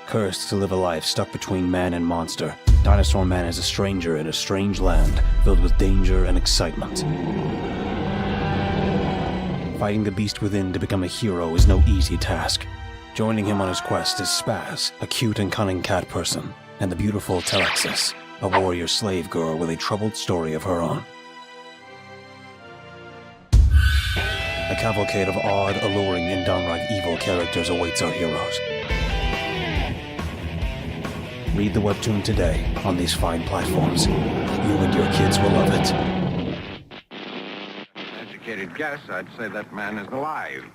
Cursed to live a life stuck between man and monster, Dinosaur Man is a stranger in a strange land filled with danger and excitement. Fighting the beast within to become a hero is no easy task. Joining him on his quest is Spaz, a cute and cunning cat person, and the beautiful Telexis, a warrior slave girl with a troubled story of her own. A cavalcade of odd, alluring, and downright evil characters awaits our heroes. Read the webtoon today on these fine platforms. You and your kids will love it. Educated guess, I'd say that man is alive.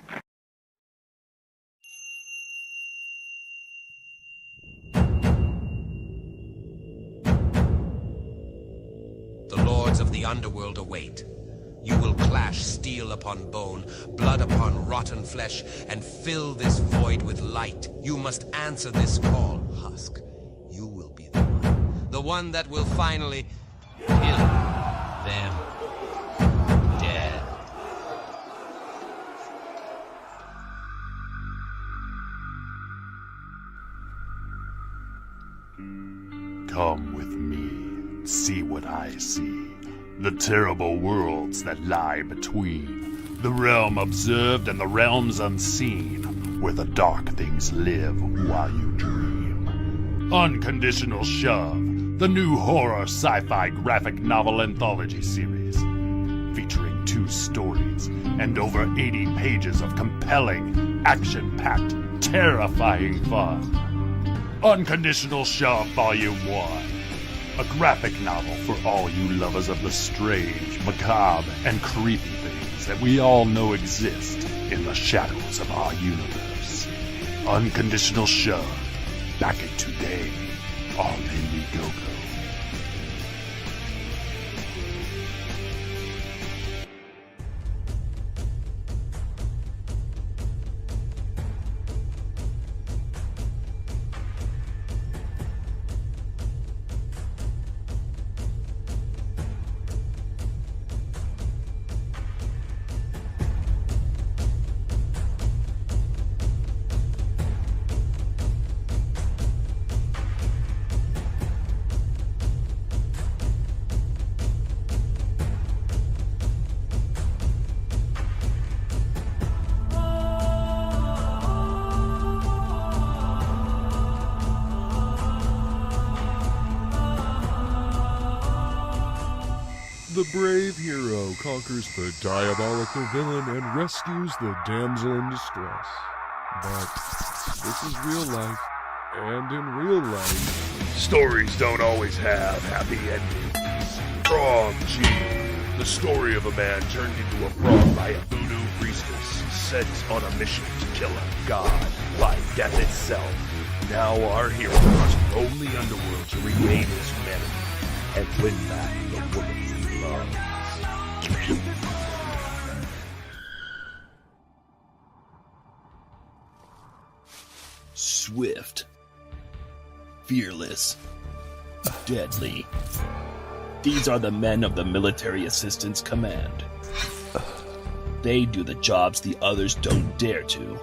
The lords of the underworld await. You will clash steel upon bone, blood upon rotten flesh, and fill this void with light. You must answer this call, Husk. You will be the one that will finally kill them dead. Come with me, see what I see. The terrible worlds that lie between. The realm observed and the realms unseen, where the dark things live while you dream. Unconditional Shove, the new horror sci-fi graphic novel anthology series. Featuring 2 stories and over 80 pages of compelling, action-packed, terrifying fun. Unconditional Shove Volume 1. A graphic novel for all you lovers of the strange, macabre, and creepy things that we all know exist in the shadows of our universe. Unconditional Shove. Back it today on Indiegogo. The brave hero conquers the diabolical villain and rescues the damsel in distress. But this is real life, and in real life, Stories don't always have happy endings. Frog G. The story of a man turned into a frog by a voodoo priestess sent on a mission to kill a god by death itself. Now our hero must roam the underworld to regain his humanity and win back the woman he loves. Swift, fearless, deadly. These are the men of the Military Assistance Command. They do the jobs the others don't dare to.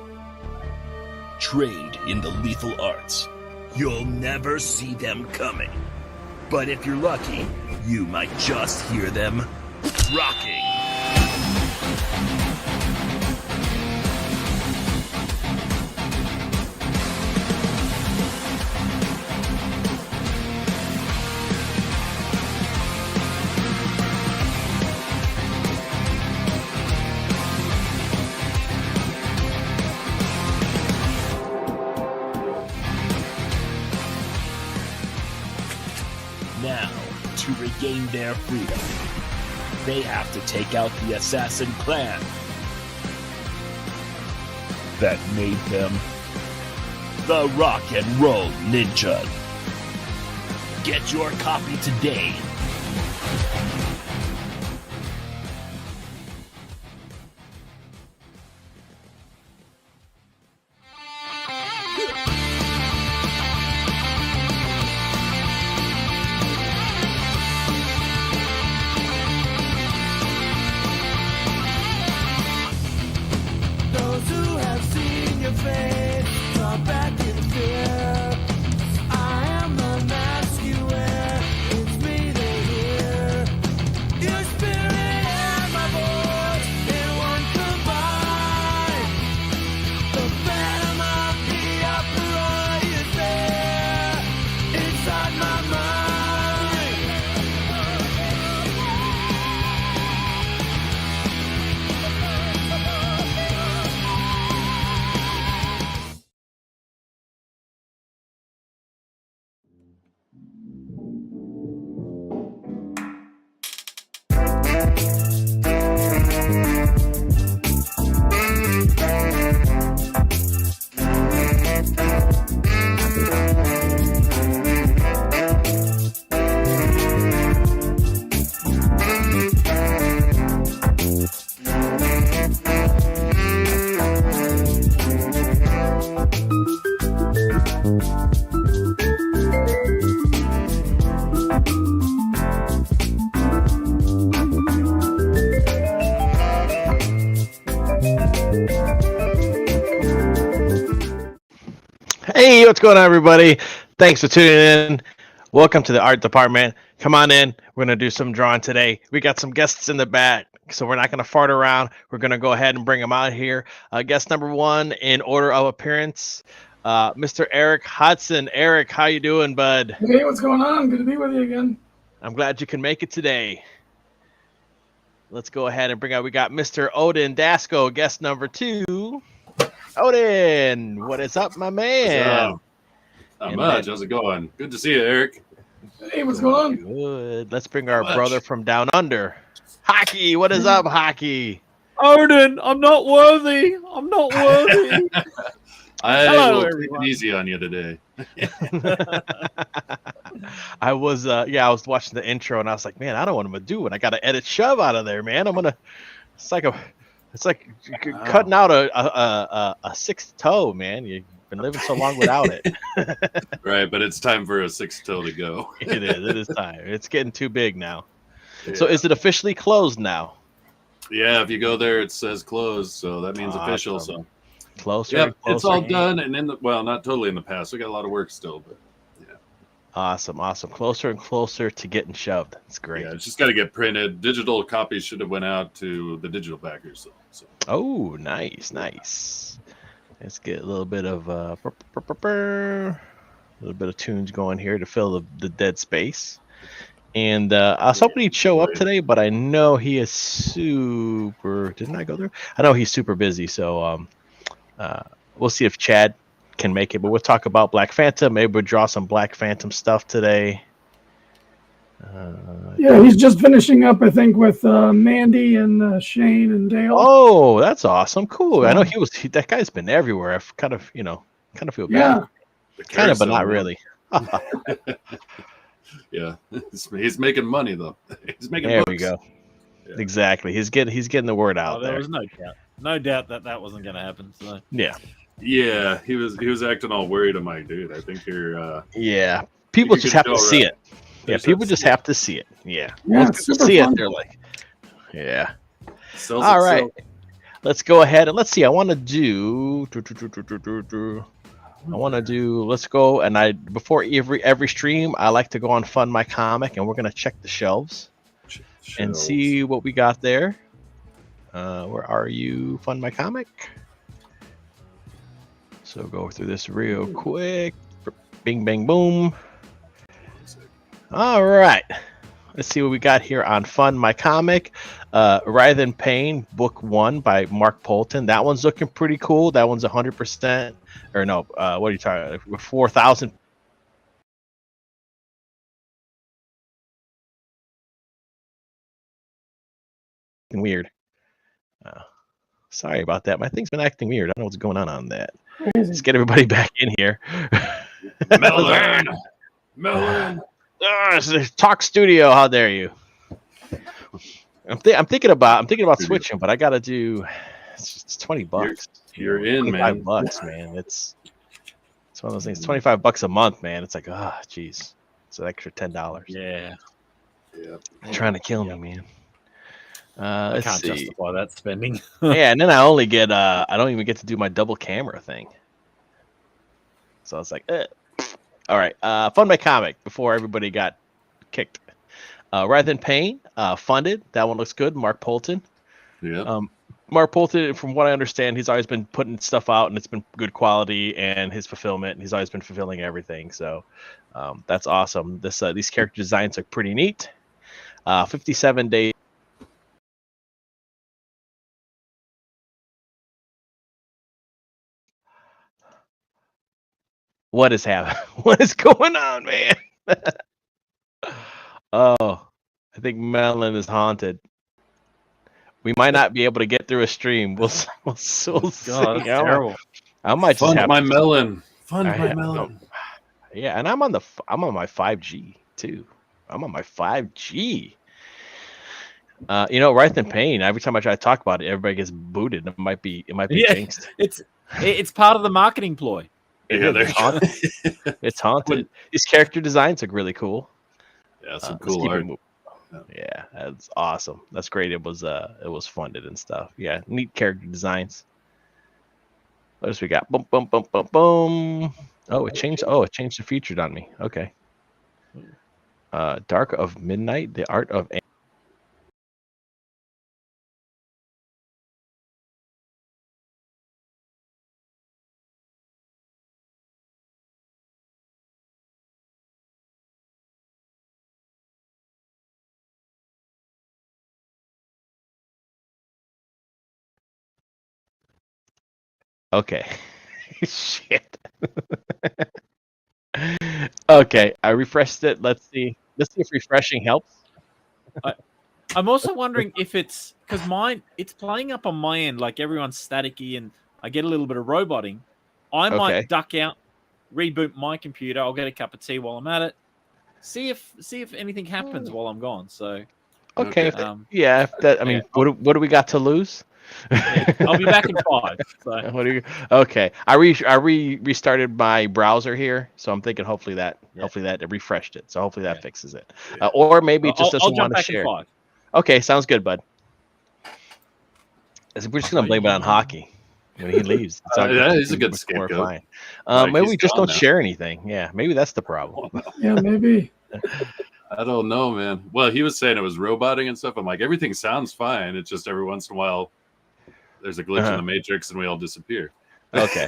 Trained in the lethal arts. You'll never see them coming. But if you're lucky, you might just hear them rocking. Now, to regain their freedom, they have to take out the assassin clan that made them the Rock and Roll Ninja. Get your copy today. Those who have seen your face draw back in fear. Hey, what's going on, everybody? Thanks for tuning in. Welcome to the art department. Come on in. We're going to do some drawing today. We got some guests in the back, so we're not going to fart around. We're going to go ahead and bring them out here. Guest number one in order of appearance, Mr. Erik Hodson. Erik, how you doing, bud? Hey, what's going on? Good to be with you again. I'm glad you can make it today. Let's go ahead and bring out, we got Mr. Odin Dasko, guest number two. Odin, what is up, my man? Not much. How's it going? Good to see you, Erik. Hey, what's going on? Good. Let's bring our brother from down under. Hockey, what is up, Hockey? Odin, I'm not worthy. I'm not worthy. I will take it easy on you today. I was watching the intro and I was like, man, I don't know what I'm gonna do, and I gotta edit shove out of there, man. It's like cutting out a sixth toe, man. You've been living so long without it. Right, but it's time for a sixth toe to go. It is time. It's getting too big now. Yeah. So is it officially closed now? Yeah, if you go there, it says closed, so that means official. So closer. Yep, it's all done, and not totally in the past. We got a lot of work still, but yeah. Awesome. Closer and closer to getting shoved. It's great. Yeah, it's just got to get printed. Digital copies should have went out to the digital backers. So. Oh, nice. Let's get a little bit of tunes going here to fill the dead space. And I was hoping he'd show up today, but I know he is super. Didn't I go there? I know he's super busy, so we'll see if Chad can make it. But we'll talk about Black Phantom. Maybe we'll draw some Black Phantom stuff today. Yeah, he's just finishing up, I think, with Mandy and Shane and Dale. Oh, that's awesome! Cool. I know that guy's been everywhere. I kind of feel bad. Yeah, kind of, but not really. Yeah, he's making money though. He's making. There books. we go. Yeah. Exactly. He's getting the word out there. There was no doubt that wasn't going to happen. So. Yeah. Yeah, he was acting all worried. I'm like, dude, I think you're. Yeah, people just have to see it. Yeah, people just have to see it. Yeah. Once people see it, they're like, yeah. All right. Let's go ahead and let's see. I want to do. Let's go, and before every stream, I like to go on Fund My Comic, and we're gonna check the shelves and see what we got there. Where are you, Fund My Comic? So go through this real quick. Bing, bang, boom. All right. Let's see what we got here on Fund My Comic. Writhe in Pain, Book 1 by Mark Polton. That one's looking pretty cool. That one's 100%. Or no, what are you talking about? 4,000. Weird. Sorry about that. My thing's been acting weird. I don't know what's going on that. Let's get everybody back in here. Melon. Talk Studio. How dare you? I'm thinking about switching, but I gotta do. It's $20. You're in, man. $25, man. It's one of those things. $25 a month, man. It's like, jeez, it's an extra $10. Yeah. They're trying to kill me, man. I can't justify that spending. Yeah, and then I only get I don't even get to do my double camera thing. So it's like, all right. Fund My Comic before everybody got kicked. Writhe in Pain, funded. That one looks good. Mark Polton. Yeah. Mark Polton, from what I understand, he's always been putting stuff out, and it's been good quality, and his fulfillment, and he's always been fulfilling everything. So that's awesome. These character designs look pretty neat. 57 days. What is happening? What is going on, man? Oh, I think Melon is haunted. We might not be able to get through a stream. We'll see. God, that's terrible. I might just Fund my melon. Fund my melon. Yeah, and I'm on my 5G too. I'm on my 5G. Writhe in Pain. Every time I try to talk about it, everybody gets booted. It might be jinxed. It's part of the marketing ploy. Yeah, it's haunted. It's haunted. These character designs look really cool. Yeah, some cool art. Yeah, that's awesome. That's great. It was funded and stuff. Yeah, neat character designs. What else we got? Boom, boom, boom, boom, boom. Oh, it changed. Oh, it changed the featured on me. Okay. Dark of Midnight, the art of. Okay. Shit. Okay, I refreshed it. Let's see. Let's see if refreshing helps. I'm also wondering if it's because it's playing up on my end, like everyone's staticky, and I get a little bit of roboting. I Okay. might duck out, reboot my computer. I'll get a cup of tea while I'm at it. See if anything happens while I'm gone. So Okay. yeah, If that. I mean, what do we got to lose? I'll be back in 5. So. What do you? Okay, I restarted my browser here, so I'm thinking hopefully that it refreshed it. So hopefully that fixes it, or maybe it just doesn't want to share. I'll jump back in 5. Okay, sounds good, bud. We're just gonna blame it on hockey when he leaves. Yeah, he's a good scapegoat. Maybe we just don't share anything. Yeah, maybe that's the problem. Yeah, maybe. I don't know, man. Well, he was saying it was roboting and stuff. I'm like, everything sounds fine. It's just every once in a while there's a glitch in the matrix and we all disappear. Okay.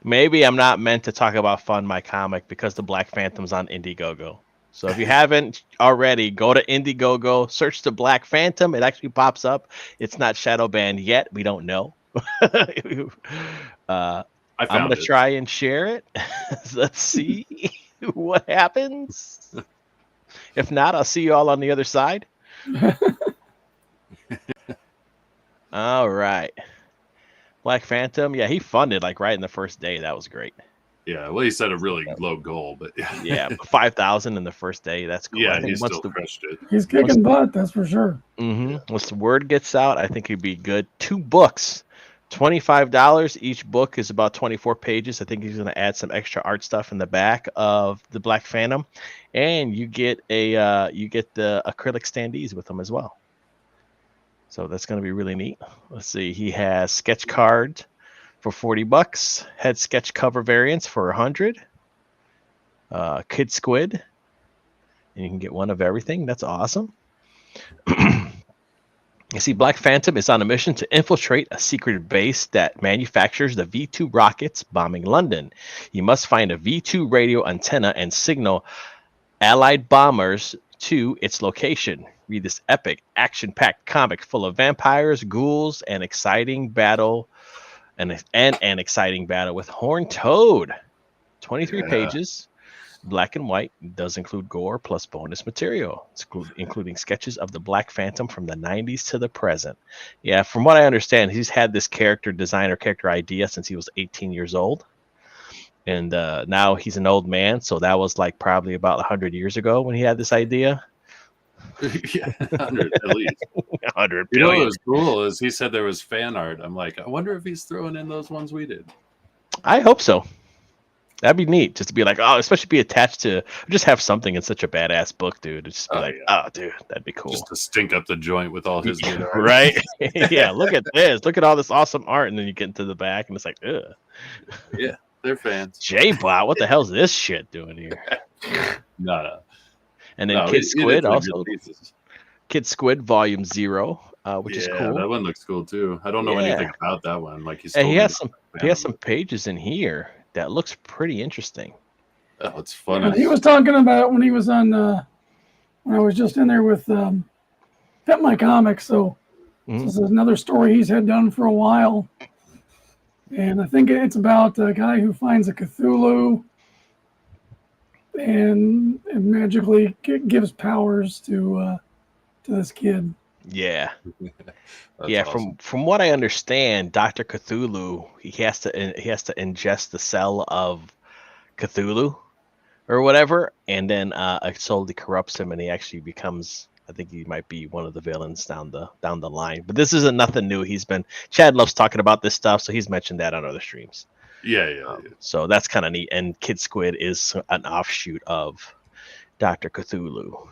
Maybe I'm not meant to talk about Fund My Comic because the Black Phantom's on Indiegogo. So if you haven't already, go to Indiegogo, search the Black Phantom. It actually pops up. It's not shadow banned yet. We don't know. I'm going to try and share it. Let's see what happens. If not, I'll see you all on the other side. All right. Black Phantom. Yeah, he funded like right in the first day. That was great. Yeah, well, he set a really low goal, but yeah, 5,000 in the first day. That's cool. Yeah, he still crushed it. He's kicking butt, that's for sure. Once the word gets out, I think he'd be good. 2 books, $25. Each book is about 24 pages. I think he's going to add some extra art stuff in the back of the Black Phantom, and you get the acrylic standees with them as well. So that's going to be really neat. Let's see. He has sketch cards for $40, head sketch cover variants for $100, Kid Squid, and you can get one of everything. That's awesome. You see, Black Phantom is on a mission to infiltrate a secret base that manufactures the V2 rockets bombing London. You must find a V2 radio antenna and signal Allied bombers to its location. Read this epic, action-packed comic full of vampires, ghouls, and exciting battle. And an exciting battle with Horned Toad. 23 pages, black and white. Does include gore plus bonus material, including sketches of the Black Phantom from the 90s to the present. Yeah, from what I understand, he's had this character design or character idea since he was 18 years old. And now he's an old man, so that was like probably about 100 years ago when he had this idea. Yeah, 100 at least. 100. You know what was cool is he said there was fan art. I'm like, I wonder if he's throwing in those ones we did. I hope so. That'd be neat, just to be like, oh, especially be attached to, just have something in such a badass book, dude. Just be oh, dude, that'd be cool. Just to stink up the joint with all his good art. Right? Yeah, look at this. Look at all this awesome art, and then you get into the back, and it's like, ugh. Yeah, they're fans. J-Bot, what the hell's this shit doing here? No. And then Kid Squid also. Kid Squid Volume 0, which is cool. That one looks cool too. I don't know anything about that one. Like he has some pages in here that looks pretty interesting. Oh, it's fun. He was talking about when he was on when I was just in there with Fit My Comics. So this is another story he's had done for a while. And I think it's about a guy who finds a Cthulhu and magically gives powers to this kid. Yeah. Yeah, awesome. From what I understand, Dr. Cthulhu, he has to ingest the cell of Cthulhu or whatever, and then it slowly corrupts him, and he actually becomes, I think he might be one of the villains down the line. But this isn't nothing new. Chad loves talking about this stuff, so he's mentioned that on other streams. Yeah. So that's kind of neat. And Kid Squid is an offshoot of Dr. Cthulhu.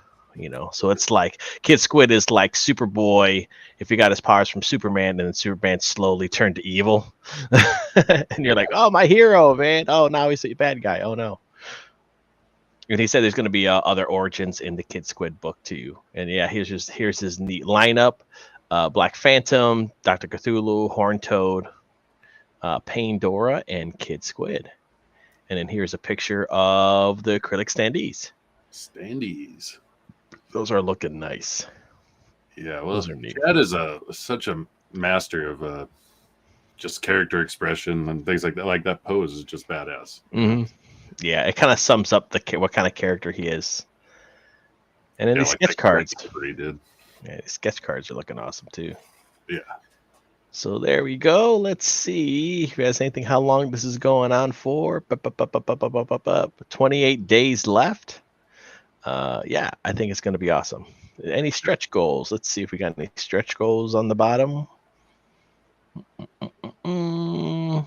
So it's like Kid Squid is like Superboy if he got his powers from Superman, and then Superman slowly turned to evil. And you're like, oh, my hero, man. Oh, now he's a bad guy. Oh no. And he said there's going to be other origins in the Kid Squid book too. And yeah, here's his neat lineup: Black Phantom, Dr. Cthulhu, Horned Toad, Pandora, and Kid Squid. And then here's a picture of the acrylic standees. Standees. Those are looking nice. Yeah, well, Those are neat. Chad is such a master of just character expression and things like that. Like that pose is just badass. Mm-hmm. Yeah, it kind of sums up what kind of character he is. And then these sketch cards. He did. Yeah, the sketch cards are looking awesome too. Yeah. So there we go. Let's see if you guys anything how long this is going on for. 28 days left. Yeah, I think it's going to be awesome. Any stretch goals? Let's see if we got any stretch goals on the bottom. No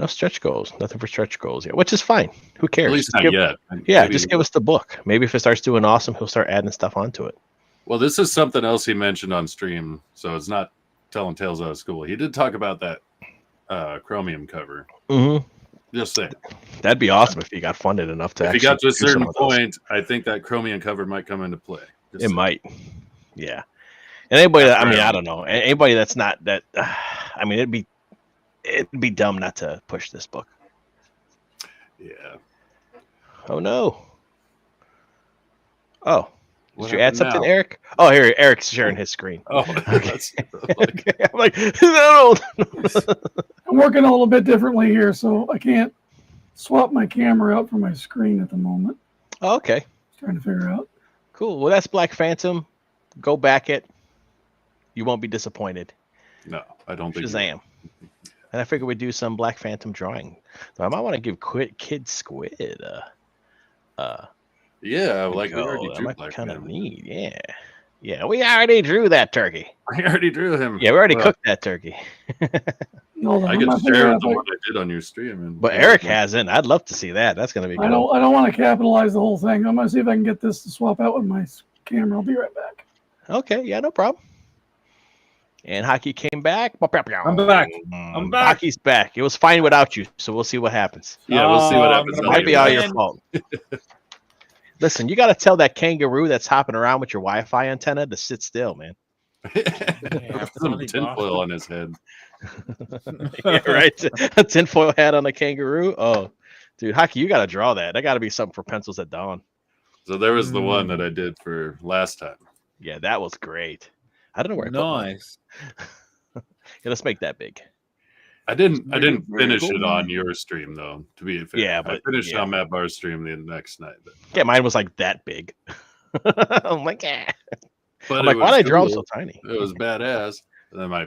stretch goals. Nothing for stretch goals yet, which is fine. Who cares? At least not yet. Yeah, just give us the book. Maybe if it starts doing awesome, he'll start adding stuff onto it. Well, this is something else he mentioned on stream, so it's not telling tales out of school. He did talk about that Chromium cover. Mm-hmm. Just saying. That'd be awesome if he got funded enough to. If he got to a certain point, I think that Chromium cover might come into play. It might. Yeah. And anybody that, I don't know. Anybody that's not that. It'd be dumb not to push this book. Yeah. Oh no. Oh. What Did you add something, now? Eric? Oh, here, Eric's sharing his screen. Oh, okay. Okay. I'm like, no. I'm working a little bit differently here, so I can't swap my camera out for my screen at the moment. Oh, okay. Trying to figure out. Cool. Well, that's Black Phantom. Go back it. You won't be disappointed. No, I don't think. Shazam. And I figured we'd do some Black Phantom drawing. So I might want to give Kid Squid yeah, like we that already drew might Black kind of Phantom. neat. Yeah. Yeah, we already drew that turkey. I already drew him. Yeah, we already cooked that turkey. Hold on, I I'm could not share figuring the out one I did on your stream. And But Eric hasn't. I'd love to see that. That's going to be I cool. don't want to capitalize the whole thing. I'm going to see if I can get this to swap out with my camera. I'll be right back. Okay, yeah, no problem. And Hockey came back. I'm back. I'm back. Hockey's back. It was fine without you, so we'll see what happens. Yeah, we'll see what happens. It might be all your fault. Listen, you got to tell that kangaroo that's hopping around with your Wi-Fi antenna to sit still, man. Some tinfoil on his head. Yeah, right. A tinfoil hat on a kangaroo. Oh, dude, Hockey, you got to draw that. That got to be something for Pencils at Dawn. So there was the one that I did for last time. Yeah, that was great. I don't know where. Nice. Yeah, let's make that big. I didn't finish it on your stream though. To be fair, yeah, but I finished on Matt Barr's stream the next night. But. Yeah, mine was like that big. I'm like, But I'm like, why did I draw them so tiny? It was badass. And then my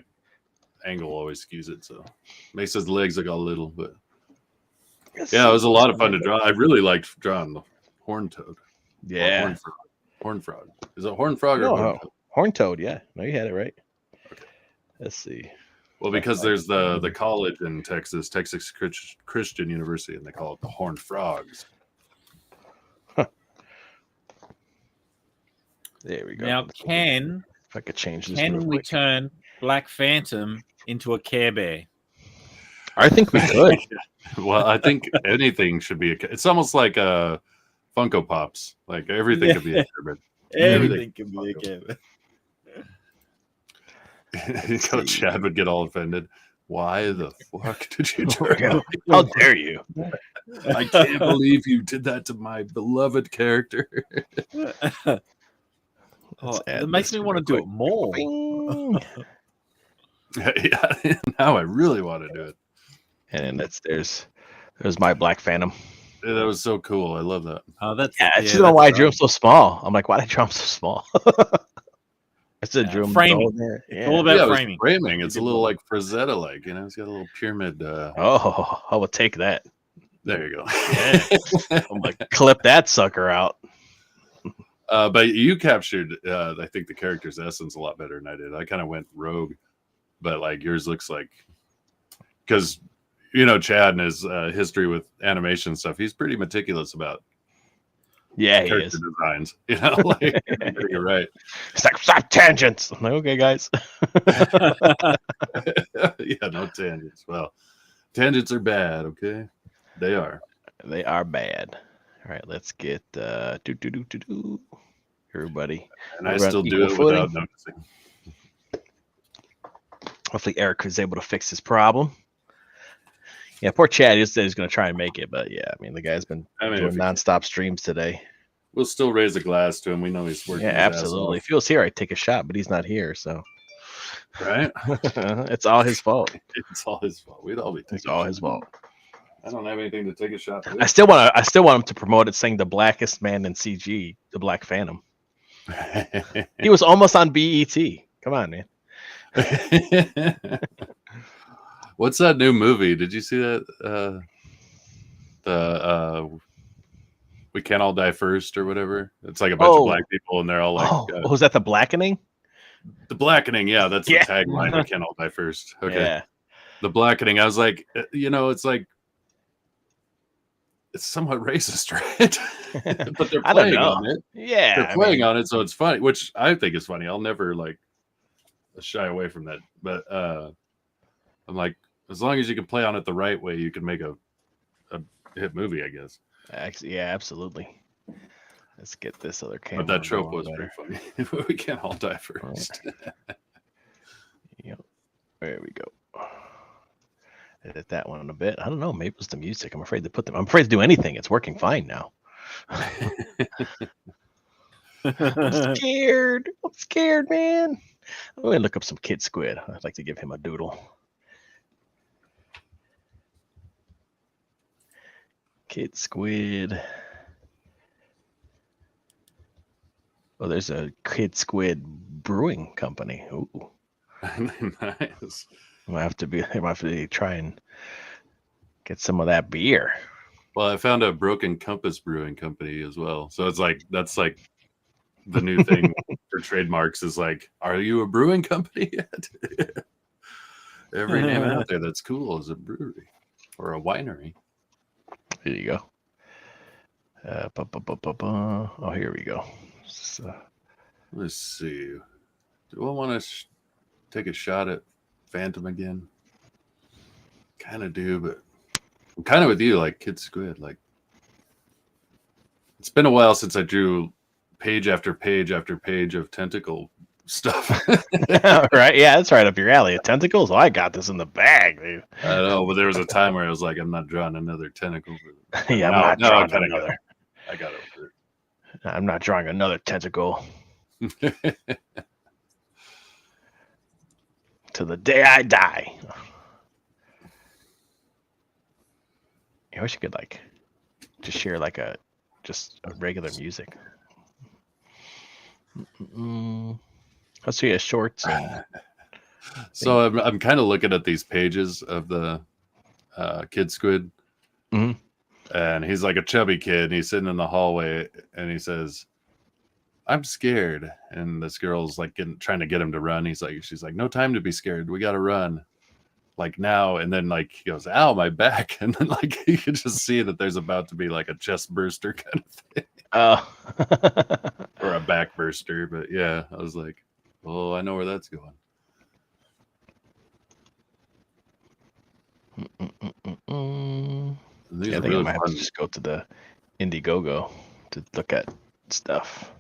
angle always skews it, so makes his legs look all little. But yeah, it was a lot of fun to draw. I really liked drawing the horned toad. Yeah, horned frog. Is it horned frog or horned toad? Horned toad? Yeah, no, you had it right. Okay. Let's see. Well, because there's the college in Texas Christian University, and they call it the Horned Frogs. Huh. There we go. Now, if I could change this, can we turn Black Phantom into a Care Bear? I think we could. Well, I think anything should be. It's almost like Funko Pops. Like everything could be a Care Bear. Everything can be a Care Bear. Chad would get all offended. Why the fuck did you turn? How dare you? I can't believe you did that to my beloved character. It makes me want to do it more. Yeah, now I really want to do it. And there's my Black Phantom. Yeah, that was so cool. I love that. Oh, that's I just don't know why I drew him so small. I'm like, why did I draw him so small? I said drew him framing. Yeah. All about framing. Framing. It's a little like Frazetta, like It's got a little pyramid. Oh, I will take that. There you go. Yeah. I'm like, clip that sucker out. But you captured, I think, the character's essence a lot better than I did. I kind of went rogue, but like yours looks like, because Chad and his history with animation stuff, he's pretty meticulous about Yeah, he character is. designs. You know, like you're right. It's like stop tangents. I'm like, okay, guys. Yeah, no tangents. Well, tangents are bad. Okay, they are. They are bad. All right, let's get everybody. And I We're on still do equal it footing. without noticing. Hopefully, Eric was able to fix his problem. Yeah, poor Chad. He said he's going to try and make it, but yeah, I mean, the guy's been doing nonstop streams today. We'll still raise a glass to him. We know he's working. Yeah, absolutely. If he was here, I'd take a shot, but he's not here, so right. It's all his fault. It's all his fault. We'd all be taking. It's all his fault. I don't have anything to take a shot with. I still want him to promote it, saying the blackest man in CG, the Black Phantom. He was almost on BET. Come on, man. What's that new movie? Did you see that? We Can't All Die First or whatever. It's like a bunch of black people and they're all like, was that The Blackening? The Blackening, yeah, that's the tagline. We Can't All Die First. Okay. Yeah. The Blackening. I was like, it's like it's somewhat racist, right? But they're playing on it. Yeah. They're playing on it, so it's funny, which I think is funny. I'll never like shy away from that. But I'm like, as long as you can play on it the right way, you can make a hit movie, I guess. Yeah, absolutely. Let's get this other camera. But that trope was pretty funny. We can't all die first. Yep. There we go. Edit that one in a bit. I don't know. Maybe it's the music. I'm afraid to put them. I'm afraid to do anything. It's working fine now. I'm scared. I'm scared, man. I'm going to look up some Kid Squid. I'd like to give him a doodle. Kid Squid. Oh, there's a Kid Squid brewing company. Ooh. Nice. I might have to try and get some of that beer. Well, I found a Broken Compass brewing company as well. So it's like that's like the new thing for trademarks is like, are you a brewing company yet? Every name out there that's cool is a brewery or a winery. Here you go. Oh, here we go. Let's see. Do I want to take a shot at Phantom again? Kind of do, but I'm kind of with you, like Kid Squid. Like, it's been a while since I drew page after page after page of tentacle stuff. Right? Yeah, that's right up your alley. Tentacles? Oh, I got this in the bag, dude. I know, but there was a time where I was like, I'm not drawing another tentacle. Yeah, I'm not drawing another. I got it. I'm not drawing another tentacle. To the day I die. I wish you could like just share like just a regular music. Let's see a shorts. So I'm kind of looking at these pages of the Kid Squid. Mm-hmm. And he's like a chubby kid. And he's sitting in the hallway and he says, I'm scared. And this girl's like trying to get him to run. She's like, no time to be scared. We got to run like now. And then like he goes, ow, my back. And then like you can just see that there's about to be like a chest burster kind of thing. Oh. Or a back burster. But yeah, I was like, oh, I know where that's going. Yeah, I think I might have to just go to the Indiegogo to look at stuff.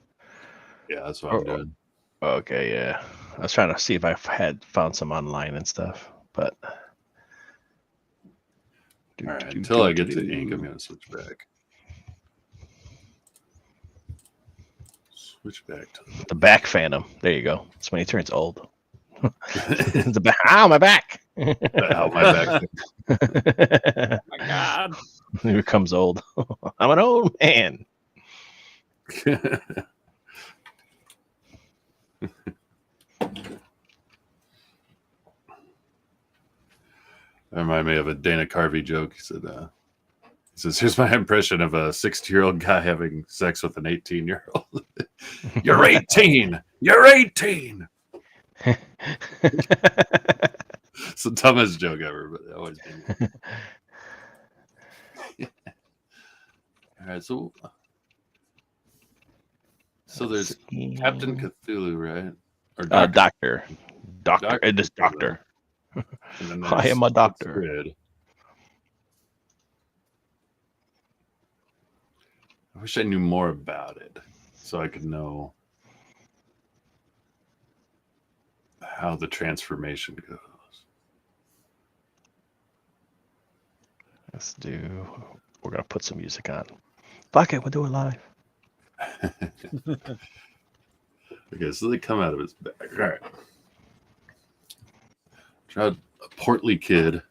Yeah, that's what I'm doing. Okay, yeah. I was trying to see if I had found some online and stuff, but all right, until I get to ink, I'm gonna switch back. Switch back to the back Phantom. There you go. It's when he turns old. The back. Ow, my back. Ow, my back. Oh my God. He becomes old. I'm an old man. That reminded me of a Dana Carvey joke. He says, here's my impression of a 60-year-old guy having sex with an 18-year-old. You're 18. You're 18. It's the dumbest joke ever, but I always do. All right, so So there's Captain Cthulhu, right? Or Doctor. Doctor It is Cthulhu. Doctor. And then I there's am a doctor. Squid. I wish I knew more about it so I could know how the transformation goes. Let's do. We're gonna put some music on. Fuck it, we'll do it live. Okay, so they come out of his bag. All right. Draw a portly kid.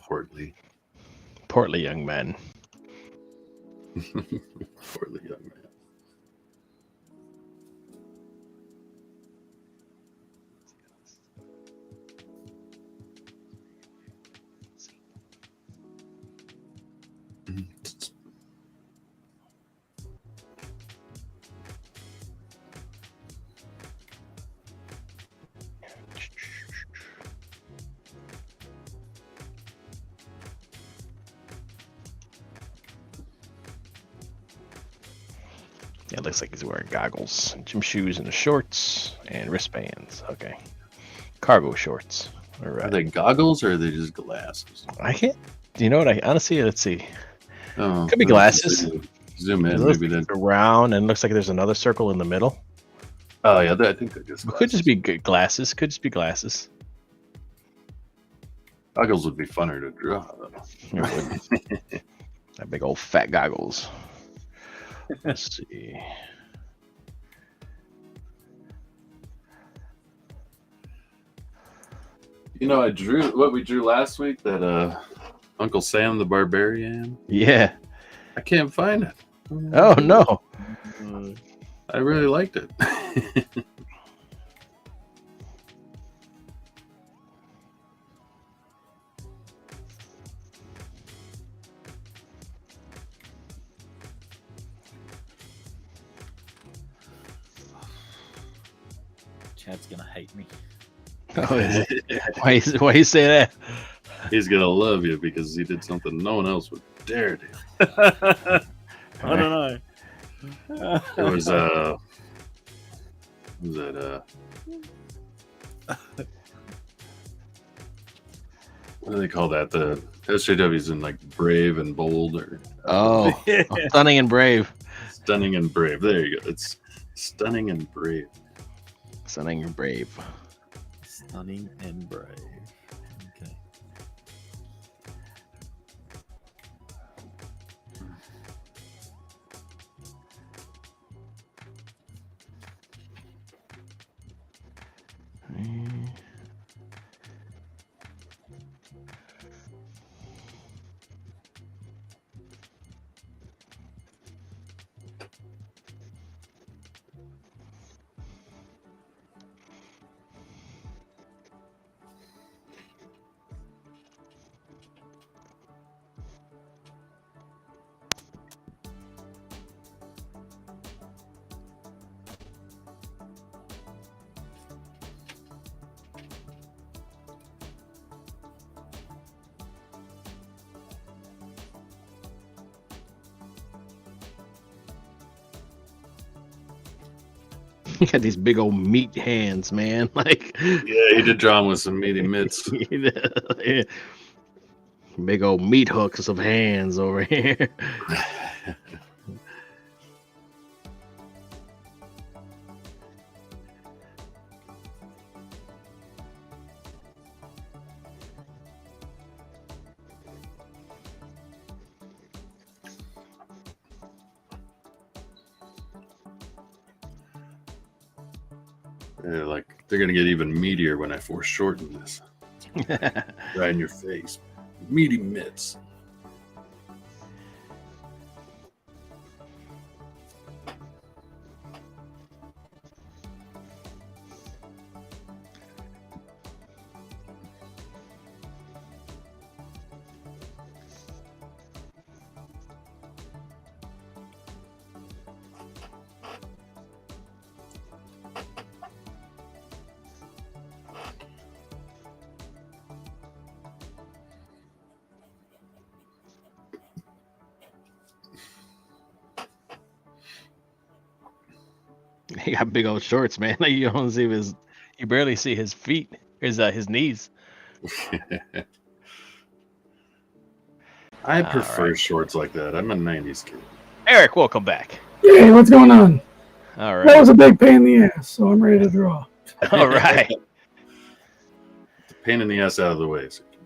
Portly young man. Portly young man. Yeah, it looks like he's wearing goggles, gym shoes, and the shorts, and wristbands. Okay. Cargo shorts. All right. Are they goggles or are they just glasses? I can't. Do you know what I honestly? Let's see. Oh, Could be glasses. Zoom in, It looks maybe like then. it's round, and looks like there's another circle in the middle. Oh yeah, I think they're just. It could just be glasses. Could just be glasses. Goggles would be funner to draw. Though. That big old fat goggles. Let's see. You know, I drew what we drew last week. That Uncle Sam the Barbarian. Yeah. I can't find it. Oh no. I really liked it. Chad's gonna hate me. Oh, is it? Why you say that? He's gonna love you because he did something no one else would dare do. I don't know. It was what was that what do they call that? The SJWs in like Brave and Bold or Oh, Stunning and Brave. Stunning and Brave. There you go. It's Stunning and Brave. Stunning and Brave. Stunning and brave. Okay. He got these big old meat hands, man. Like, Yeah, he did draw him with some meaty mitts. big old meat hooks of hands over here. They're gonna get even meatier when I foreshorten this. Right in your face. Meaty mitts. He got big old shorts, man. Like you don't see you barely see his feet, his knees. I prefer shorts like that. I'm a 90s kid. Eric, welcome back. Hey, what's going on? All That right. was a big pain in the ass, so I'm ready to draw. All right. Pain in the ass out of the way so you can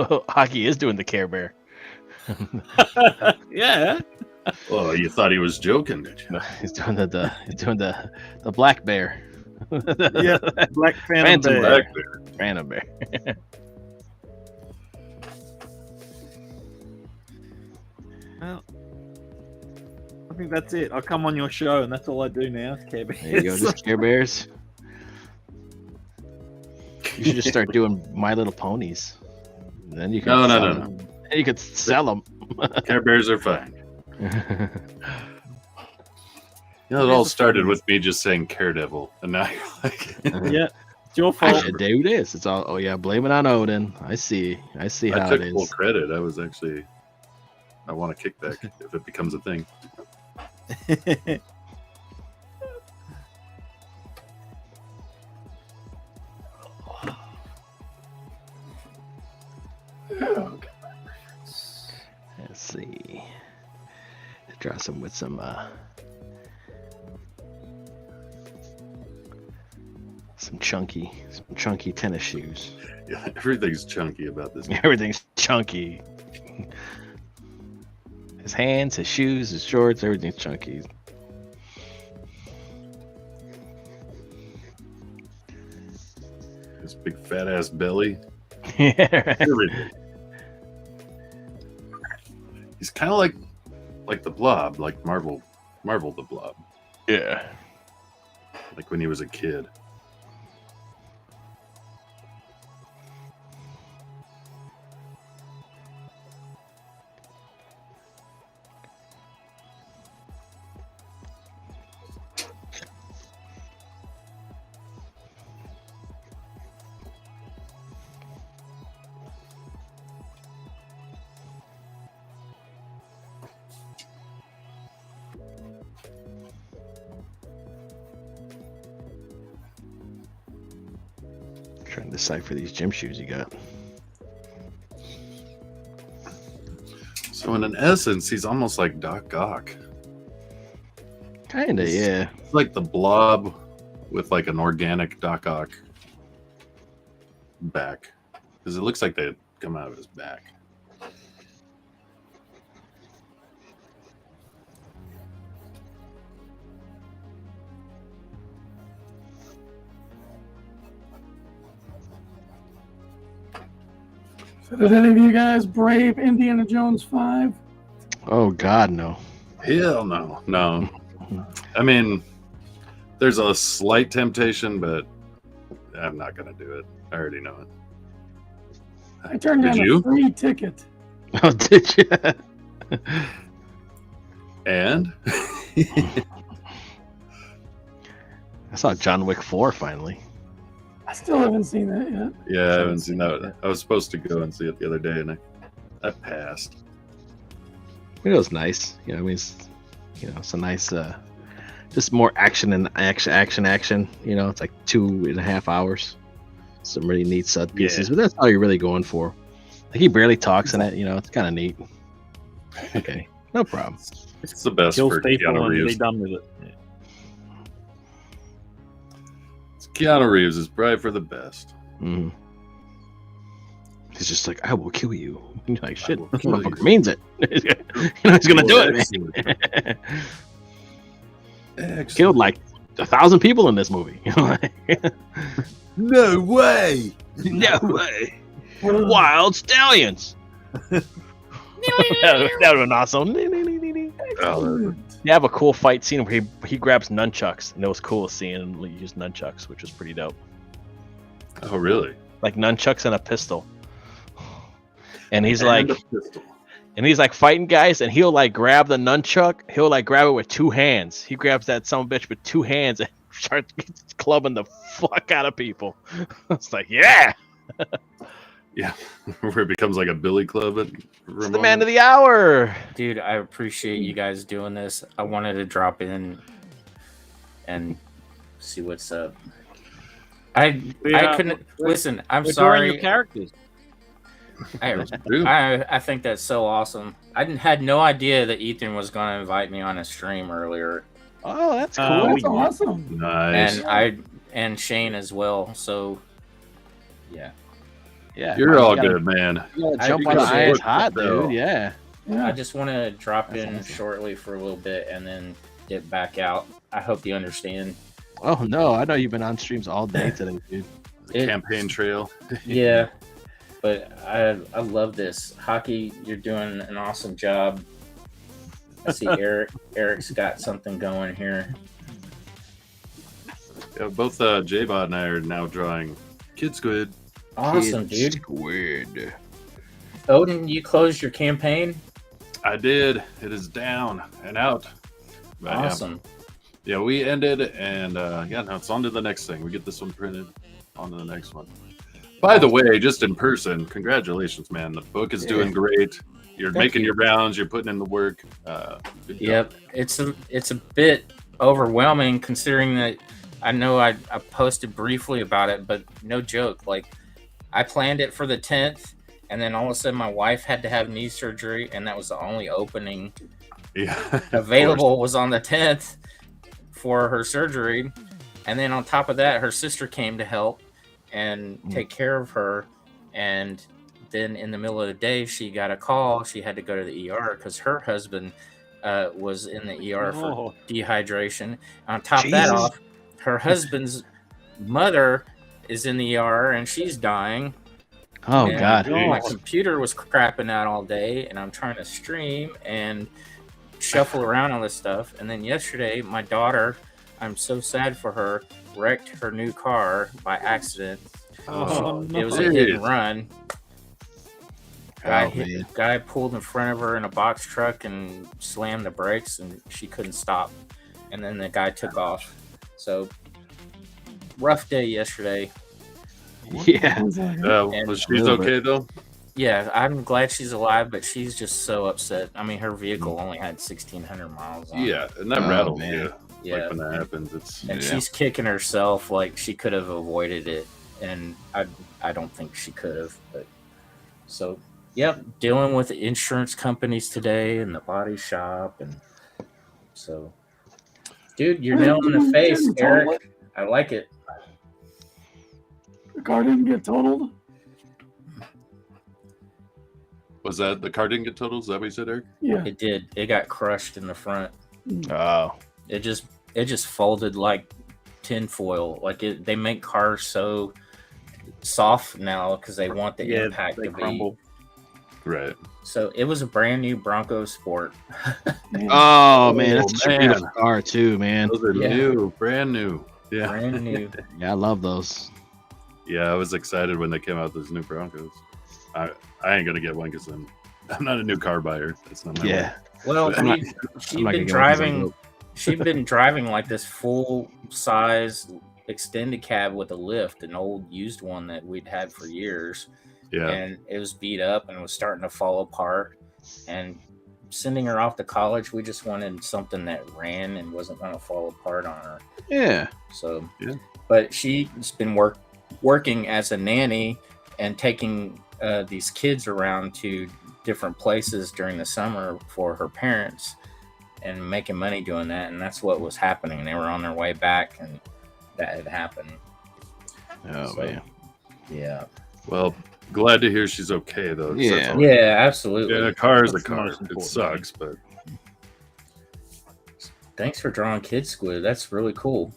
draw. Oh, Hockey is doing the Care Bear. Yeah. Oh, you thought he was joking, did you? No, he's doing the Black Bear. Yeah. Black Phantom Bear. Bear. Back there. Phantom Bear. Well, I think that's it. I'll come on your show, and that's all I do now. Care Bears. There you go, just Care Bears. You should just start doing My Little Ponies. Then you can No. You could sell them. Care Bears are fine. You know, it all started with me just saying Daredevil, and now you're like, Yeah, it's your I fault. should do this. It's all. Oh yeah, blame it on Odin. I see I how took it full is. credit. I want a kickback if it becomes a thing. Let's see. Draw some with some chunky tennis shoes. Yeah, everything's chunky about this. Everything's chunky. His hands, his shoes, his shorts, everything's chunky. This big fat ass belly. Yeah. Everything. He's kind of like the Blob, like Marvel the Blob, Yeah. like when he was a kid. Trying to decipher these gym shoes you got. So in an essence, he's almost like Doc Ock. Kinda, yeah. It's like the Blob with like an organic Doc Ock back, because it looks like they come out of his back. So did any of you guys brave Indiana Jones 5? Oh God, no. Hell no, no. I mean, there's a slight temptation, but I'm not gonna do it. I already know it. I turned Did down you? a free ticket. Oh, did you? And I saw John Wick 4 finally. I still haven't seen that yet. yeah, I haven't seen that. I was supposed to go and see it the other day, and I passed. It was nice. You know, I mean, it's a nice, just more action and action. You know, it's like 2.5 hours. Some really neat set pieces, but that's all you're really going for. Like he barely talks in it. You know, it's kind of neat. Okay, no problem. It's the best Kills for people Keanu and be Reeves. done with it. Yeah. Keanu Reeves is probably for the best. Mm. He's just like, I will kill you. You're like, shit, will this kill motherfucker you. means it. You know, he's gonna do it, man. Excellent. Killed like 1,000 people in this movie. No way! No way. Wild stallions. That would have been awesome. Oh, They have a cool fight scene where he grabs nunchucks, and it was cool seeing him use nunchucks, which was pretty dope. oh really? Like nunchucks and a pistol. And he's And like, a pistol. and he's like fighting guys, and he'll like grab the nunchuck. He'll like grab it with 2 hands. He grabs that son of a bitch with 2 hands and starts clubbing the fuck out of people. It's like, yeah. Yeah, where it becomes like a billy club. It's the man of the hour. Dude, I appreciate you guys doing this. I wanted to drop in and see what's up. I couldn't listen. I'm sorry. Your characters. I think that's so awesome. I had no idea that Ethan was going to invite me on a stream earlier. Oh, that's cool. That's awesome. Nice. And Shane as well. So yeah. Yeah, You're all good, man. You gotta jump on the ice hot, dude. Yeah. I just want to drop in shortly for a little bit and then dip back out. I hope you understand. Oh no, I know you've been on streams all day today, dude. Campaign trail. Yeah, but I love this. Hockey, you're doing an awesome job. I see Eric's got something going here. Yeah, both J-Bot and I are now drawing Kid Squid. Awesome, Kid dude. Squid. Odin, you closed your campaign? I did. It is down and out. But, Awesome. Yeah, we ended, and now it's on to the next thing. We get this one printed, on to the next one. By the way, just in person, congratulations, man. The book is doing great. You're making your rounds. You're putting in the work. Yep, it's a bit overwhelming considering that I know I posted briefly about it, but no joke. Like, I planned it for the 10th, and then all of a sudden my wife had to have knee surgery, and that was the only opening available was on the 10th for her surgery. And then on top of that, her sister came to help and take care of her. And then in the middle of the day, she got a call. She had to go to the ER because her husband was in the ER for dehydration. On top of that off, her husband's mother is in the ER and she's dying. Oh, and God. My computer was crapping out all day, and I'm trying to stream and shuffle around all this stuff. And then yesterday, my daughter, I'm so sad for her, wrecked her new car by accident. It was a hit and run. Guy pulled in front of her in a box truck and slammed the brakes, and she couldn't stop. And then the guy took off. So, rough day yesterday. Yeah. Was she's okay though? Yeah, I'm glad she's alive, but she's just so upset. I mean, her vehicle only had 1,600 miles on it. Yeah, and that rattles you. Yeah, like when that happens, she's kicking herself like she could have avoided it, and I don't think she could have. But so, yep, dealing with the insurance companies today and the body shop, and so, dude, you're nail in the face, Eric. I like it. The car didn't get totaled. Was that the car didn't get totaled? Is that what you said, Eric? Yeah, It did. It got crushed in the front. Oh. It just folded like tinfoil. Like they make cars so soft now because they want the impact to crumble. be Right. So it was a brand new Bronco Sport. Oh, man, that's a beautiful car too, man. Those are new, brand new. Yeah, brand new. Yeah, I love those. Yeah, I was excited when they came out. Those new Broncos. I ain't gonna get one because I'm not a new car buyer. That's not my way. Well, she'd been driving like this full size extended cab with a lift, an old used one that we'd had for years. Yeah. And it was beat up and was starting to fall apart. And sending her off to college, we just wanted something that ran and wasn't going to fall apart on her. Yeah. So, but she's been working as a nanny and taking these kids around to different places during the summer for her parents and making money doing that. And that's what was happening. They were on their way back and that had happened. Oh, man. Yeah. Well, glad to hear she's okay though. Yeah, absolutely. Yeah, a car is a car. It sucks, but thanks for drawing Kid Squid. That's really cool.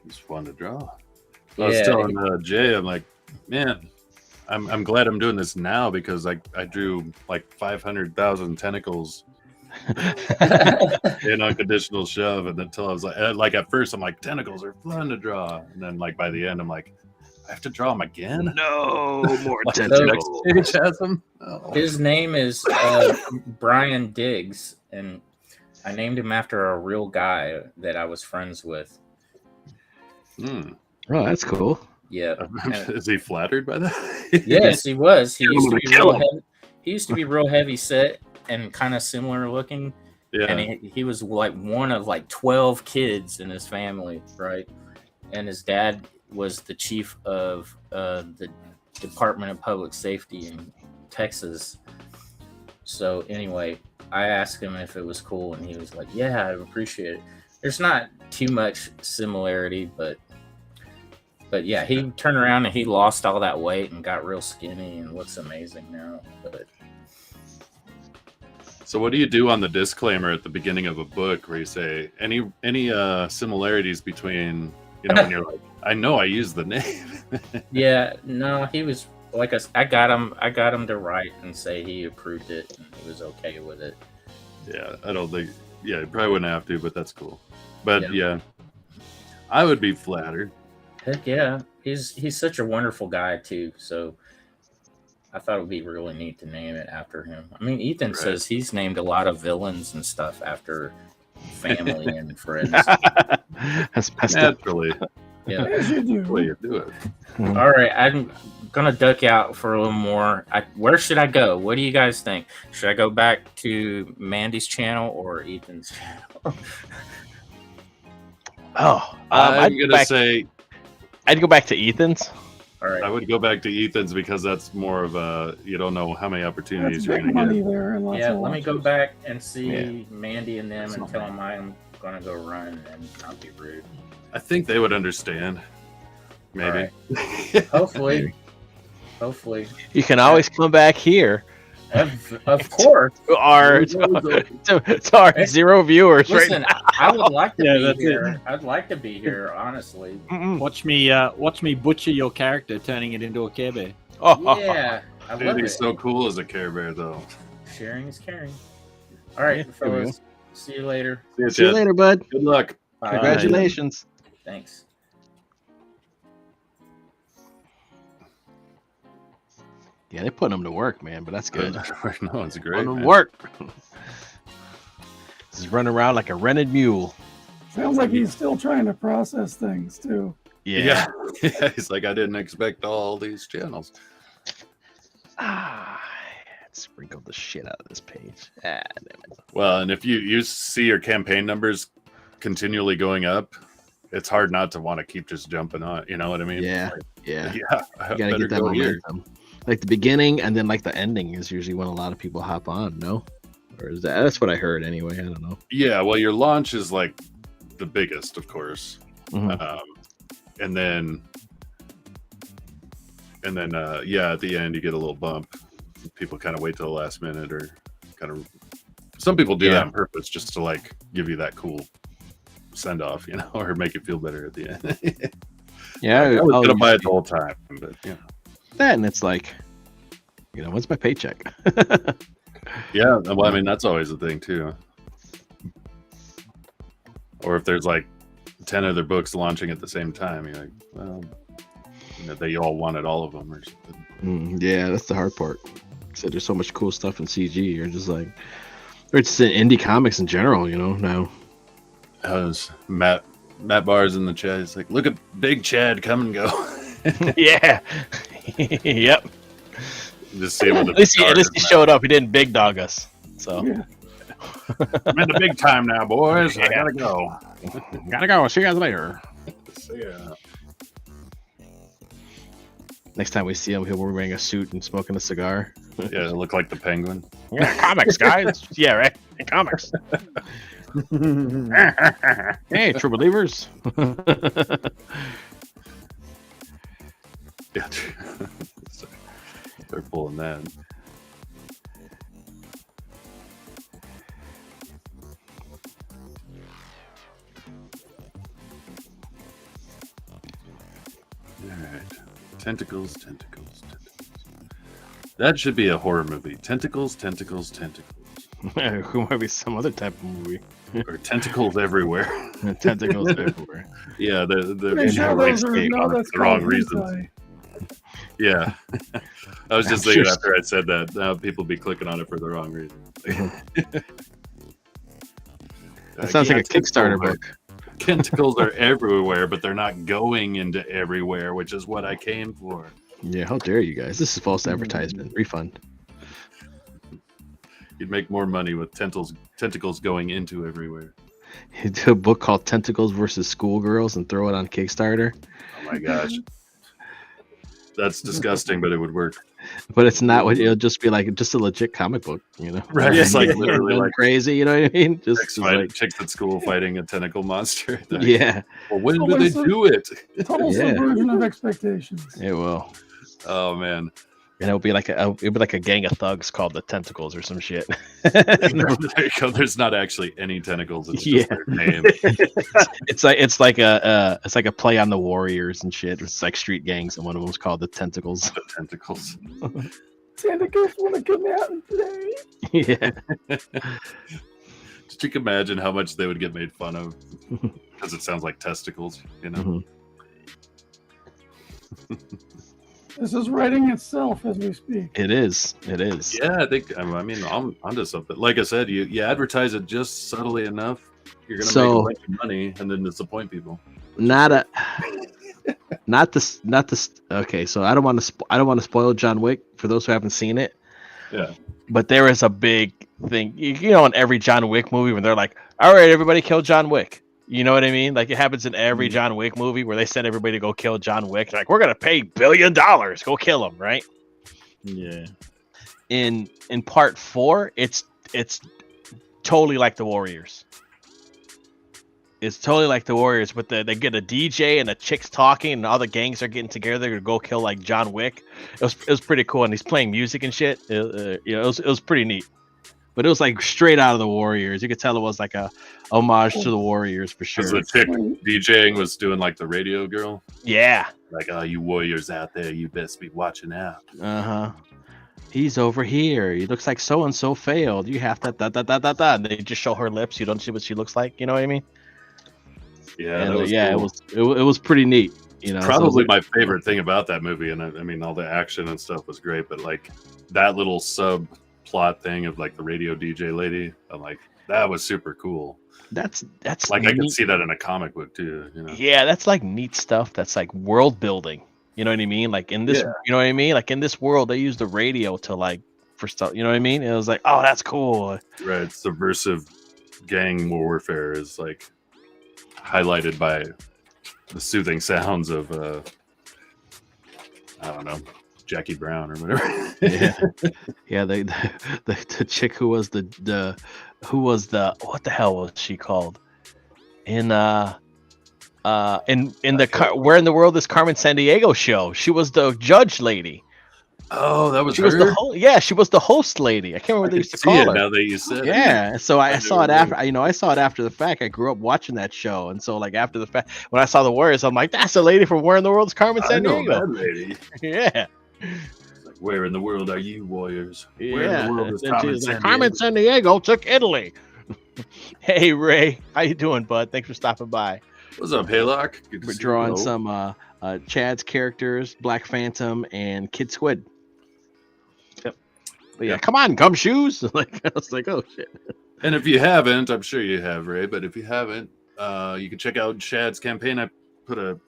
It's fun to draw. I was telling Jay, I'm like, man, I'm glad I'm doing this now because I drew like 500,000 tentacles in unconditional shove, and until I was like at first I'm like, tentacles are fun to draw, and then like by the end I'm like, I have to draw them again. No more tentacles. His name is Brian Diggs, and I named him after a real guy that I was friends with. Oh, that's cool. Yeah. Is he flattered by that? Yes, he was. He I'm used to gonna be kill real him. heavy. He used to be real heavy set and kind of similar looking. Yeah. And he was like one of like 12 kids in his family, right? And his dad was the chief of the Department of Public Safety in Texas. So anyway, I asked him if it was cool, and he was like, "Yeah, I appreciate it." There's not too much similarity, but yeah, he turned around and he lost all that weight and got real skinny and looks amazing now. But So what do you do on the disclaimer at the beginning of a book where you say any similarities between, you know, when you're like, I know I used the name. yeah, no, he was like I got him to write and say he approved it and he was okay with it. Yeah, I don't think. Yeah, you probably wouldn't have to, but that's cool. But yeah, I would be flattered. Heck yeah, he's such a wonderful guy too. So I thought it would be really neat to name it after him. I mean, Ethan says he's named a lot of villains and stuff after family and friends. That's messed Naturally. Yeah, As you do. The way you do it. All right, I'm gonna duck out for a little more. Where should I go? What do you guys think? Should I go back to Mandy's channel or Ethan's channel? I'm gonna say I'd go back to Ethan's. All right, I would go back to Ethan's because that's more of a, you don't know how many That's opportunities you're big gonna money get. there. And lots yeah. of Let me watches. go back and see Mandy and them and tell them I'm gonna go run and not be rude. I think they would understand. Maybe. Hopefully. Hopefully. You can always come back here. Of course. To our 0 viewers Listen, right now. I would like to Yeah, be that's here. I'd like to be here, honestly. Watch me butcher your character, turning it into a Care Bear. Yeah, I Dude, love he's it. so cool as a Care Bear, though. Sharing is caring. All right, Yeah, fellas. See you later. See you, See you Chad. later, bud. Good luck. Bye. Congratulations. Thanks. Yeah, they're putting them to work, man, but that's good. No, it's great. Putting them man. to work. He's running around like a rented mule. Sounds like he's still trying to process things too. Yeah. Yeah, he's like, I didn't expect all these channels. Sprinkle the shit out of this page. Damn it. Well, and if you see your campaign numbers continually going up, it's hard not to want to keep just jumping on. You know what I mean? Yeah, Like, yeah. yeah. I You gotta better get that go here. momentum. Like the beginning and then like the ending is usually when a lot of people hop on, no? Or is that's what I heard anyway. I don't know. Yeah, well, your launch is like the biggest, of course. Mhm. And then yeah, at the end you get a little bump. People kind of wait till the last minute, or kind of some people do that on purpose just to like give you that cool send off, you know, or make it feel better at the end. Yeah, I was gonna buy it the whole time, but you know. That and it's like, you know, when's my paycheck? Yeah, well, I mean that's always the thing too. Or if there's like 10 other books launching at the same time, you're like, well, you know, they all wanted all of them or something. Yeah, that's the hard part. So there's so much cool stuff in CG. You're just like, or it's in indie comics in general, you know. Now, Matt Barr's in the chat. He's like, look at Big Chad come and go. yeah, yep. Just see what At least he showed up. He didn't big dog us. So Yeah. I'm in the big time now, boys. I gotta go. gotta go. See you guys later. See ya. Next time we see him, he'll be wearing a suit and smoking a cigar. Yeah, it looked like the penguin. Yeah, comics, guys. Yeah, right. Comics. Hey, true believers. Yeah, they're pulling that. All right, tentacles. That should be a horror movie. Tentacles. Who might be some other type of movie? Or tentacles everywhere. Tentacles everywhere. Yeah, the Pretty sure those are, no, that's the wrong called reasons. hentai. Yeah, I was just I'm thinking sure- after I said that, now people be clicking on it for the wrong reason. That sounds like a Kickstarter book. Tentacles are everywhere, but they're not going into everywhere, which is what I came for. Yeah, how dare you guys? This is false advertisement. Refund. You'd make more money with tentacles going into everywhere. You do a book called Tentacles versus Schoolgirls and throw it on Kickstarter. Oh my gosh. That's disgusting, but it would work. But it's not what it'll just be like just a legit comic book, you know? Right. It's like literally like crazy, you know what I mean? Chicks at school fighting a tentacle monster. Yeah. Well, when do they do it? Total subversion of expectations. It will. Oh man. And it'll be like a gang of thugs called the Tentacles or some shit. There you go. There's not actually any tentacles. It's just their name. it's like a play on the Warriors and shit. It's like street gangs, and one of them's called the Tentacles. The Tentacles. Tentacles want to kidnap him today. Yeah. Just you can imagine how much they would get made fun of because it sounds like testicles, you know. This is writing itself as we speak. It is. Yeah, I think. I mean, I'm onto something. Like I said, you advertise it just subtly enough, you're gonna make a bunch of money and then disappoint people. Not this. Okay, so I don't want to spoil John Wick for those who haven't seen it. Yeah. But there is a big thing, you know, in every John Wick movie when they're like, "All right, everybody, kill John Wick." You know what I mean? Like it happens in every John Wick movie where they send everybody to go kill John Wick. They're like, we're gonna pay $1 billion, go kill him, right? Yeah. In part 4, it's totally like the Warriors. It's totally like the Warriors, but they get a DJ and the chicks talking, and all the gangs are getting together to go kill like John Wick. It was pretty cool, and he's playing music and shit. It was pretty neat. But it was like straight out of the Warriors. You could tell it was like a homage to the Warriors for sure. The chick DJing was doing like the radio girl. Yeah. Like, oh, you warriors out there, you best be watching out. He's over here. He looks like so and so failed. You have to and they just show her lips. You don't see what she looks like. You know what I mean? Yeah, and, cool. it was pretty neat. You know, probably my favorite thing about that movie, and I mean, all the action and stuff was great, but like that little subplot thing of like the radio DJ lady, I'm like, that was super cool. That's like neat. I could see that in a comic book too. You know? Yeah, that's like neat stuff. That's like world building. You know what I mean? Like in this, you know what I mean? Like in this world, they use the radio to like for stuff. You know what I mean? It was like, oh, that's cool. Right, subversive gang warfare is like highlighted by the soothing sounds of I don't know, Jackie Brown or whatever. Yeah. The chick who was the what the hell was she called in the Where in the World is Carmen Sandiego show? She was the judge lady. Oh, that was she her? was the she was the host lady. I can't remember what they used to call her. Now that you said it. So I saw it after. You know, I saw it after the fact. I grew up watching that show, and so like after the fact, when I saw the Warriors, I'm like, that's the lady from Where in the World is Carmen Sandiego. I know that lady. Yeah. Like, where in the world are you, Warriors? Yeah. Where in the world is Carmen Sandiego? Like, Carmen Sandiego took Italy. Hey Ray, how you doing, bud? Thanks for stopping by. What's up, Haylock? We're drawing some Chad's characters, Black Phantom and Kid Squid. Yep. But yeah, come on, gumshoes. Like I was like, oh shit. And if you haven't, I'm sure you have, Ray, but if you haven't, you can check out Chad's campaign. I put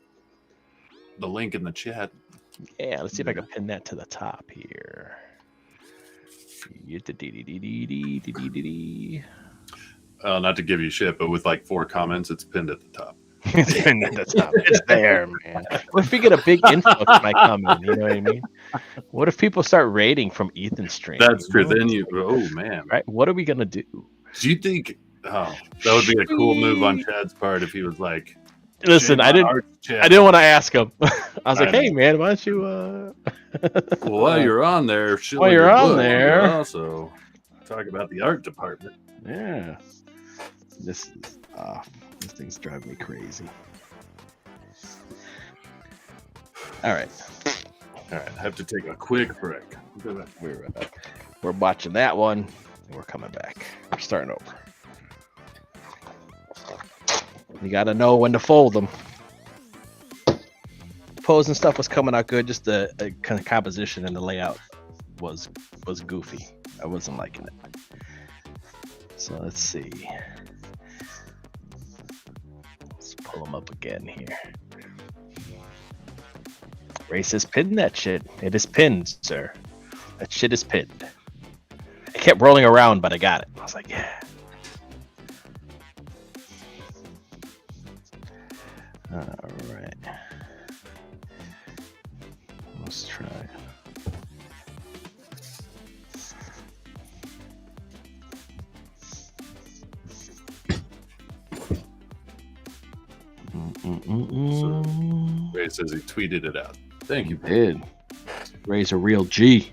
the link in the chat. Yeah, let's see if I can pin that to the top here. Not to give you shit, but with like 4 comments, it's pinned at the top. It's pinned at the top. It's there, man. What if we get a big influx might come in? You know what I mean? What if people start raiding from Ethan's stream? That's true. Then oh man, right? What are we gonna do? Do you think? Oh, that would be a cool move on Chad's part if he was like, listen, I didn't want to ask him. I was like, hey man, why don't you well, while you're on there, also talk about the art department. Yeah. This thing's driving me crazy. All right. I have to take a quick break. We're watching that one, and we're coming back. We're starting over. You got to know when to fold them. Pose and stuff was coming out good. Just the kind of composition and the layout was goofy. I wasn't liking it. So let's see. Let's pull them up again here. Ray says, pin that shit. It is pinned, sir. That shit is pinned. It kept rolling around, but I got it. I was like, yeah. All right. Let's try it. So, Ray says he tweeted it out. Thank you. Did. Ray's a real G.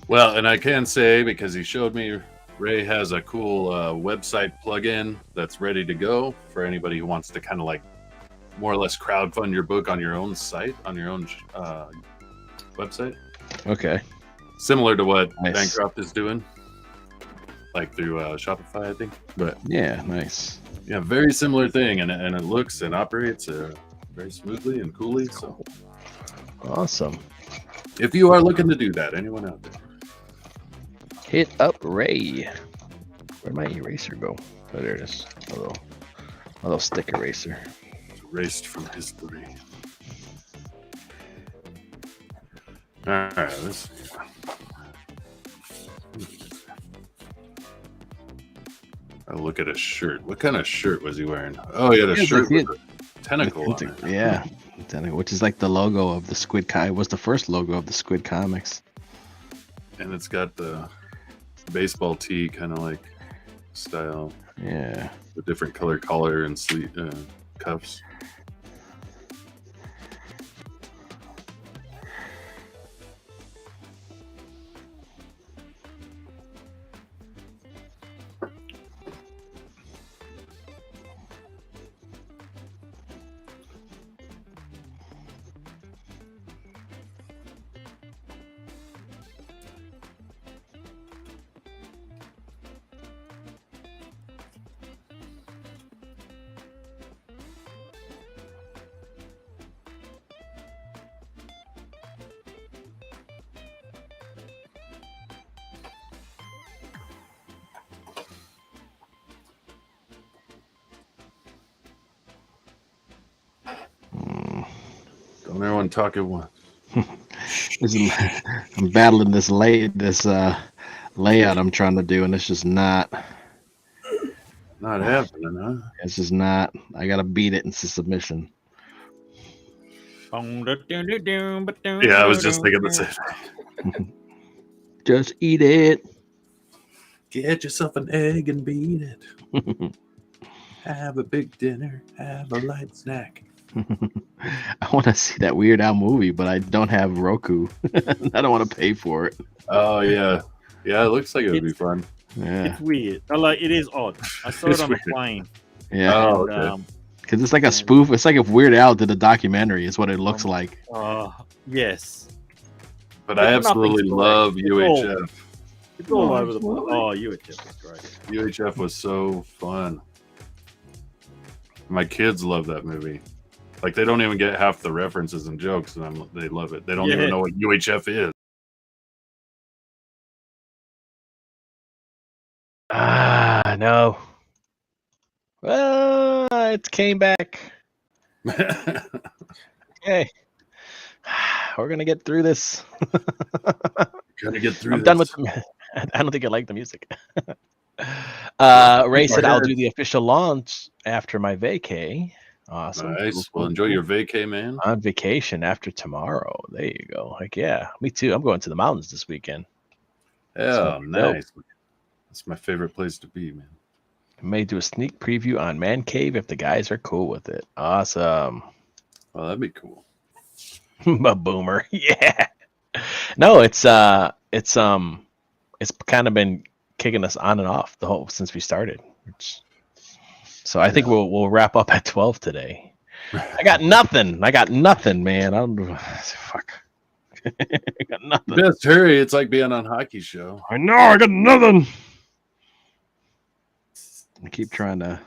Well, and I can say, because he showed me, Ray has a cool website plugin that's ready to go for anybody who wants to kind of like more or less crowdfund your book on your own site, on your own website. Okay. Similar to what Nice. Bancroft is doing, like through Shopify, I think. But Yeah, nice. yeah, very similar thing, and it looks and operates very smoothly and coolly. So Awesome. if you are looking to do that, anyone out there, Hit up Ray. Where'd my eraser go? Oh, there it is. A little stick eraser. it's erased from history. All right, let's see. I look at his shirt. What kind of shirt was he wearing? Oh, he had a Yeah, shirt like with a tentacle on it. Yeah. Tentacle, which is like the logo of the Squid Comics. It was the first logo of the Squid Comics. And it's got the baseball tee kind of like style, Yeah. the different color collar and sleeve cuffs. Don't everyone talk at once. I'm battling this layout I'm trying to do, and it's just not. Not happening, huh? It's just not. I gotta beat it into submission. Yeah, I was just thinking the same thing. Just eat it. Get yourself an egg and beat it. Have a big dinner. Have a light snack. I want to see that Weird Al movie, but I don't have Roku. I don't want to pay for it. Oh yeah, yeah. It looks like it would be fun. Yeah, It's weird. It is odd. I saw It's it on the weird. plane. yeah. Oh, and, okay. Because it's like a spoof. It's like if Weird Al did a documentary. Is what it looks like. Yes. But I Nothing's absolutely great. love It's all- UHF. It's all Oh, over the place. absolutely. Oh, UHF is great. UHF was so fun. My kids love that movie. Like they don't even get half the references and jokes, and they love it. They don't Yeah. even know what UHF is. Ah, no. Well, it came back. Okay. We're gonna get through this. Gotta get through. I'm done with the, I don't think I like the music. Ray said I'll do the official launch after my vacay. Awesome. Nice. Well, enjoy your vacay, man. on vacation after tomorrow. There you go. Like, yeah, me too. I'm going to the mountains this weekend. Yeah, So, nice. That's my favorite place to be, man. I may do a sneak preview on Man Cave if the guys are cool with it. Awesome. Well, that'd be cool. A boomer. Yeah. No, it's kind of been kicking us on and off the whole since we started. So I think we'll wrap up at 12 today. I got nothing, man. I don't fuck. I got nothing. Best hurry. It's like being on Hockey Show. I know, I got nothing. I keep trying to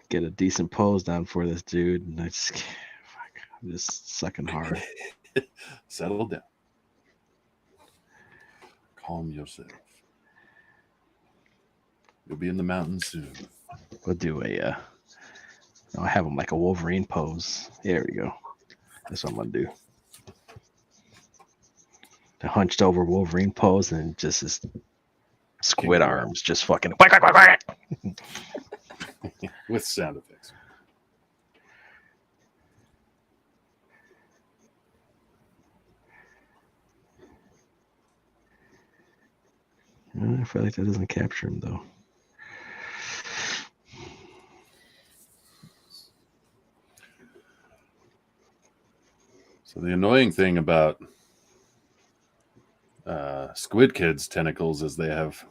get a decent pose down for this dude, and I'm just sucking hard. Settle down. Calm yourself. You'll be in the mountains soon. We'll do I'll have him like a Wolverine pose. There we go. That's what I'm gonna do. The hunched over Wolverine pose and just his squid arms just fucking quack, quack, quack, quack. With sound effects. I feel like that doesn't capture him though. So the annoying thing about Squid Kids tentacles is they have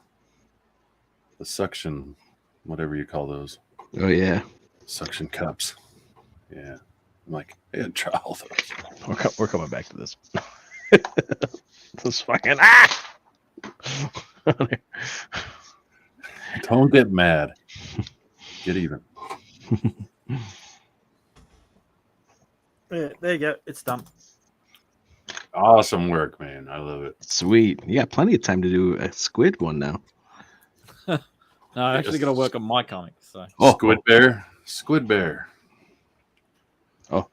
the suction, whatever you call those. Oh yeah, suction cups. Yeah, I'm like, yeah, try all those. we're coming back to this. This fucking Don't get mad. Get even. Yeah, there you go. It's done. Awesome work, man. I love it. Sweet. You got plenty of time to do a squid one now. No, I actually got to work on my comics. So. Squid Bear. Squid Bear. Oh.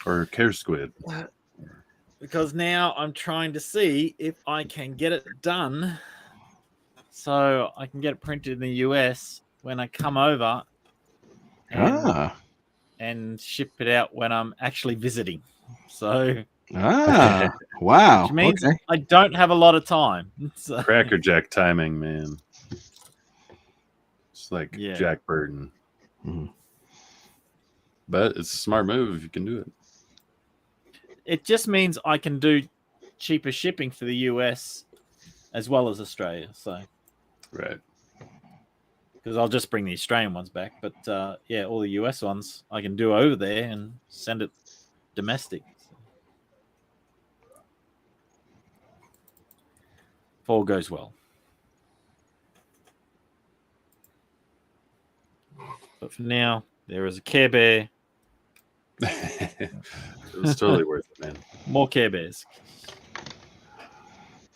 Or Care Squid. Because now I'm trying to see if I can get it done so I can get it printed in the US when I come over and ship it out when I'm actually visiting. So wow. Which means I don't have a lot of time. So. Crackerjack timing, man. It's like Jack Burton. Mm-hmm. But it's a smart move if you can do it. It just means I can do cheaper shipping for the US as well as Australia. So, right. Because I'll just bring the Australian ones back. But all the US ones I can do over there and send it domestic. If all goes well. But for now, there is a Care Bear. It was totally worth it, man. More Care Bears.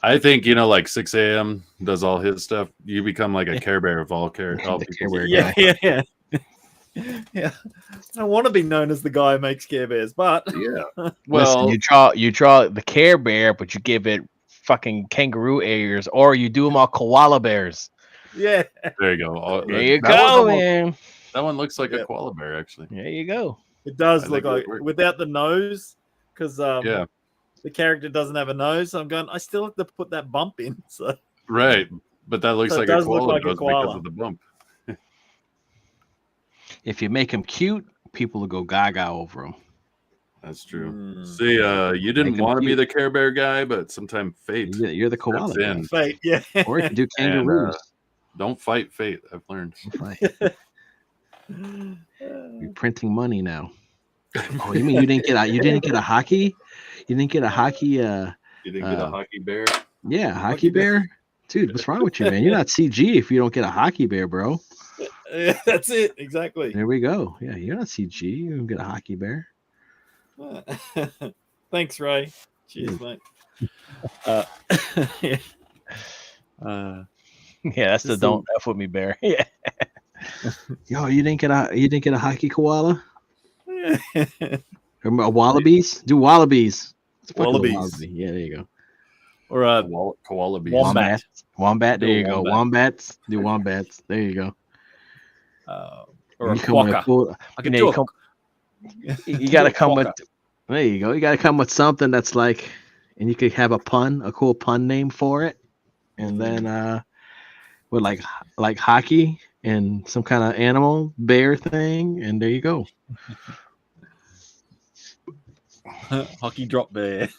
I think, like 6 a.m. does all his stuff. You become like a Care Bear of all Care Bear. Yeah. Yeah. I don't want to be known as the guy who makes Care Bears, but yeah. Well, listen, you draw the Care Bear, but you give it fucking kangaroo ears, or you do them all koala bears. Yeah. There you go. There you go, man. That one looks like a koala bear, actually. There you go. It does look like without the nose, because the character doesn't have a nose. So I'm going. I still have to put that bump in. So right, but that looks like a koala, because of the bump. If you make him cute, people will go gaga over him. That's true. See, you didn't want to be the Care Bear guy, but sometimes fate. You're the koala guy. Fate, yeah. Or you can do kangaroos. Don't fight fate. I've learned. You're printing money now. Oh, you mean you didn't get a hockey? You didn't get a hockey? You didn't get a hockey bear? Yeah, hockey bear. Dude, what's wrong with you, man? You're not CG if you don't get a hockey bear, bro. Yeah, that's it. Exactly. There we go. Yeah, you're not CG. You don't get a hockey bear. Thanks, Ray. Cheers, mate. Yeah, that's the don't F with me bear. Yeah. Yo, you didn't get a hockey koala? Or wallabies? Do wallabies. Wallabies. Wallaby. Yeah, there you go. Or a koala bees. Wombat. There you go. Wombats. Do wombats. There you go. Or a quokka. You gotta come with. There you go. You gotta come with something that's like, and you could have a cool pun name for it, and then with like hockey and some kind of animal bear thing, and there you go. Hockey drop bear.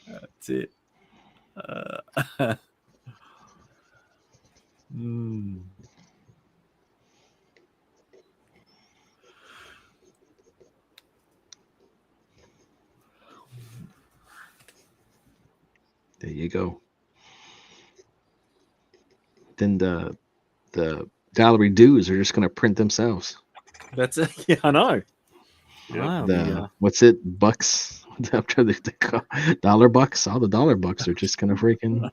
That's it. There you go. Then the gallery dues are just going to print themselves. That's it. Yeah, I know. Wow, what's it? Bucks? Dollar bucks? All the dollar bucks are just going to freaking.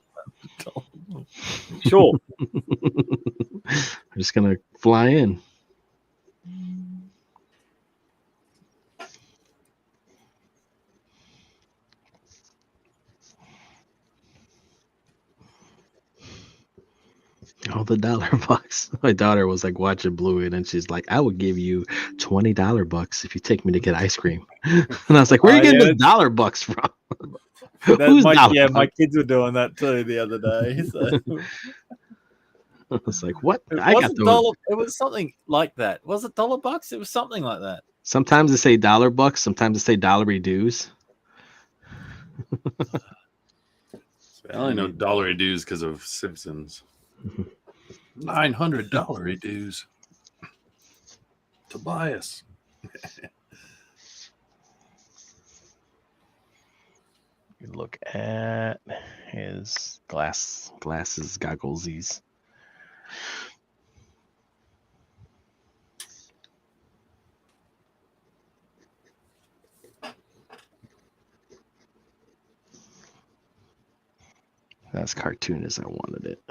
Sure. I'm just going to fly in. Oh, the dollar bucks. My daughter was like watching Bluey, and she's like, "I would give you $20 if you take me to get ice cream." And I was like, "Where are you getting yeah, the dollar bucks from? that Who's my dollar yeah, my bucks?" kids were doing that too the other day. So I was like, "What? it I got wasn't those." dollar. It was something like that. Was it $1? It was something like that. Sometimes they say dollar bucks. Sometimes they say dollary dues. I only know dollary dues because of Simpsons. $900 dues. Tobias. You look at his glasses, gogglesies. That's cartoon as I wanted it.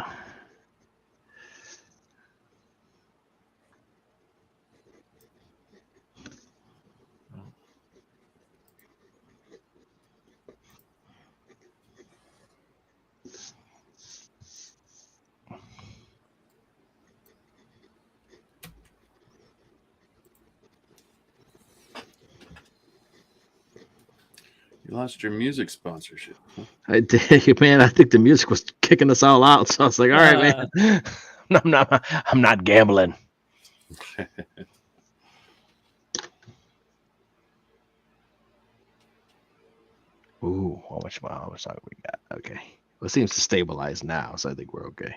You lost your music sponsorship. I did, man. I think the music was kicking us all out, so I was like, "All right, man, I'm not gambling." Ooh, how much time we got? Okay, well, it seems to stabilize now, so I think we're okay.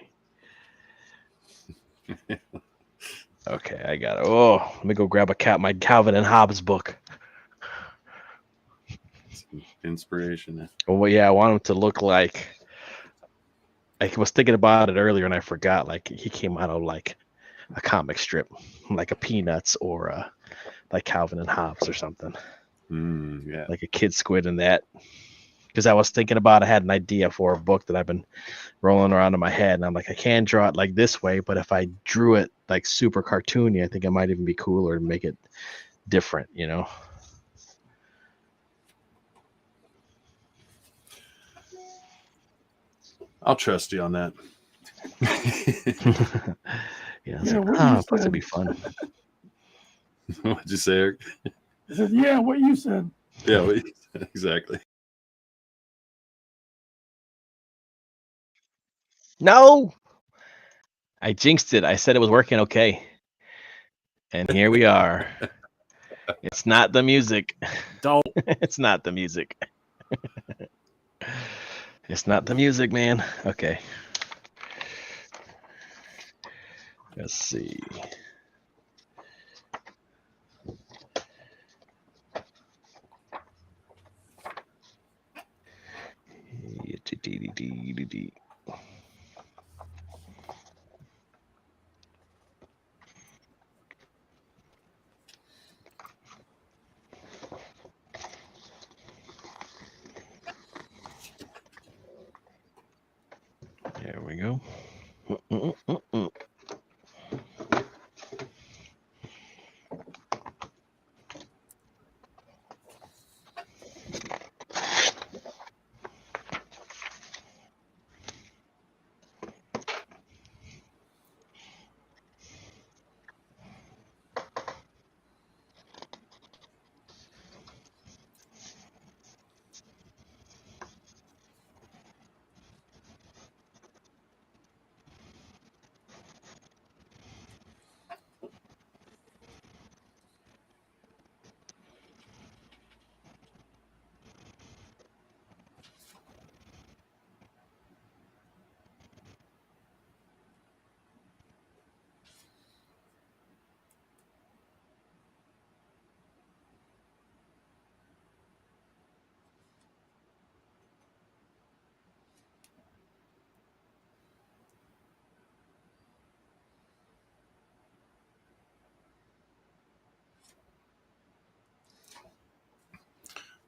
Okay, I got it. Oh, let me go grab my Calvin and Hobbes book. Some inspiration. Well, yeah, I want him to look like. I was thinking about it earlier and I forgot. Like he came out of like a comic strip, like a Peanuts or like Calvin and Hobbes or something. Yeah. Like a kid squid in that. Because I was thinking about, I had an idea for a book that I've been rolling around in my head, and I'm like, I can draw it like this way, but if I drew it like super cartoony, I think it might even be cooler and make it different, you know? I'll trust you on that. Yeah, I was like, it's to be fun. What'd you say, Eric? I said, yeah, what you said. Yeah, exactly. No, I jinxed it. I said it was working okay. And here we are. It's not the music. Don't. It's not the music. It's not the music, man. Okay. Let's see. There we go.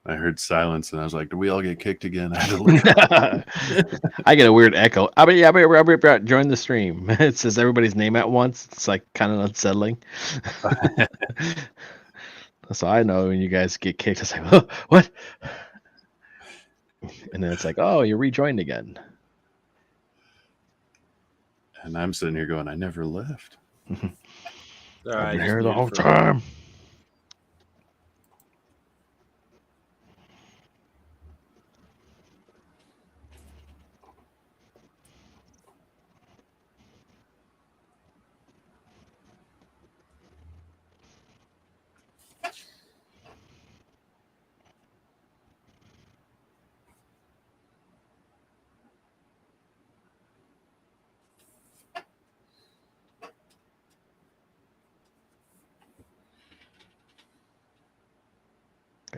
I heard silence and I was like, "Did we all get kicked again?" I had to look I get a weird echo. Join the stream. It says everybody's name at once. It's like kind of unsettling. So I know when you guys get kicked, it's like, oh, what? And then it's like, oh, you're rejoined again. And I'm sitting here going, I never left. Sorry, I've I been just here the muted whole for a minute. time.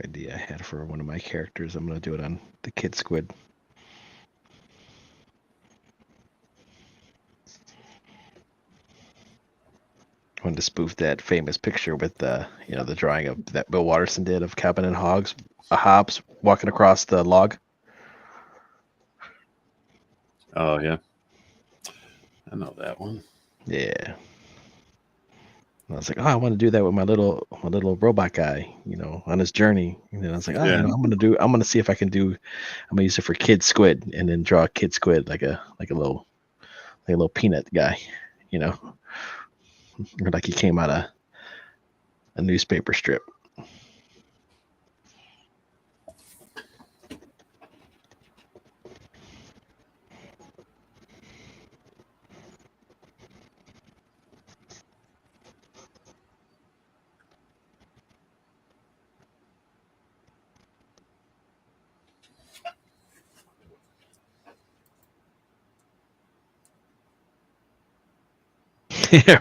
Idea I had for one of my characters. I'm gonna do it on the kid squid. I wanted to spoof that famous picture with the the drawing of that Bill Watterson did of Cabin and Hobbes walking across the log. Oh yeah, I know that one. Yeah. And I was like, oh, I want to do that with my little robot guy, on his journey. And then I was like, oh, Yeah. I'm gonna see if I'm gonna use it for kid squid and then draw a kid squid like a little peanut guy, or like he came out of a newspaper strip.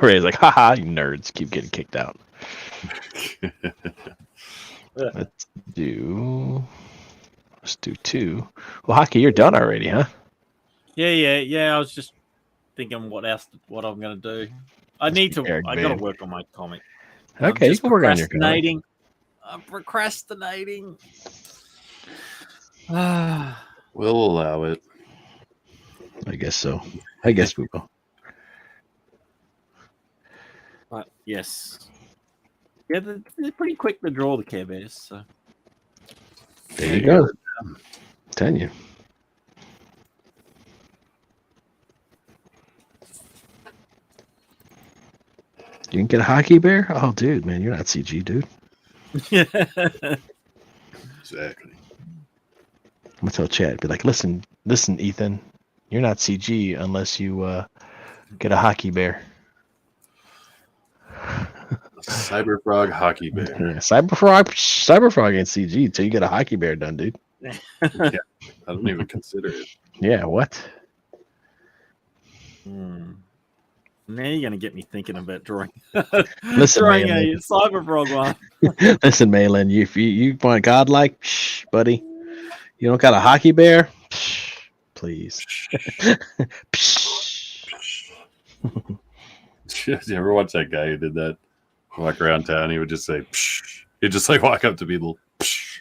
Ray's like, haha, you nerds keep getting kicked out. Let's do 2. Well, Hockey, you're done already, huh? Yeah. I was just thinking what I'm gonna do. I need to. Erik I got to Van. work on my comic. Okay, I'm you can work on your comic. I'm procrastinating. We'll allow it. I guess so. I guess we will. But yes, yeah, they're pretty quick to draw the Care Bears. So There you go. I'm telling you. You can get a hockey bear? Oh, dude, man, you're not CG, dude. Exactly. I'm gonna tell Chad, be like, listen, Ethan, you're not CG unless you get a hockey bear. Cyberfrog hockey bear. Yeah, Cyberfrog ain't CG until you get a hockey bear done, dude. Yeah, I don't even consider it. Yeah, what? Now you're gonna get me thinking about drawing. Listen, drawing man, a Cyberfrog one. Listen, Malin, if you want godlike, buddy, you don't got a hockey bear, please. You ever watch that guy who did that? Walk around town, he would just say, Psh. He'd just like walk up to people. Psh.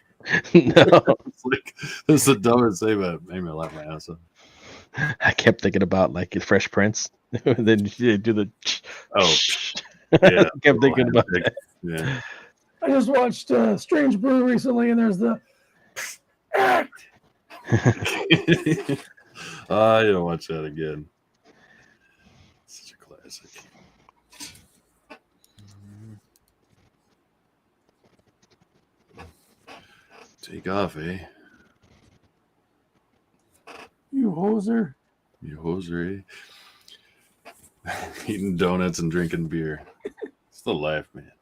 No, it's like that's the dumbest thing, but it made me laugh my ass off. I kept thinking about like Fresh Prince. Then you do the. Yeah, I kept thinking about that. Yeah. I just watched Strange Brew recently, and there's the act. I don't watch that again. Such a classic. Take off, eh? You hoser. You hoser, eh? Eating donuts and drinking beer. It's the life, man.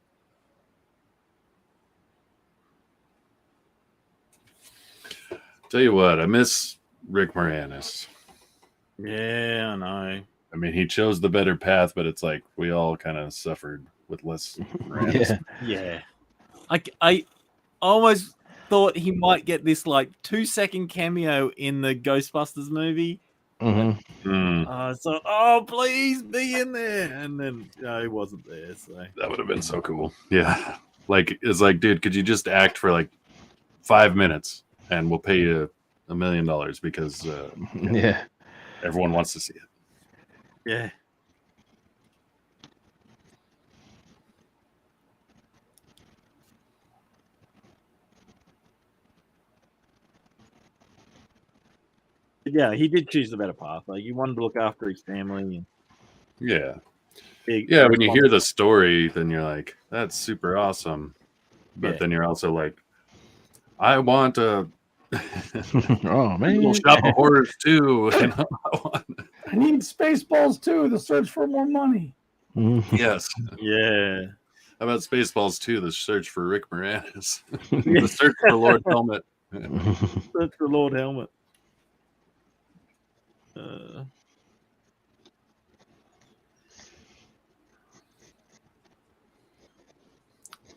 Tell you what, I miss Rick Moranis. Yeah, I know. I mean, he chose the better path, but it's like we all kind of suffered with less Moranis. Yeah. I almost thought he might get this like 2-second cameo in the Ghostbusters movie. Mm-hmm. So, oh, please be in there. And then he wasn't there. So that would have been so cool. Yeah. Like, it's like, dude, could you just act for like 5 minutes and we'll pay you $1 million because everyone wants to see it. Yeah. Yeah, he did choose the better path. Like, he wanted to look after his family. Yeah. Big Yeah, when you hear the story, then you're like, that's super awesome. But Yeah. then you're also like, I want a Oh man. little shop of horrors too. You know? I need Spaceballs too. The search for more money. Yes. Yeah. How about Spaceballs 2, the search for Rick Moranis? The search for Lord Helmet. That's the Lord Helmet.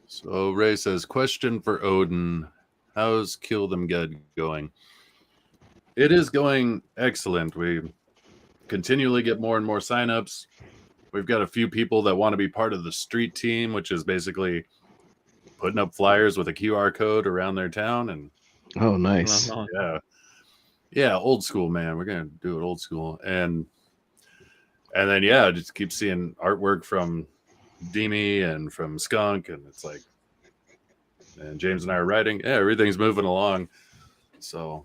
So Ray says, question for Odin. How's Kill Them Dead going? It is going excellent. We continually get more and more signups. We've got a few people that want to be part of the street team, which is basically putting up flyers with a QR code around their town. And oh, nice. Yeah, old school, man. We're gonna do it old school. And then I just keep seeing artwork from Demi and from Skunk, and it's like, and James and I are writing. Yeah, everything's moving along. So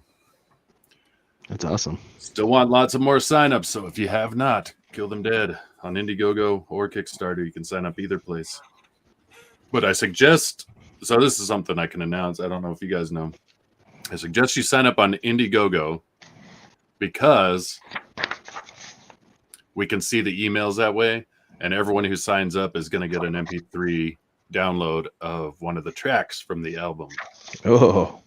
that's awesome. Still want lots of more signups. So if you have not, Kill Them Dead on Indiegogo or Kickstarter, you can sign up either place. But I suggest, so this is something I can announce. I don't know if you guys know. I suggest you sign up on Indiegogo because we can see the emails that way, and everyone who signs up is going to get an MP3 download of one of the tracks from the album. Oh,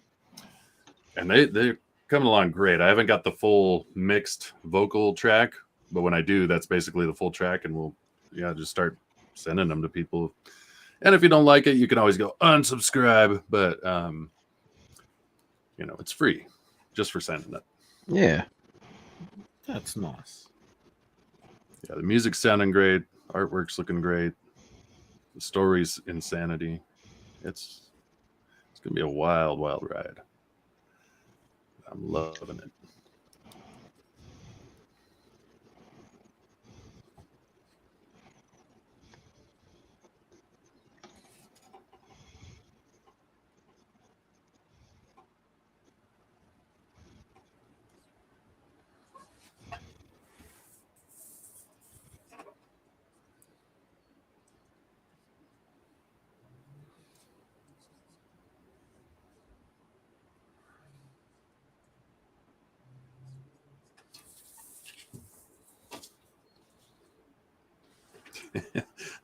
and they're coming along great. I haven't got the full mixed vocal track, but when I do, that's basically the full track, and we'll just start sending them to people. And if you don't like it, you can always go unsubscribe, but it's free just for sending it. Yeah, that's nice. Yeah, the music's sounding great, artwork's looking great, the story's insanity. It's gonna be a wild, wild ride. I'm loving it.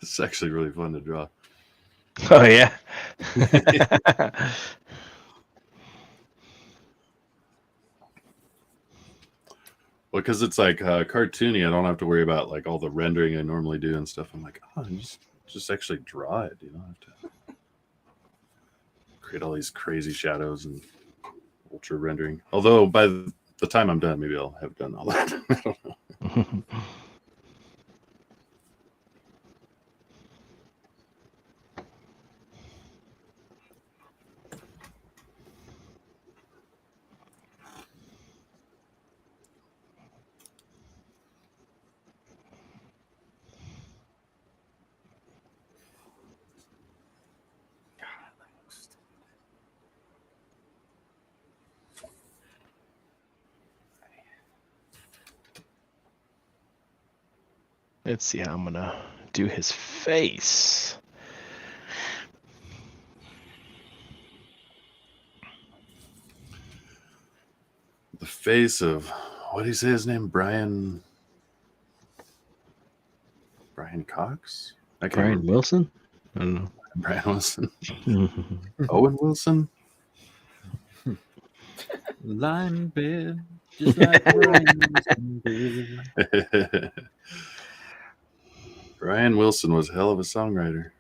It's actually really fun to draw. Oh yeah. Well, because it's like cartoony, I don't have to worry about like all the rendering I normally do and stuff. I'm like, just actually draw it. You don't have to create all these crazy shadows and ultra rendering. Although by the time I'm done, maybe I'll have done all that. I don't know. Let's see how I'm gonna do his face. The face of, what do you say his name? Brian Cox? Brian Wilson? I don't know. Brian Wilson. Owen Wilson? Lying in bed, just like Brian Wilson did. Brian Wilson was a hell of a songwriter.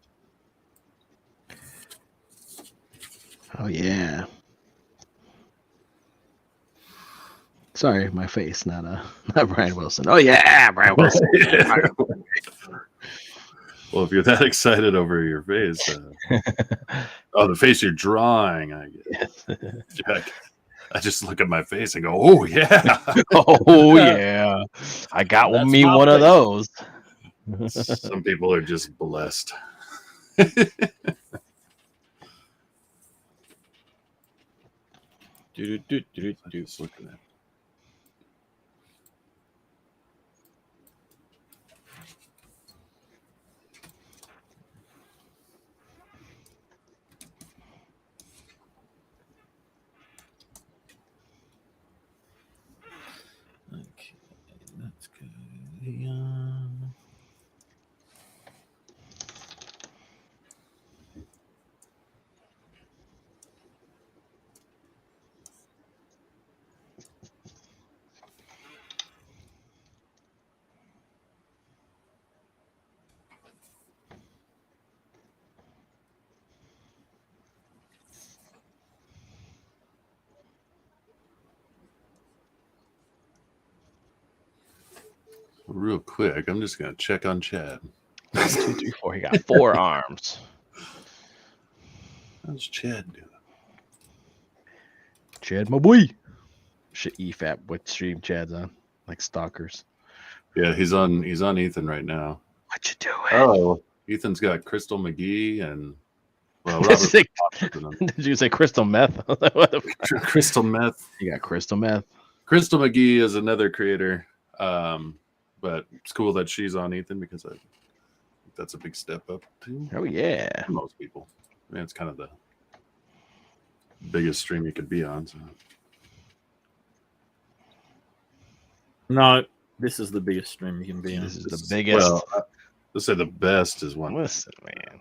Oh yeah. Sorry, my face, not Brian Wilson. Oh yeah, Brian Wilson. Well, if you're that excited over your face, the face you're drawing, I guess. I just look at my face and go, "Oh yeah, oh yeah, I got me one of those." Some people are just blessed. Just looking at. Real quick, I'm just gonna check on Chad. 1, 2, 3, 4. He got 4 arms. How's Chad doing? Chad, my boy. Should EFAP what stream Chad's on, like stalkers. Yeah, he's on Ethan right now. What you doing? Oh, Ethan's got Crystal McGee and Robert. Did you say crystal meth? What the fuck? Crystal meth. You got crystal meth. Crystal McGee is another creator, but it's cool that she's on Ethan because I think that's a big step up too. Oh yeah, for most people. I mean, it's kind of the biggest stream you could be on. So. No, this is the biggest stream you can be on. This is the biggest. Well, let's say the best is one. Listen, man.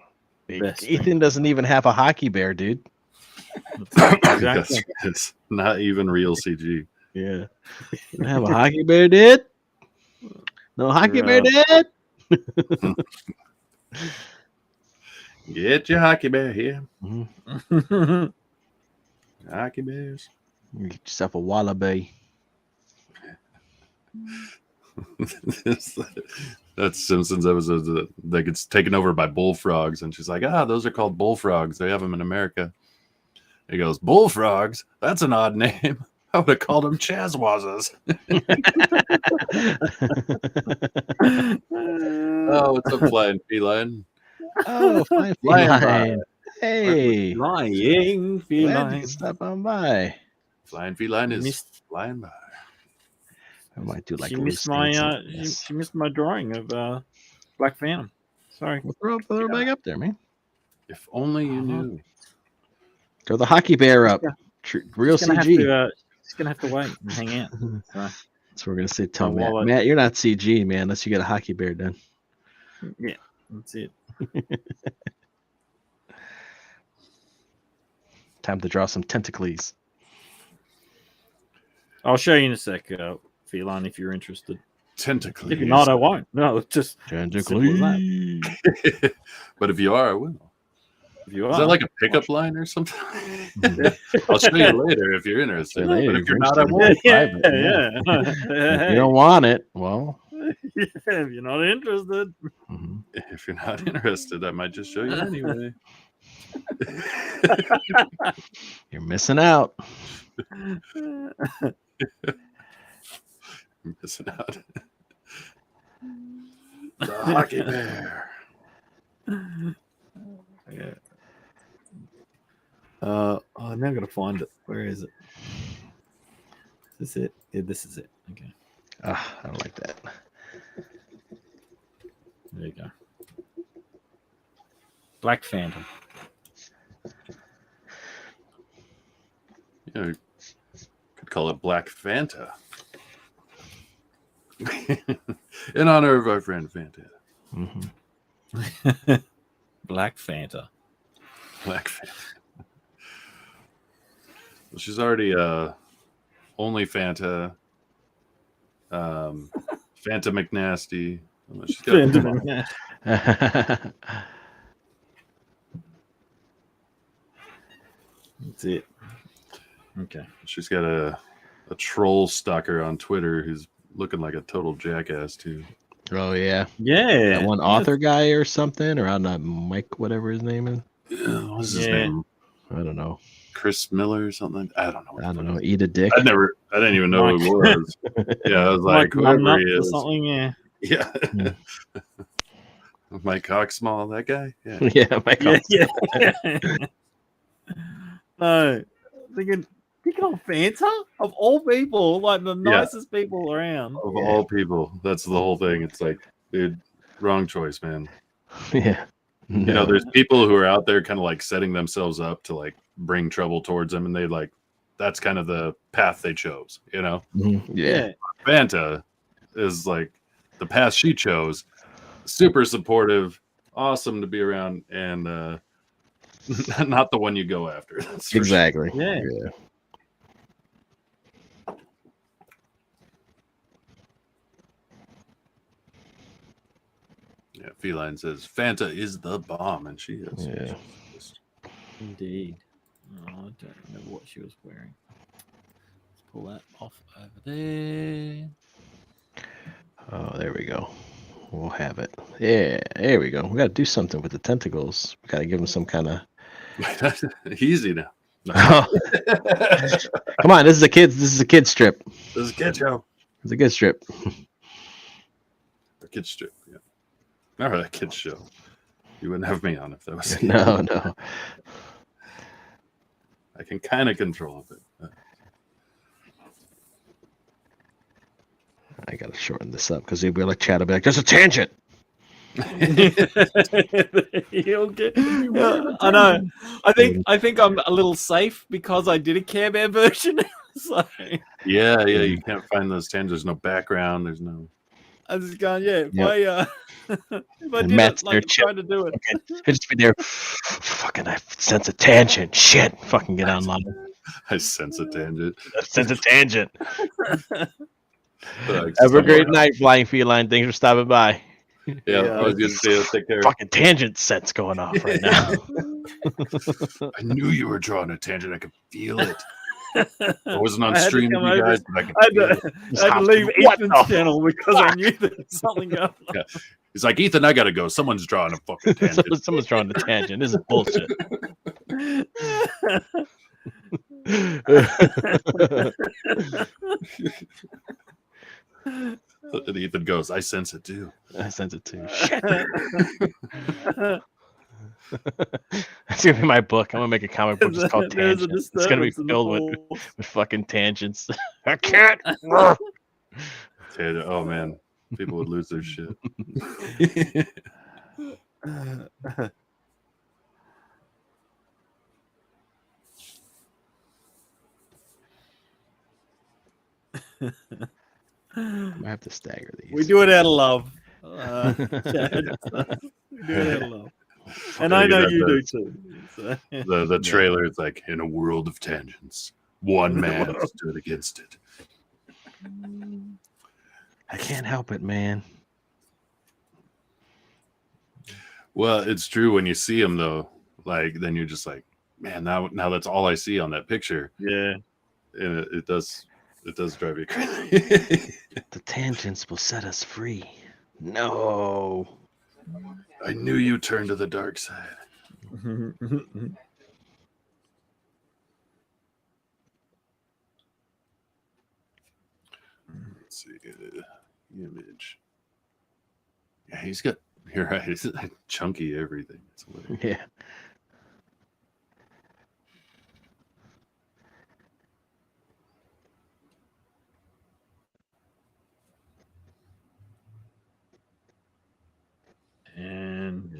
Best Ethan doesn't even have a hockey bear, dude. Exactly. It's not even real CG. Yeah. You don't have a hockey bear, dude? No hockey bear, dude? Get your hockey bear here. Mm-hmm. Hockey bears. You get yourself a wallaby. That's Simpsons episode that gets taken over by bullfrogs, and she's like, those are called bullfrogs. They have them in America. He goes, bullfrogs? That's an odd name. I would have called them Chazwazas. Oh, what's up, flying feline? Oh, flying feline. Hey. Flying feline. Stop on by. Flying feline is flying by. I might do like she missed my drawing of Black Phantom. Sorry. We'll throw her back up there, man. If only you knew. Throw the hockey bear up. Real CG. She's gonna have to wait and hang out. So we're gonna say, tell Matt. Matt, you're not CG, man, unless you get a hockey bear done. Yeah, that's it. Time to draw some tentacles. I'll show you in a sec, Feline, if you're interested. Tentacles. If you're not, I won't. No, just tentacles. But if you are, I will. If you are, is that like a pickup line or something? I'll show you later if you're interested. But if you're not, I won't. Yeah. If you don't want it, well. Yeah, if you're not interested. Mm-hmm. If you're not interested, I might just show you anyway. You're missing out. You're missing out. The hockey bear. Yeah. I'm now gonna find it. Where is it? Is this it? Yeah, this is it. Okay. I don't like that. There you go. Black Phantom. You know, could call it Black Fanta. In honor of our friend Fanta. Mm-hmm. Black Fanta. Black Fanta. Well, she's already only Fanta. Fanta McNasty. She's got Fanta Mm-hmm. That's it. Okay. She's got a troll stalker on Twitter who's looking like a total jackass too. Oh yeah. Yeah. That one author guy or something, or on that Mike, whatever his name is. Yeah, what's his name? I don't know. Chris Miller or something. I don't know. I don't know. Eat a dick. I didn't even know who it was. Yeah, I was like, whoever he is. Something, yeah. Yeah. Mike Hawksmall, that guy? Yeah. Yeah, Mike Yeah. No. Thinking on Fanta? Of all people, like the nicest people around. Of all people. That's the whole thing. It's like, dude, wrong choice, man. Yeah. No. You know, there's people who are out there kind of like setting themselves up to like bring trouble towards them, and they like, that's kind of the path they chose, you know? Mm-hmm. Yeah. Fanta is like the path she chose, super supportive, awesome to be around, and not the one you go after. That's for Exactly. sure. Yeah. Yeah, Feline says Fanta is the bomb, and she is. Yeah. Indeed. Oh, I don't remember what she was wearing. Let's pull that off over there. Oh, there we go. We'll have it. Yeah, there we go. We got to do something with the tentacles. We got to give them some kind of. Easy now. Come on, this is a kids. This is a kids strip. This is a kid show. It's a kids strip. A kid strip. Yeah. Remember that kid show? You wouldn't have me on if that was. No. I can kind of control it. I gotta shorten this up because they'll be like chat. I'll be like, "There's a tangent." He'll get. I know. I think I'm a little safe because I did a Care Bear version. So Yeah. You can't find those tangents. There's no background. There's no. I was just going, yeah. If I And did Matt's it, like there I'm trying to do it. Okay. He'll just be there. Fucking, I sense a tangent. Shit. Fucking get online. I sense a tangent. I sense a tangent. Like, Have a great night, Flying Feline. Thanks for stopping by. Yeah, I was gonna say, take care. Fucking tangent sets going off right now. I knew you were drawing a tangent. I could feel it. I wasn't on I had to stream with come you over. guys, but I could I feel had it. to leave What Ethan's the channel because I knew there was something going on. Yeah. He's like, Ethan, I gotta go. Someone's drawing a fucking tangent. Someone's drawing the tangent. This is bullshit. And Ethan goes, I sense it too. I sense it too. Shit. That's gonna be my book. I'm gonna make a comic book just called There's a Tangent. It's gonna be disturbance in the filled whole- with fucking tangents. I can't. Oh man, people would lose their shit. I have to stagger these. We do it out of love. Chad. We do it out of love. And I know you do too. So. The trailer is like, in a world of tangents, one man stood against it. I can't help it, man. Well, it's true when you see him though. Like then you're just like, man, now that's all I see on that picture. Yeah, and it does drive you crazy. The tangents will set us free. No. I knew you turned to the dark side. Let's see, image. Yeah, he's got. You're right. It's chunky everything. It's Yeah. And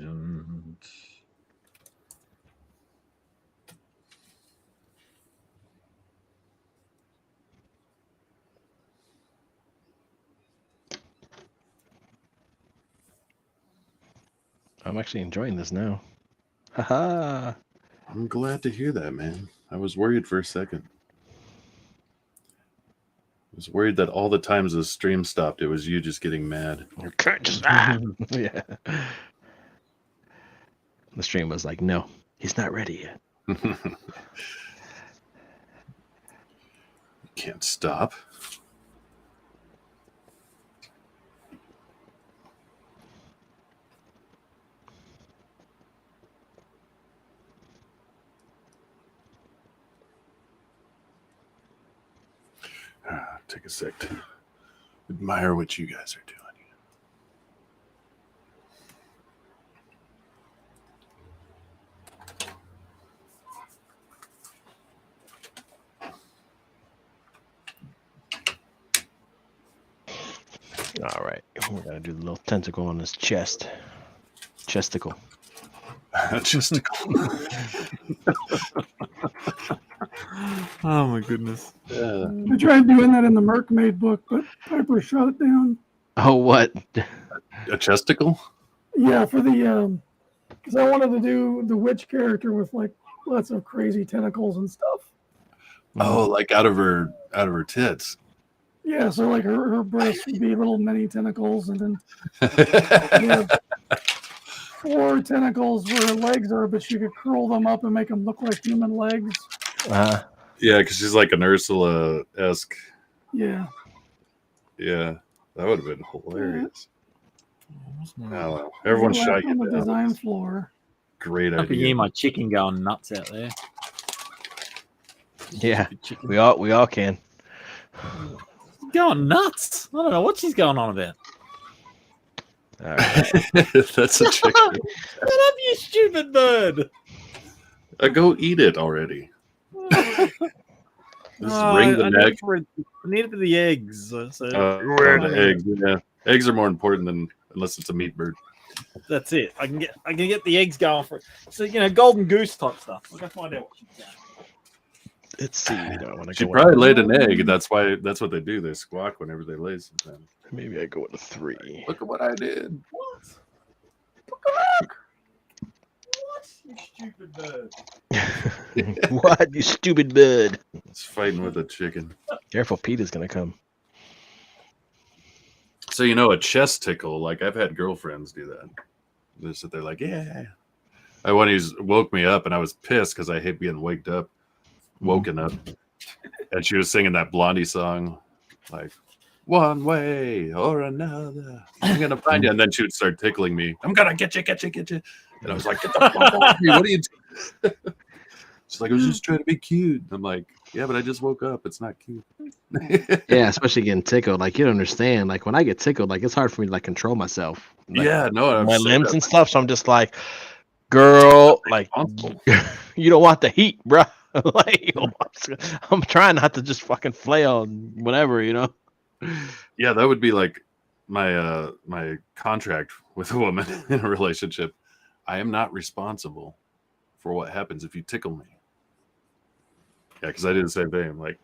I'm actually enjoying this now. Haha. I'm glad to hear that, man. I was worried for a second. I was worried that all the times the stream stopped, it was you just getting mad. Okay, just yeah. The stream was like, no, he's not ready yet. Can't stop. Take a sec to admire what you guys are doing. All right, we're gonna do the little tentacle on his chest. Chesticle. oh my goodness. I tried doing that in the Merc Made book, but Piper shut it down. Oh, what? A chesticle? Yeah, for the because I wanted to do the witch character with like lots of crazy tentacles and stuff. Oh, like out of her tits. Yeah, so like her breasts would be little mini tentacles, and then Yeah, 4 tentacles where her legs are, but she could curl them up and make them look like human legs. because she's like an Ursula-esque. Yeah. Yeah, that would have been hilarious. Oh, well, everyone's Left shy on the down. design floor. Great I can idea. hear my chicken going nuts out there. Yeah, Chicken. we all can. Going nuts. I don't know what she's going on about. All right. That's a chicken. Shut up, you stupid bird. Go eat it already. Just wring the I neck. need it for the eggs. So The eggs. Yeah, eggs are more important than unless it's a meat bird. that's it. I can get the eggs going for it. So golden goose type stuff. We're gonna find out what she's got. Let's see. I want to She go. probably laid an egg. That's what they do. They squawk whenever they lay sometimes. Maybe I go with a 3. Look at what I did. What? You stupid bird. What, you stupid bird? It's fighting with a chicken. Careful, Peter's gonna come. So a chest tickle. Like I've had girlfriends do that. They sit there like, yeah. I one who's woke me up, and I was pissed because I hate being woken up. And she was singing that Blondie song, like one way or another, I'm gonna find you. And then she would start tickling me. I'm gonna get you. And I was like, get the fuck off me. What are you doing? She's like, I was just trying to be cute. I'm like, yeah, but I just woke up. It's not cute. Yeah, especially getting tickled. Like, you don't understand. Like, when I get tickled, like, it's hard for me to, like, control myself. Like, Yeah, no, I'm my so limbs bad. and stuff. So I'm just like, girl, like, you don't want the heat, bro. Like, I'm trying not to just fucking flail and whatever, Yeah, that would be like my contract with a woman in a relationship. I am not responsible for what happens if you tickle me. Yeah, because I did the same thing. I'm like,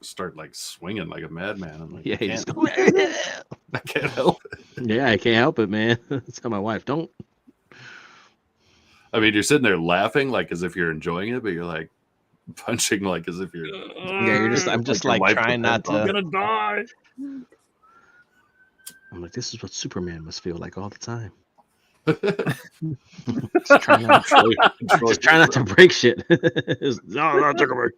start like swinging like a madman. I'm like, Yeah, you just go, I can't help it. yeah, I can't help it, man. Tell my wife, don't. I mean, you're sitting there laughing like as if you're enjoying it, but you're like punching like as if you're. Yeah, I'm just your like life trying not depends on to. it. Die. I'm like, this is what Superman must feel like all the time. Just try not to break shit. No, took a break.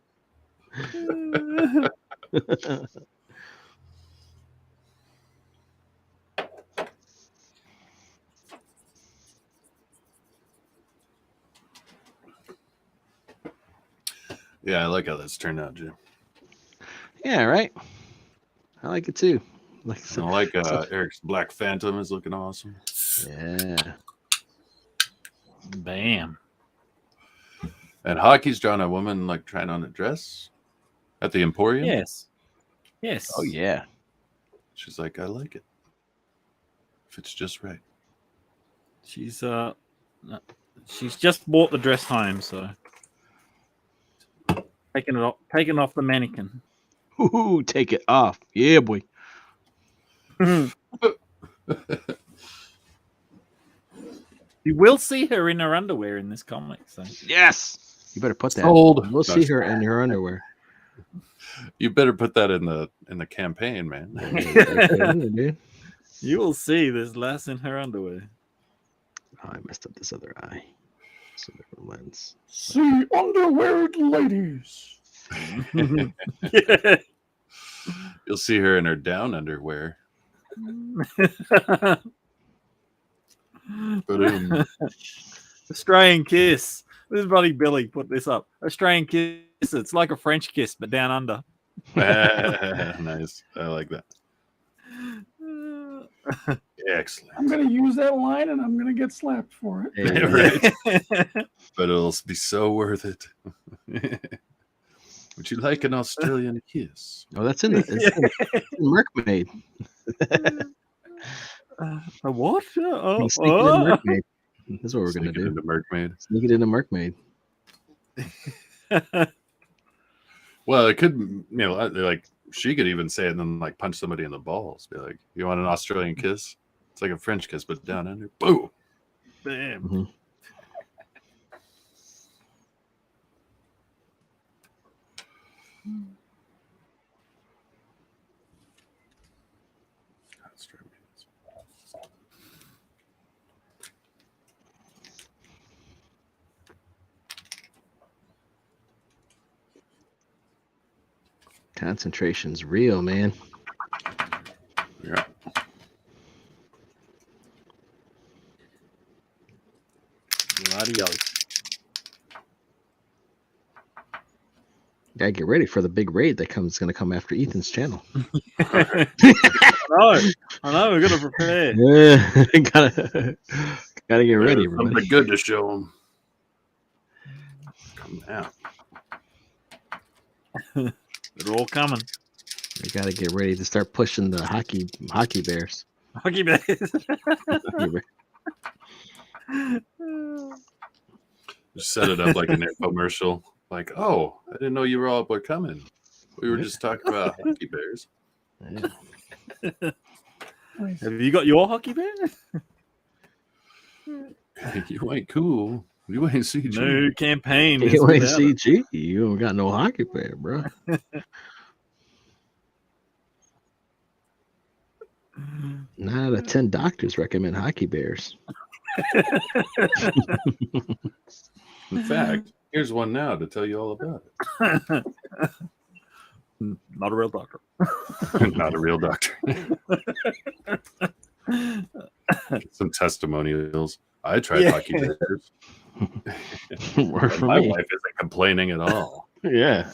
Yeah, I like how that's turned out, Jim. Yeah, right. I like it too. Like, I like Eric's Black Phantom is looking awesome. Yeah. Bam. And Hockey's drawn a woman like trying on a dress at the Emporium. Yes. Yes. Oh yeah. She's like, I like it. If it's just right. She's just bought the dress home, so taking off the mannequin. Ooh, take it off. Yeah, boy. You will see her in her underwear in this comic. So Yes. You better put that. Sold. We'll see her in her underwear. You better put that in the campaign, man. Dude. you will see this lass in her underwear. Oh, I messed up this other eye. It's a different lens. See underwear ladies. You'll see her in her down underwear. Australian kiss. This is buddy Billy put this up. Australian kiss. It's like a French kiss, but down under. Nice. I like that. Excellent. I'm going to use that line and I'm going to get slapped for it. Right. But it'll be so worth it. Would you like an Australian kiss? Oh, that's in the Mermaid. A what? You sneak it in Mermaid. That's what we're going to do. Into Mermaid. Sneak it into Mermaid. Well, it could, like she could even say it and then like punch somebody in the balls. Be like, "You want an Australian kiss? It's like a French kiss, but down under." Boom. Bam. Mm-hmm. Concentration's real, man. Yeah. Bloody hell. Gotta get ready for the big raid that gonna come after Ethan's channel. I know, we're gonna prepare. Yeah, gotta get ready, There's something everybody. good to show them. Come out. They're all coming. We gotta get ready to start pushing the hockey bears. Hockey bears. Just set it up like an infomercial. Like, oh, I didn't know you were all but coming. We were just talking about hockey bears. Yeah. Have you got your hockey bear? You ain't cool. You ain't CG. No campaign. You ain't CG. You don't got no hockey bear, bro. 9 out of 10 doctors recommend hockey bears. In fact, here's one now to tell you all about it. Not a real doctor. Not a real doctor. Some testimonials. I tried hockey bears. Work for My me. wife isn't complaining at all. Yeah.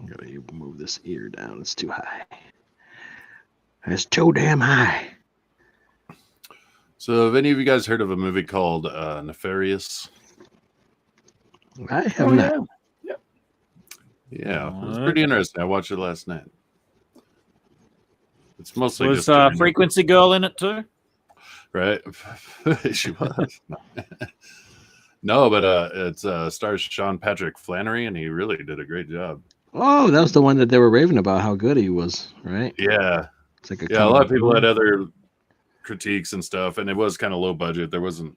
I'm gonna move this ear down. It's too high. It's too damn high. So, have any of you guys heard of a movie called Nefarious? I have not. Yeah, it was pretty interesting. I watched it last night. It's mostly Was just Frequency Girl in it too? right. She was. No, but it stars Sean Patrick Flannery, and he really did a great job. Oh, that was the one that they were raving about how good he was, right? Yeah, It's like a lot of people had other critiques and stuff, and it was kind of low budget. There wasn't.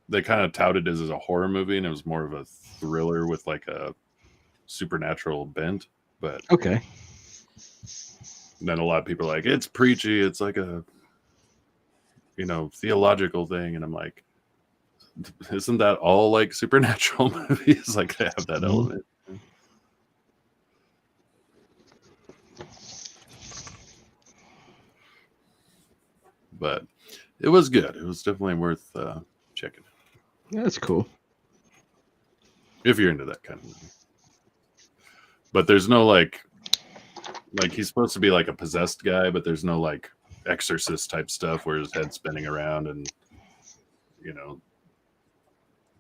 They kind of touted it as a horror movie, and it was more of a thriller with like a supernatural bent. But okay. Then a lot of people are like, it's preachy. It's like a, theological thing, and I'm like, isn't that all like supernatural movies? Like they have that element. But it was good. It was definitely worth checking. That's cool. If you're into that kind of movie. But there's no like he's supposed to be like a possessed guy, but there's no like exorcist type stuff where his head's spinning around and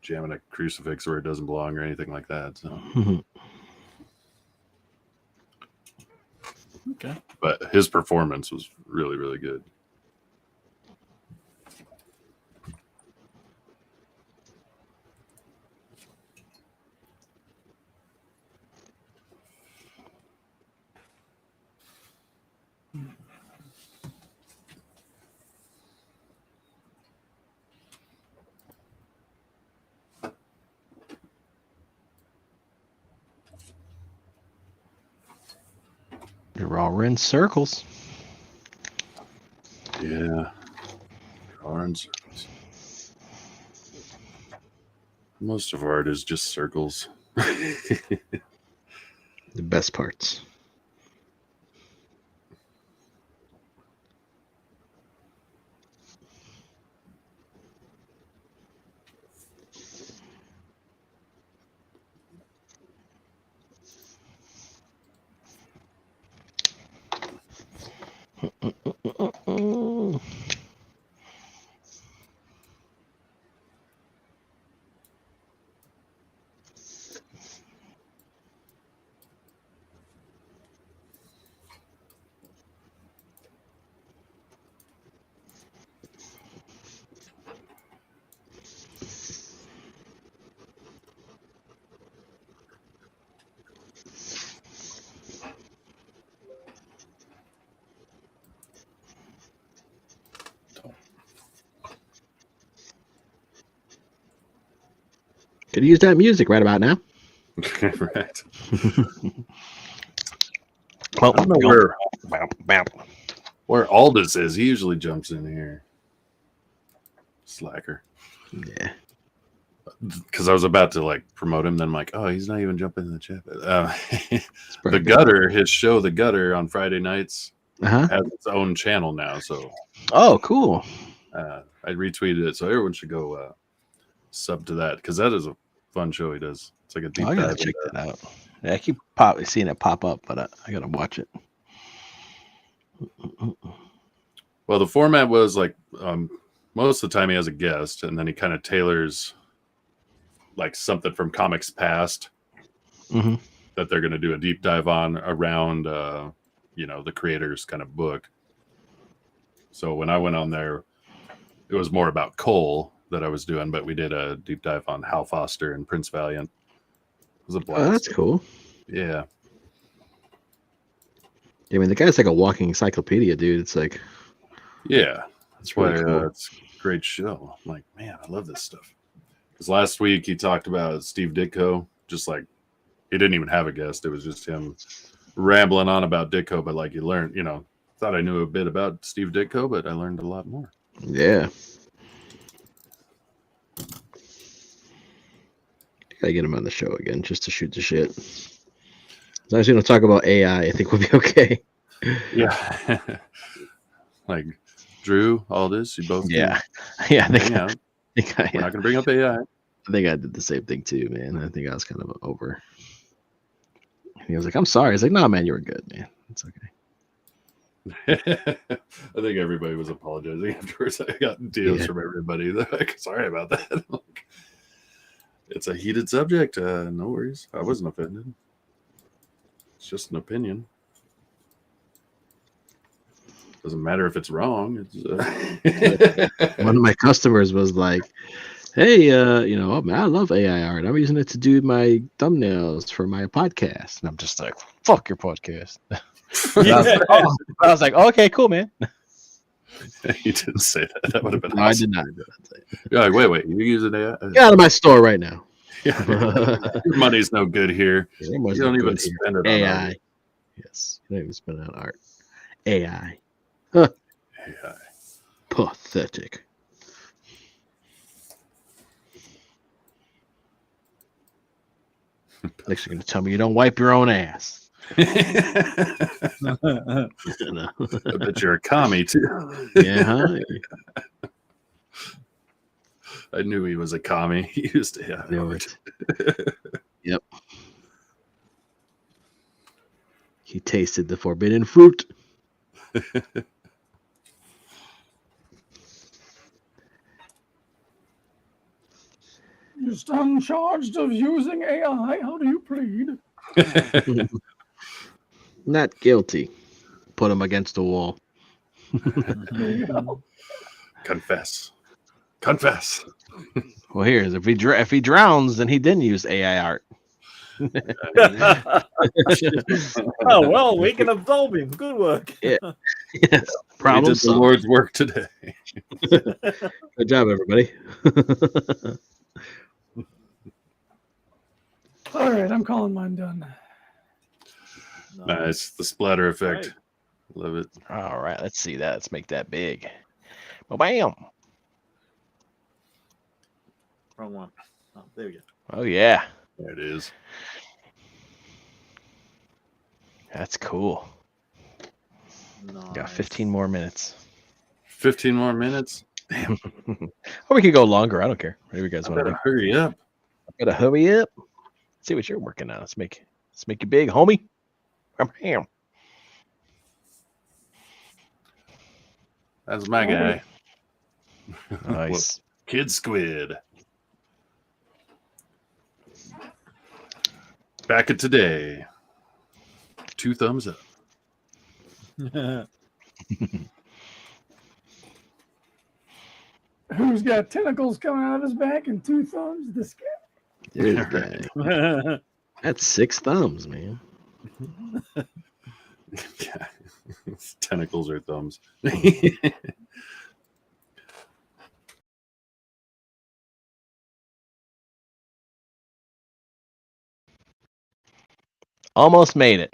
jamming a crucifix where it doesn't belong or anything like that. So Okay. But his performance was really, really good. You're all in circles. Yeah. Orange circles. Most of art is just circles. The best parts. Could use that music right about now. Right. Well, I don't know where Aldous is. He usually jumps in here. Slacker. Yeah. Because I was about to like promote him, then I'm like, oh, he's not even jumping in the chat. The Gutter, his show, The Gutter, on Friday nights has its own channel now. So, oh, cool. I retweeted it, so everyone should go sub to that because that is a fun show he does. It's like a deep I gotta dive check into- that out. Yeah, I keep seeing it pop up, but I gotta watch it. Well, the format was like most of the time he has a guest, and then he kind of tailors like something from comics past that they're going to do a deep dive on around, the creator's kind of book. So when I went on there, it was more about Cole that I was doing, but we did a deep dive on Hal Foster and Prince Valiant. It was a blast. Oh, that's cool. Yeah. I mean, the guy's like a walking encyclopedia, dude. It's like, yeah, that's really why cool. it's a great show. I'm like, man, I love this stuff. Because last week he talked about Steve Ditko, just like he didn't even have a guest. It was just him rambling on about Ditko, but like you learned, thought I knew a bit about Steve Ditko, but I learned a lot more. yeah. Gotta get him on the show again just to shoot the shit. As long as we don't talk about AI, I think we'll be okay. Yeah. Like Drew, all this, you both Yeah. can Yeah. hang out. We're We're not going to bring up AI. I think I did the same thing too, man. I think I was kind of over. He was like, I'm sorry. I was like, no, man, you were good, man. It's okay. I think everybody was apologizing afterwards. I got DMs from everybody. They're like, sorry about that. Like, it's a heated subject. No worries. I wasn't offended. It's just an opinion. Doesn't matter if it's wrong. It's One of my customers was like, hey, I love AI art. I'm using it to do my thumbnails for my podcast. And I'm just like, fuck your podcast. I was like, okay, cool, man. You didn't say that. That would have been No, awesome. I did not. You're like, wait, you're using AI? Get out of my store right now. Yeah. Your money's no good here. Yeah, You don't even spend it on AI. art. Yes, you don't even spend it on art. AI. Huh. AI. Pathetic. Next, you're going to tell me you don't wipe your own ass. I bet you're a commie too. Yeah, huh? I knew he was a commie. He used to have it. Yep. He tasted the forbidden fruit. You stand charged of using AI. How do you plead? Not guilty. Put him against the wall. Confess. Well, here's if he drowns, then he didn't use AI art. Oh well, we can absolve him. Good work. Yeah. Yes. He Problem did the solved. Lord's work today. Good job, everybody. All right, I'm calling mine done. Nice. The splatter effect. Right. Love it. All right, let's see that. Let's make that big. Bam. Wrong one. Oh, there we go. Oh yeah. There it is. That's cool. Got 15 more minutes. 15 more minutes? Damn. Or we could go longer. I don't care. Whatever you guys I want to do. better hurry up. Better hurry up. See what you're working on. Let's make you big, homie. Bam. That's my guy. Nice. Kid Squid. Back at today. 2 thumbs up. Who's got tentacles coming out of his back and 2 thumbs? This guy. This guy. That's 6 thumbs, man. Yeah. Tentacles or thumbs. Almost made it.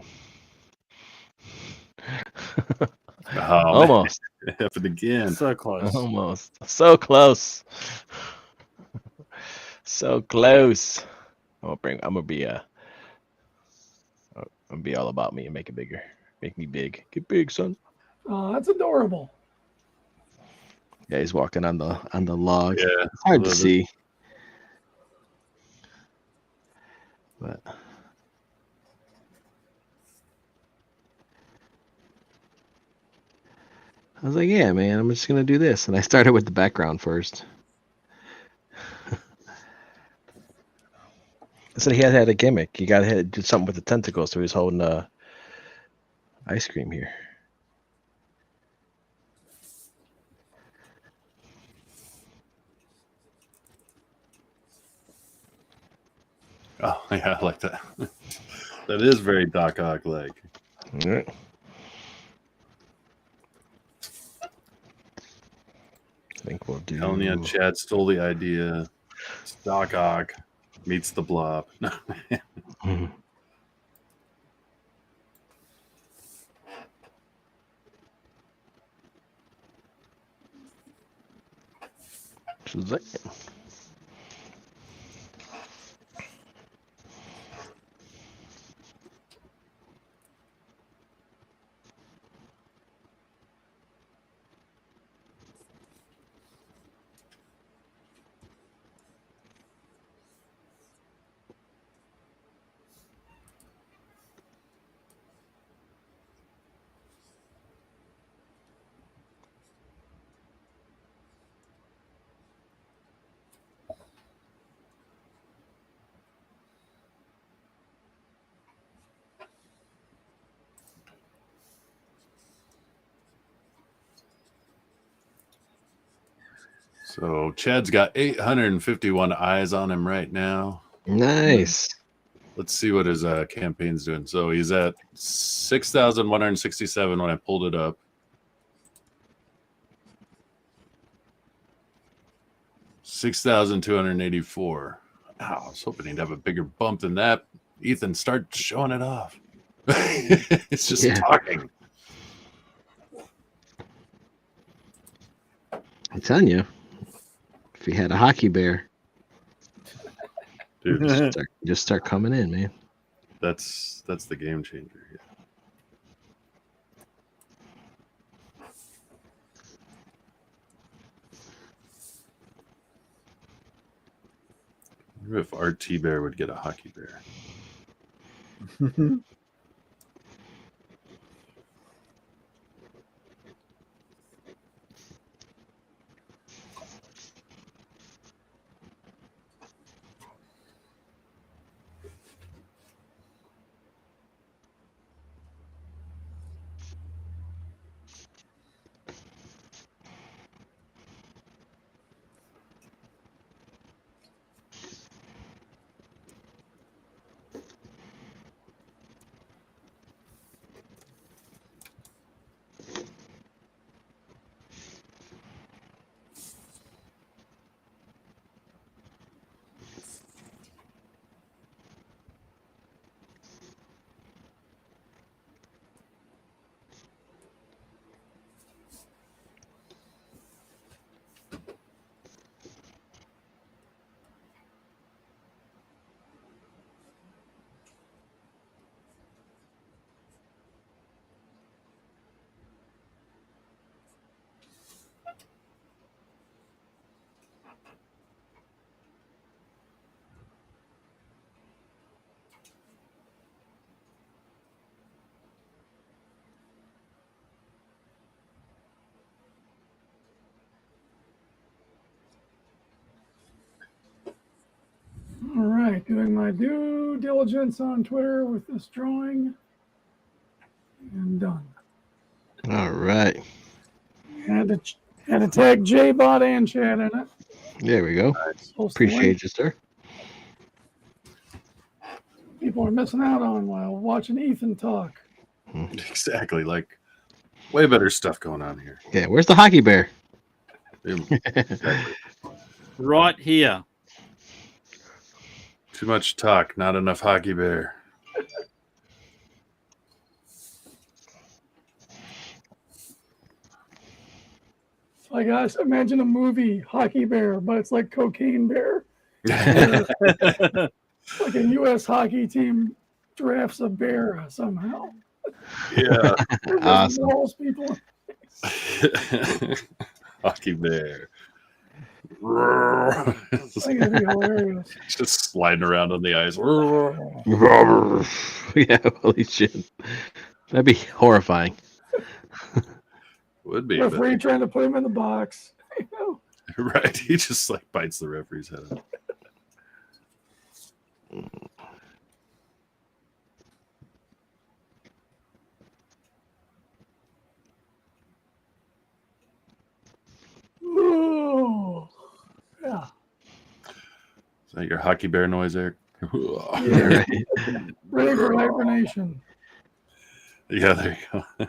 Almost. Happened again. So close. Almost. So close. So close. I'm gonna be all about me and make it bigger. Make me big. Get big, son. Oh, that's adorable. Yeah, he's walking on the log. Yeah. It's hard to see. But I was like, yeah, man, I'm just gonna do this. And I started with the background first. I said he had a gimmick. He got to do something with the tentacles, so he's holding ice cream here. Oh, yeah, I like that. That is very Doc Ock like. All right. I think we'll do. Telling you, Chad stole the idea. It's Doc Ock meets the Blob. Shazam. So Chad's got 851 eyes on him right now. Nice. Let's see what his campaign's doing. So he's at 6,167 when I pulled it up. 6,284. Oh, I was hoping he'd have a bigger bump than that. Ethan, start showing it off. It's just talking. I'm telling you, if he had a hockey bear, Dude, just start coming in, man. that's the game changer. Yeah. I wonder if RT Bear would get a hockey bear. doing my due diligence on Twitter with this drawing. And done. All right. Had to tag J-Bot and Chad in it. There we go. Post the link. Appreciate you, sir. People are missing out on while watching Ethan talk. Exactly. Like, way better stuff going on here. Yeah, where's the hockey bear? Exactly. Right here. Too much talk, not enough hockey bear. Like, guys, imagine a movie, Hockey Bear, but it's like Cocaine Bear. Like a U.S. hockey team drafts a bear somehow. Yeah. Awesome. Walls people. Hockey bear. I think it'd be hilarious. Just sliding around on the ice. Yeah, holy shit. That'd be horrifying. Would be. Referee trying to put him in the box. You know? Right. He just like bites the referee's head off. Oh, yeah. Is that your hockey bear noise, Eric? Yeah. Ready for hibernation. Yeah, there you go.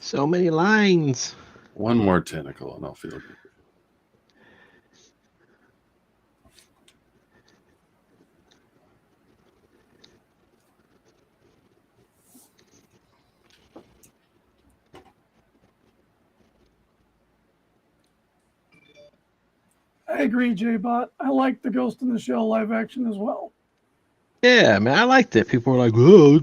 So many lines. One more tentacle and I'll feel good. I agree, J-Bot. I like the Ghost in the Shell live action as well. Yeah, man, I liked it. People were like, "Oh,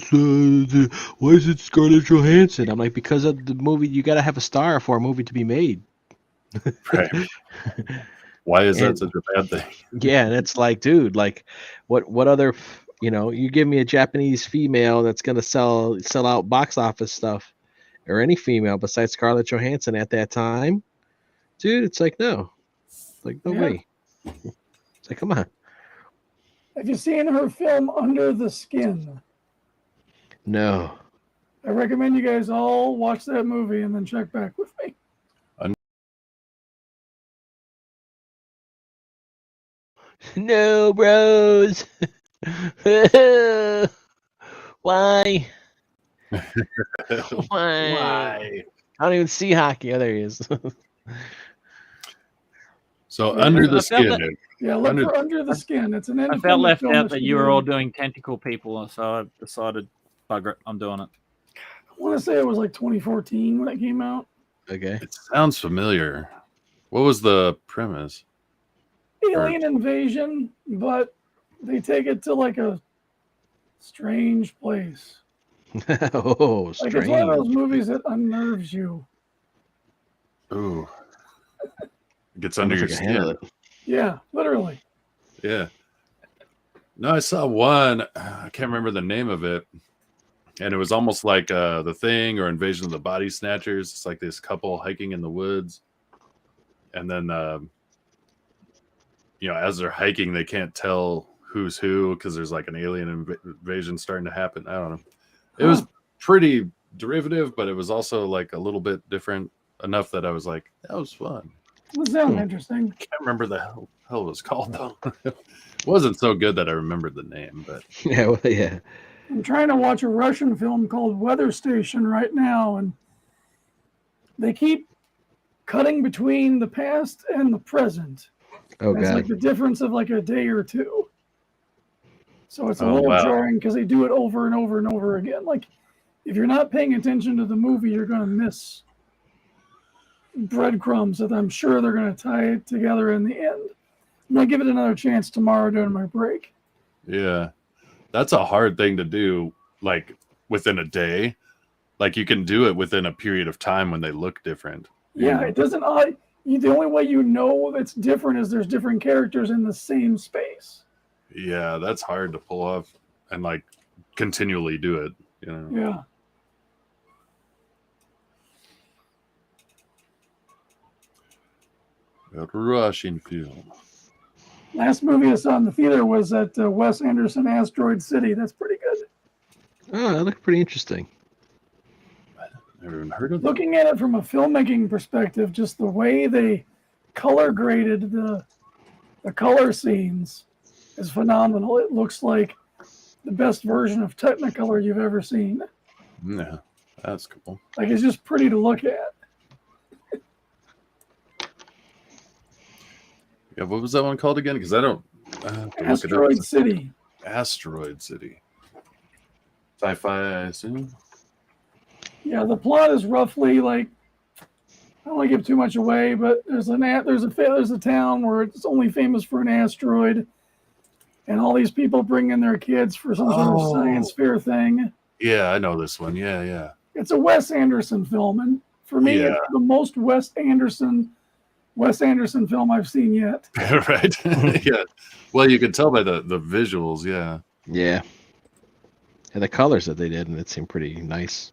why is it Scarlett Johansson?" I'm like, because of the movie. You got to have a star for a movie to be made. Right. Why is that And- such a bad thing? Yeah, and it's like, dude, like, what other, you give me a Japanese female that's gonna sell out box office stuff, or any female besides Scarlett Johansson at that time, dude. It's like no, no Yeah. way. It's like, come on. Have you seen her film Under the Skin? No. I recommend you guys all watch that movie and then check back with me. No, bros. Why? Why? I don't even see hockey. Oh, there he is. So Yeah, under the I felt skin. that- dude. Yeah, look for Under the Skin. It's an I independent felt left film out that you were all doing. doing tentacle people, so I decided, bugger it, I'm doing it. I want to say it was like 2014 when it came out. Okay. It sounds familiar. What was the premise? Alien invasion, but they take it to like a strange place. Oh, Like strange. it's one of those movies that unnerves you. Ooh. It gets I don't under know your if I can handle skin. it. Yeah, literally. Yeah. No, I saw one. I can't remember the name of it. And it was almost like The Thing or Invasion of the Body Snatchers. It's like this couple hiking in the woods. And then, as they're hiking, they can't tell who's who because there's like an alien invasion starting to happen. I don't know. It was pretty derivative, but it was also like a little bit different enough that I was like, that was fun. That sounds interesting. Can't remember the hell it was called though. It wasn't so good that I remembered the name, but Yeah, well, yeah. I'm trying to watch a Russian film called Weather Station right now, and they keep cutting between the past and the present. Oh, It's God. like the difference of like a day or two. So it's a Oh, little wow. jarring because they do it over and over and over again. Like if you're not paying attention to the movie, you're going to miss breadcrumbs that I'm sure they're going to tie it together in the end. I'm going to give it another chance tomorrow during my break. yeah. That's a hard thing to do, like within a day. Like you can do it within a period of time when they look different. Yeah, it doesn't. The only way you know it's different is there's different characters in the same space. Yeah, that's hard to pull off and like continually do it. Yeah. A Russian film. Last movie I saw in the theater was that Wes Anderson Asteroid City. That's pretty good. Oh, that looked pretty interesting. Never even heard of that. Looking at it from a filmmaking perspective, just the way they color graded the color scenes is phenomenal. It looks like the best version of Technicolor you've ever seen. Yeah, that's cool. Like it's just pretty to look at. Yeah, what was that one called again? Because I have to look it up. Asteroid City. Asteroid City. Sci-fi, I assume. Yeah, the plot is roughly like, I don't want to give too much away, but there's a town where it's only famous for an asteroid, and all these people bring in their kids for some sort of science fair thing. Yeah, I know this one. Yeah. It's a Wes Anderson film, and for me, it's the most Wes Anderson film I've seen yet. Right. Yeah. Well, you could tell by the visuals. Yeah. Yeah. And the colors that they did, and it seemed pretty nice.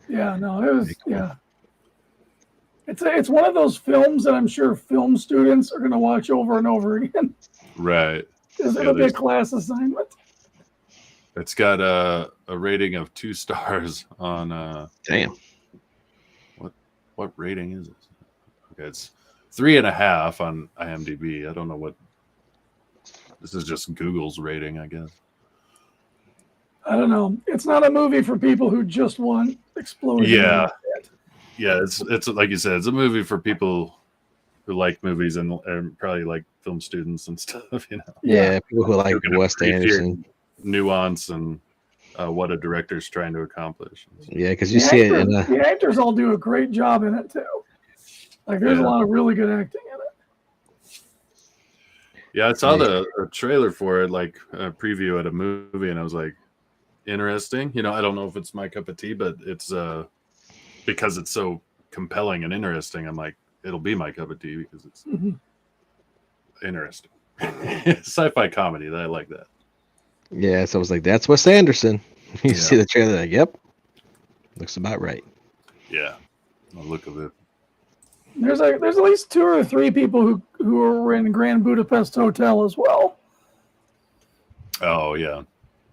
Yeah, no, it was cool. It's one of those films that I'm sure film students are going to watch over and over again. Right. It'll be a class assignment. It's got a rating of 2 stars on. Damn. What rating is it? Okay, it's 3.5 on IMDb. I don't know what. This is just Google's rating, I guess. I don't know. It's not a movie for people who just want explosions. Yeah. Yeah, it's like you said, it's a movie for people who like movies and probably like film students and stuff, Yeah, people who like Wes Anderson. Nuance and what a director's trying to accomplish. Yeah, because you see it in the actors all do a great job in it too. Like there's a lot of really good acting in it. Yeah, I saw the trailer for it, like a preview at a movie, and I was like, interesting. I don't know if it's my cup of tea, but it's because it's so compelling and interesting. I'm like, it'll be my cup of tea because it's interesting. Sci-fi comedy, I like that. Yeah, so I was like, that's Wes Anderson. You see the trailer, like, yep, looks about right. Yeah, the look of it. There's at least 2 or 3 people who are in Grand Budapest Hotel as well. Oh yeah.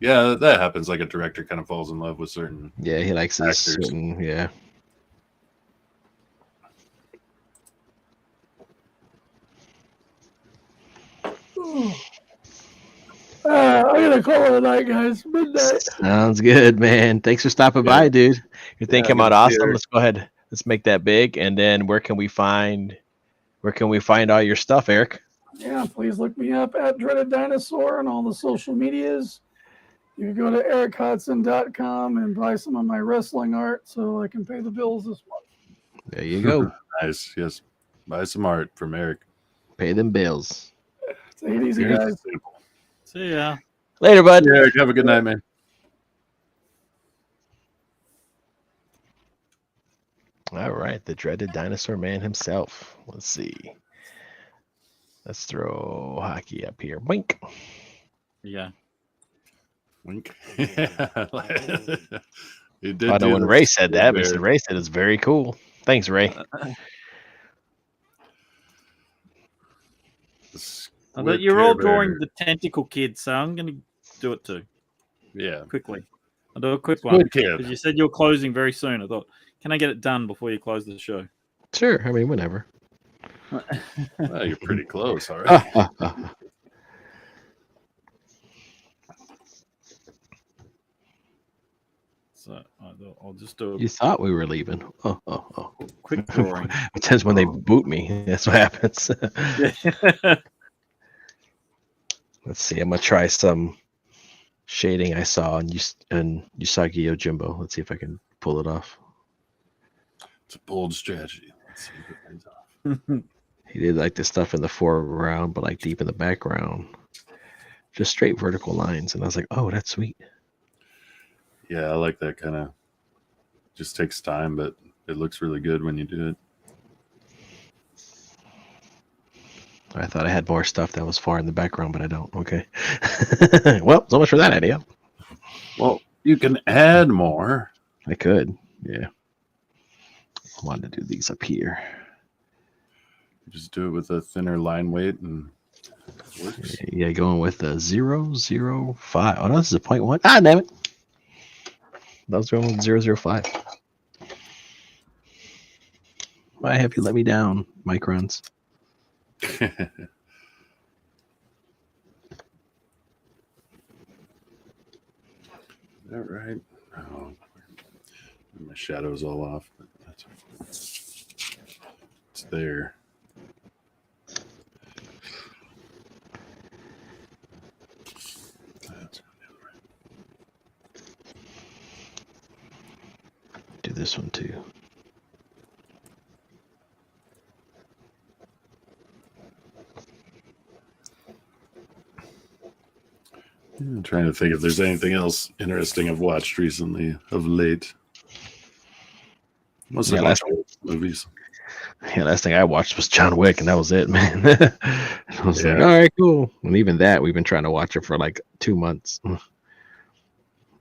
Yeah, that happens. Like a director kind of falls in love with certain. Yeah, he likes his actors. certain. Yeah. I gotta call it a night, guys. Midnight. Sounds good, man. Thanks for stopping by, dude. Your thing came out awesome. Let's go ahead. Let's make that big. And then where can we find all your stuff, Eric? Yeah, please look me up at Dreaded Dinosaur on all the social medias. You can go to erichodson.com and buy some of my wrestling art so I can pay the bills this month. There you go. Nice. Yes. Buy some art from Erik. Pay them bills. Take it easy, guys. See ya. Later, bud. Yeah, Erik, have a good night, man. All right, the dreaded dinosaur man himself. Let's see. Let's throw hockey up here. Wink. Yeah. Wink. He did I know do when the Ray said squid that, but bear. Ray said it's very cool. Thanks, Ray. The I squid thought you're Care all Bear. drawing the tentacle kid, so I'm going to do it too Yeah. quickly. I'll do a quick one Squid Kid. because you said you're closing very soon. I thought, can I get it done before you close the show? Sure. I mean, whenever. Well, you're pretty close, all right. So I'll just do You thought we were leaving. Oh. a quick drawing. That's when they boot me. That's what happens. Let's see. I'm gonna try some shading I saw in Usagi Yojimbo. Let's see if I can pull it off. It's a bold strategy. Let's see if it pays off. He did like this stuff in the foreground, but like deep in the background, just straight vertical lines. And I was like, oh, that's sweet. Yeah, I like that kind of. Just takes time, but it looks really good when you do it. I thought I had more stuff that was far in the background, but I don't. Okay. Well, so much for that idea. Well, you can add more. I could. Yeah. I wanted to do these up here. Just do it with a thinner line weight and it works. Yeah, going with a 0.05. Oh, no, this is a 0.1. Ah, damn it. That was going with 0.05. Why have you let me down, microns? All right. Oh, my shadow's all off, but that's it's there. Do this one too. I'm trying to think if there's anything else interesting I've watched recently of late. Mostly watch old movies. Yeah, last thing I watched was John Wick, and that was it, man. I was like, all right, cool. And even that, we've been trying to watch it for like 2 months.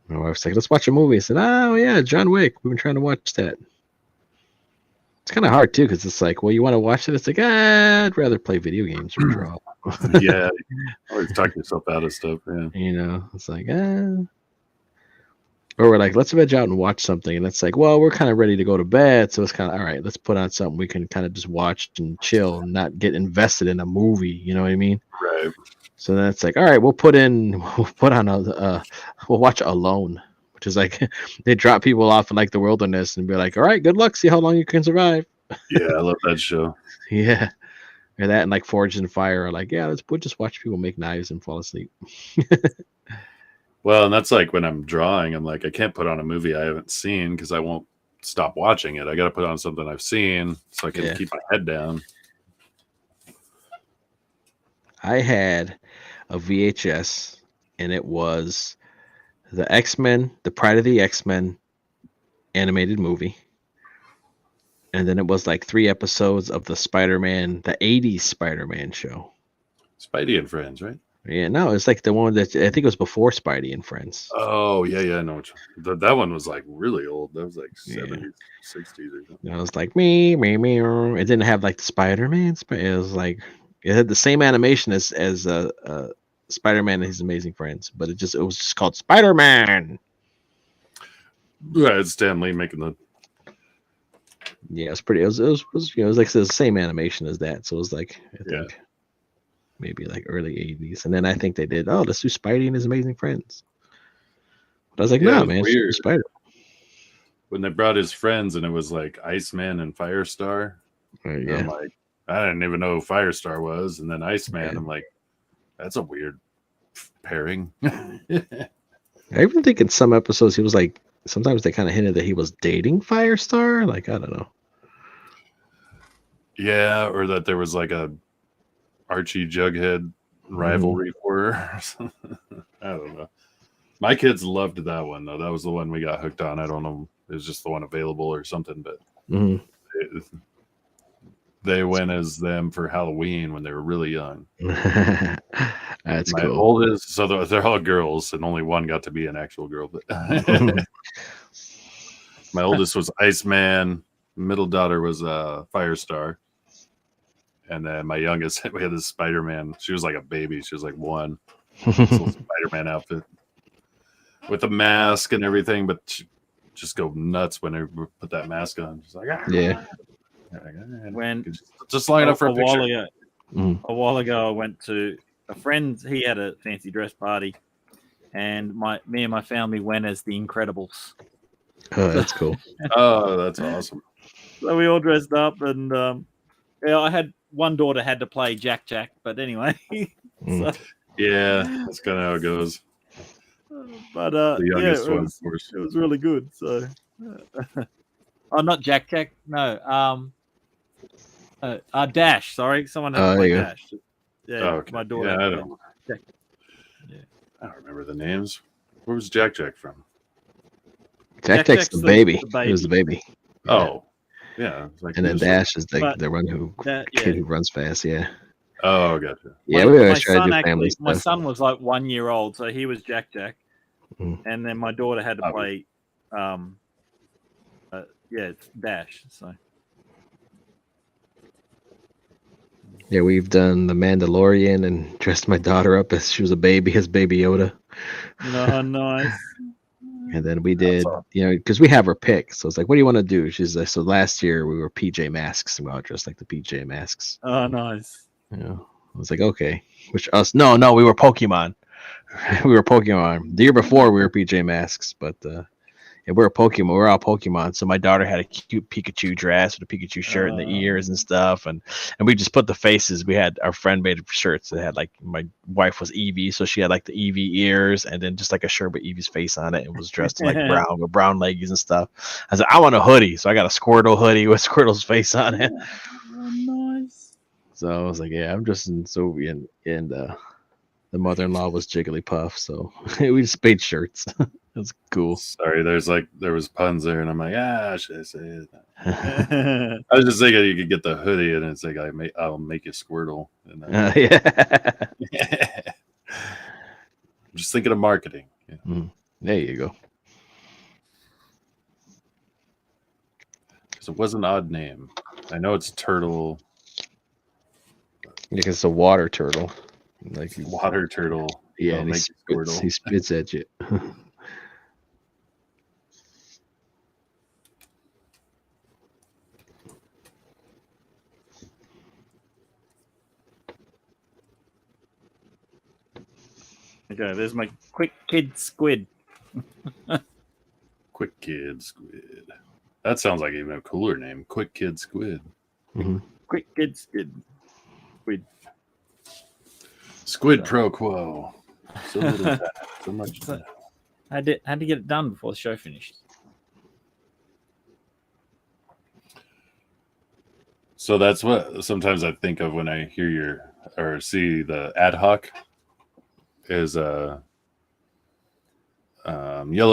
My wife's like, let's watch a movie. I said, oh, yeah, John Wick. We've been trying to watch that. It's kind of hard, too, because it's like, well, you want to watch it? It's like, I'd rather play video games or draw. Yeah. Always talk yourself out of stuff, yeah. You know, it's like, Or we're like, let's veg out and watch something. And it's like, well, we're kind of ready to go to bed. So it's kind of, all right, let's put on something we can kind of just watch and chill and not get invested in a movie. You know what I mean? Right. So then it's like, all right, we'll put on we'll watch Alone, which is like, they drop people off in like the wilderness and be like, all right, good luck. See how long you can survive. Yeah, I love that show. Yeah. Or that and like Forged in Fire are like, yeah, we'll just watch people make knives and fall asleep. Well, and that's like when I'm drawing, I'm like, I can't put on a movie I haven't seen because I won't stop watching it. I got to put on something I've seen so I can keep my head down. I had a VHS, and it was the X-Men, the Pride of the X-Men animated movie. And then it was like 3 episodes of the Spider-Man, the 80s Spider-Man show. Spidey and Friends, right? Yeah, no, it's like the one that I think it was before Spidey and Friends. Oh, yeah, no. That one was like really old. That was like 70s, 60s or something. And I was like, me. It didn't have like the Spider-Man. It was like, it had the same animation as Spider-Man and His Amazing Friends, but it was just called Spider-Man. Yeah, it's Stan Lee making the. Yeah, it was like the same animation as that. So it was like, I think maybe like early 80s. And then I think they did, let's do Spidey and His Amazing Friends. But I was like, no, man, it's Spider. When they brought his friends and it was like Iceman and Firestar. Yeah. I'm like, I didn't even know who Firestar was. And then Iceman, I'm like, that's a weird pairing. I even think in some episodes he was like, sometimes they kind of hinted that he was dating Firestar. Like, I don't know. Yeah, or that there was like a Archie Jughead rivalry for her. I don't know. My kids loved that one though. That was the one we got hooked on. I don't know. It was just the one available or something, but Mhm. They went as them for Halloween when they were really young. That's My cool. oldest, so they're all girls, and only one got to be an actual girl. But my oldest was Iceman. Middle daughter was Firestar, and then my youngest, we had this Spider-Man. She was like a baby. She was like one. This little Spider-Man outfit with a mask and everything, but she just go nuts when they put that mask on. She's like, ah. Yeah. When Just long enough for a while picture. ago, Mhm. a while ago, I went to a friend. He had a fancy dress party, and me and my family went as the Incredibles. Oh, that's cool. Oh, that's awesome. So we all dressed up, and yeah, I had one daughter had to play Jack, but anyway. So, Yeah, that's kind of how it goes. but The yeah, youngest one, of course. it was really good. So, oh, not Jack, no, Dash. Sorry, someone had to Oh, play there you go. Dash. Yeah, Oh, okay. my daughter. Yeah, had I to don't, play Jack. I don't remember the names. Where was Jack from? Jack's Jack's the baby. the It was the baby. Oh, yeah. It's like And then he was- Dash is But the one who yeah. kid who runs fast. Yeah. Oh, gotcha. Yeah, My- we my always try to son do family actually, my stuff. son was like 1 year old, so he was Jack, Mm. and then my daughter had to Oh. play, it's Dash. So Yeah, we've done the Mandalorian and dressed my daughter up as she was a baby, as Baby Yoda. no, nice. And then we did, awesome. because we have her pick. So it's like, what do you want to do? She's like, so last year we were PJ Masks and we all dressed like the PJ Masks. Oh, nice. I was like, okay. Which us? No, we were Pokemon. We were Pokemon. The year before we were PJ Masks, but yeah, we're Pokemon. We're all Pokemon. So my daughter had a cute Pikachu dress with a Pikachu shirt and the ears and stuff, and we just put the faces. We had our friend made shirts that had like my wife was Eevee, so she had like the Eevee ears, and then just like a shirt with Eevee's face on it. It was dressed in like brown with brown leggies and stuff. I said, I want a hoodie, so I got a Squirtle hoodie with Squirtle's face on it. Oh, nice. So I was like, yeah, I'm just in Soviet, and the mother-in-law was Jigglypuff, so we just made shirts. That's cool. Sorry, there was puns there, and I'm like, should I say it? I was just thinking you could get the hoodie, and it's like I'll make you Squirtle. And Yeah. I'm just thinking of marketing. Yeah. There you go. Because it was an odd name. I know it's Turtle. Because it's a water turtle. Like Water Turtle. Yeah, I'll and make you Squirtle. he spits at you. Okay, there's my quick kid squid. Quick Kid Squid. That sounds like even a cooler name. Quick Kid Squid. Quick kid squid. Squid pro quo. So little time, so much time. I had to get it done before the show finished. So that's what sometimes I think of when I hear or see the ad hoc is Yellow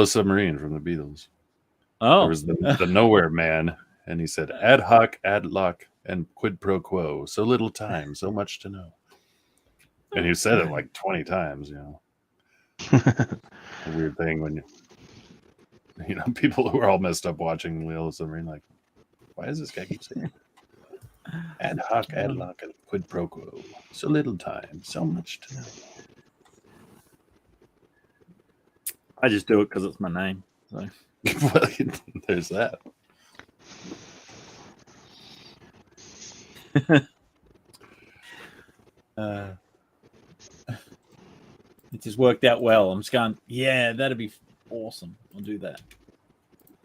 Submarine from the Beatles. Oh, There was the Nowhere Man, and he said ad hoc, ad loc, and quid pro quo. So little time, so much to know. And he said it like 20 times, A weird thing when people who are all messed up watching Yellow Submarine, like, why does this guy keep saying it? Ad hoc, ad loc, and quid pro quo. So little time, so much to know. I just do it because it's my name. So. Well, there's that. It just worked out well. I'm just going, yeah, that'd be awesome. I'll do that.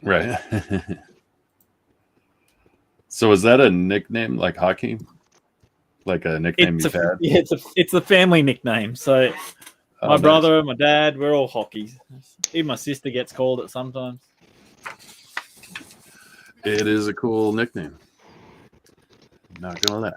Right. So is that a nickname like hockey? Like a nickname you've had? Yeah, it's a family nickname. So Oh, my nice. brother, my dad, we're all hockey. Even my sister gets called it sometimes. It is a cool nickname. Not gonna lie.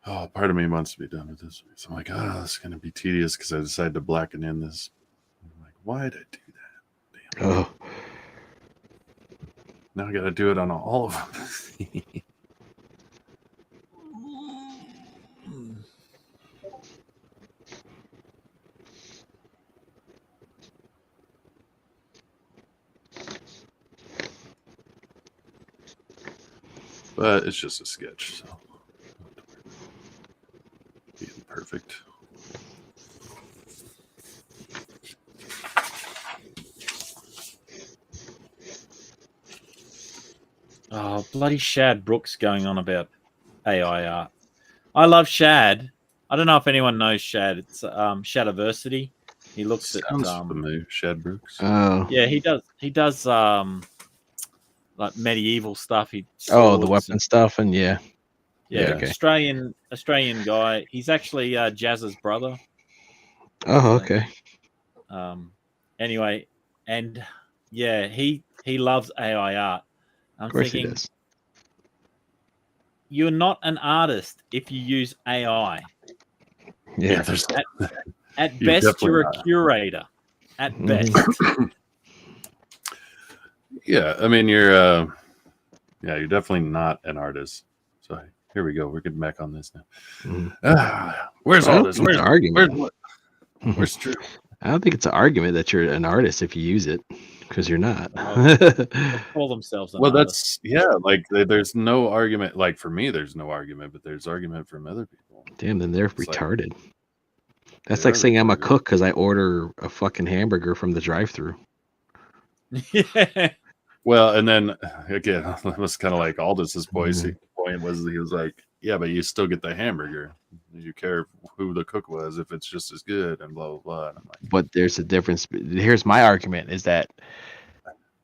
Oh, part of me wants to be done with this. So I'm like, this is going to be tedious because I decided to blacken in this. I'm like, why did I do that? Damn. Oh, Now I got to do it on all of them. But it's just a sketch, so being perfect. Oh, bloody Shad Brooks going on about AI art. I love Shad. I don't know if anyone knows Shad. It's Shadiversity. He looks at Sounds familiar. Shad Brooks. oh, yeah, he does like medieval stuff. the swords weapon and- stuff, and yeah. yeah, okay. Australian guy. He's actually Jazz's brother. Oh, okay. Anyway, and yeah, he loves AI art. I'm Of course he thinking does. you're not an artist if you use AI. Yeah. there's At You're best, definitely you're a not. curator. At Mhm. best. yeah. I mean, you're definitely not an artist. So here we go. We're getting back on this now. Mhm. Where's I all don't this? think it's Where's an argument. what? Where's true? I don't think it's an argument that you're an artist if you use it, because you're not. They call themselves an Well, artist. like there's no argument. Like for me, there's no argument, but there's argument from other people. Damn, then they're It's like- retarded. That's They like are saying I'm a retarded. cook because I order a fucking hamburger from the drive-thru. Yeah. Well, and then again, it was kind of like Aldous' point was he was like, yeah, but you still get the hamburger. You care who the cook was if it's just as good and blah blah blah. And I'm like, But there's a difference. Here's my argument: is that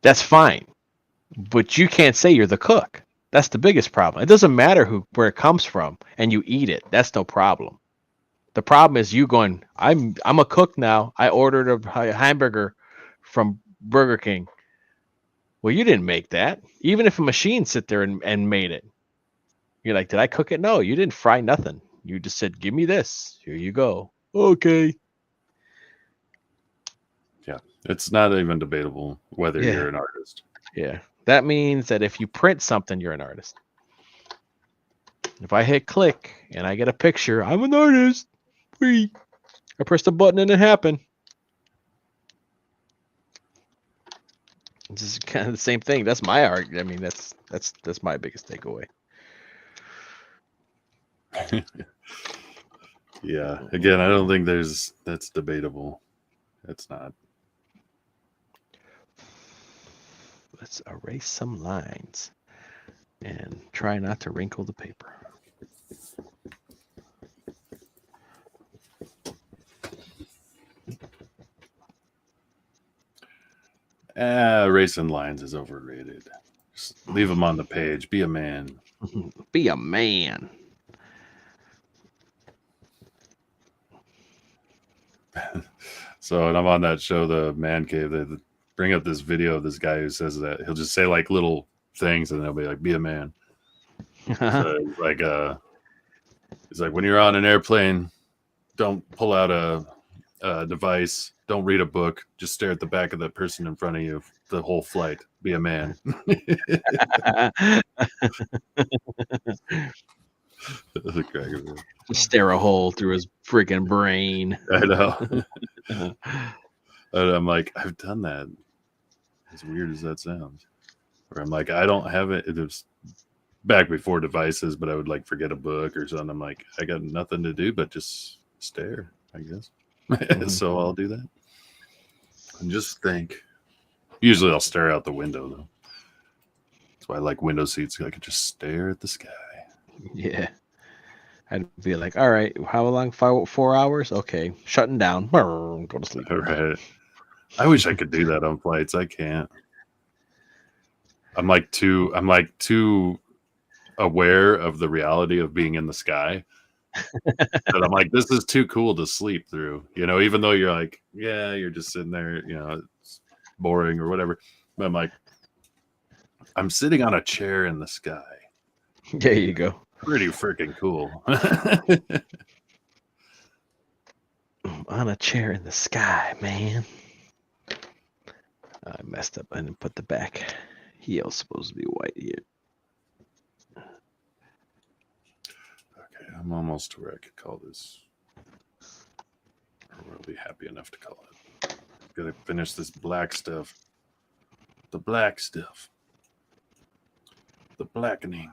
that's fine, but you can't say you're the cook. That's the biggest problem. It doesn't matter where it comes from, and you eat it. That's no problem. The problem is you going, I'm a cook now. I ordered a hamburger from Burger King. Well, you didn't make that. Even if a machine sit there and made it. You're like, did I cook it? No, you didn't fry nothing. You just said, give me this. Here you go. Okay. yeah, it's not even debatable whether Yeah. you're an artist. Yeah. That means that if you print something, you're an artist. If I hit click and I get a picture, I'm an artist. Whee! I pressed a button and it happened. This is kind of the same thing. That's my argument. I mean, that's my biggest takeaway. Yeah. Again, I don't think that's debatable. It's not. Let's erase some lines and try not to wrinkle the paper. Racing lines is overrated. Just leave them on the page. Be a man. Be a man. So, and I'm on that show, the Man Cave. They bring up this video of this guy who says that he'll just say like little things, and they'll be like, "Be a man." So it's like when you're on an airplane, don't pull out a device. Don't read a book. Just stare at the back of the person in front of you the whole flight. Be a man. Just stare a hole through his freaking brain. I know. And I'm like, I've done that. As weird as that sounds. Where I'm like, I don't have it. It was back before devices, but I would like forget a book or something. I'm like, I got nothing to do but just stare, I guess. So I'll do that. And just think. Usually I'll stare out the window though. That's why I like window seats. I could just stare at the sky. Yeah. I'd be like, all right, how long? 4 hours? Okay. Shutting down. Go to sleep. All right. I wish I could do that on flights. I can't. I'm like too aware of the reality of being in the sky. But I'm like, this is too cool to sleep through. Even though you're like, yeah, you're just sitting there, it's boring or whatever. But I'm like, I'm sitting on a chair in the sky. There you go. pretty freaking cool. On a chair in the sky, man. I messed up. I didn't put the back heel supposed to be white here. Okay, I'm almost to where I could call this. Or we'll be happy enough to call it. Gotta finish this black stuff. The black stuff. The blackening.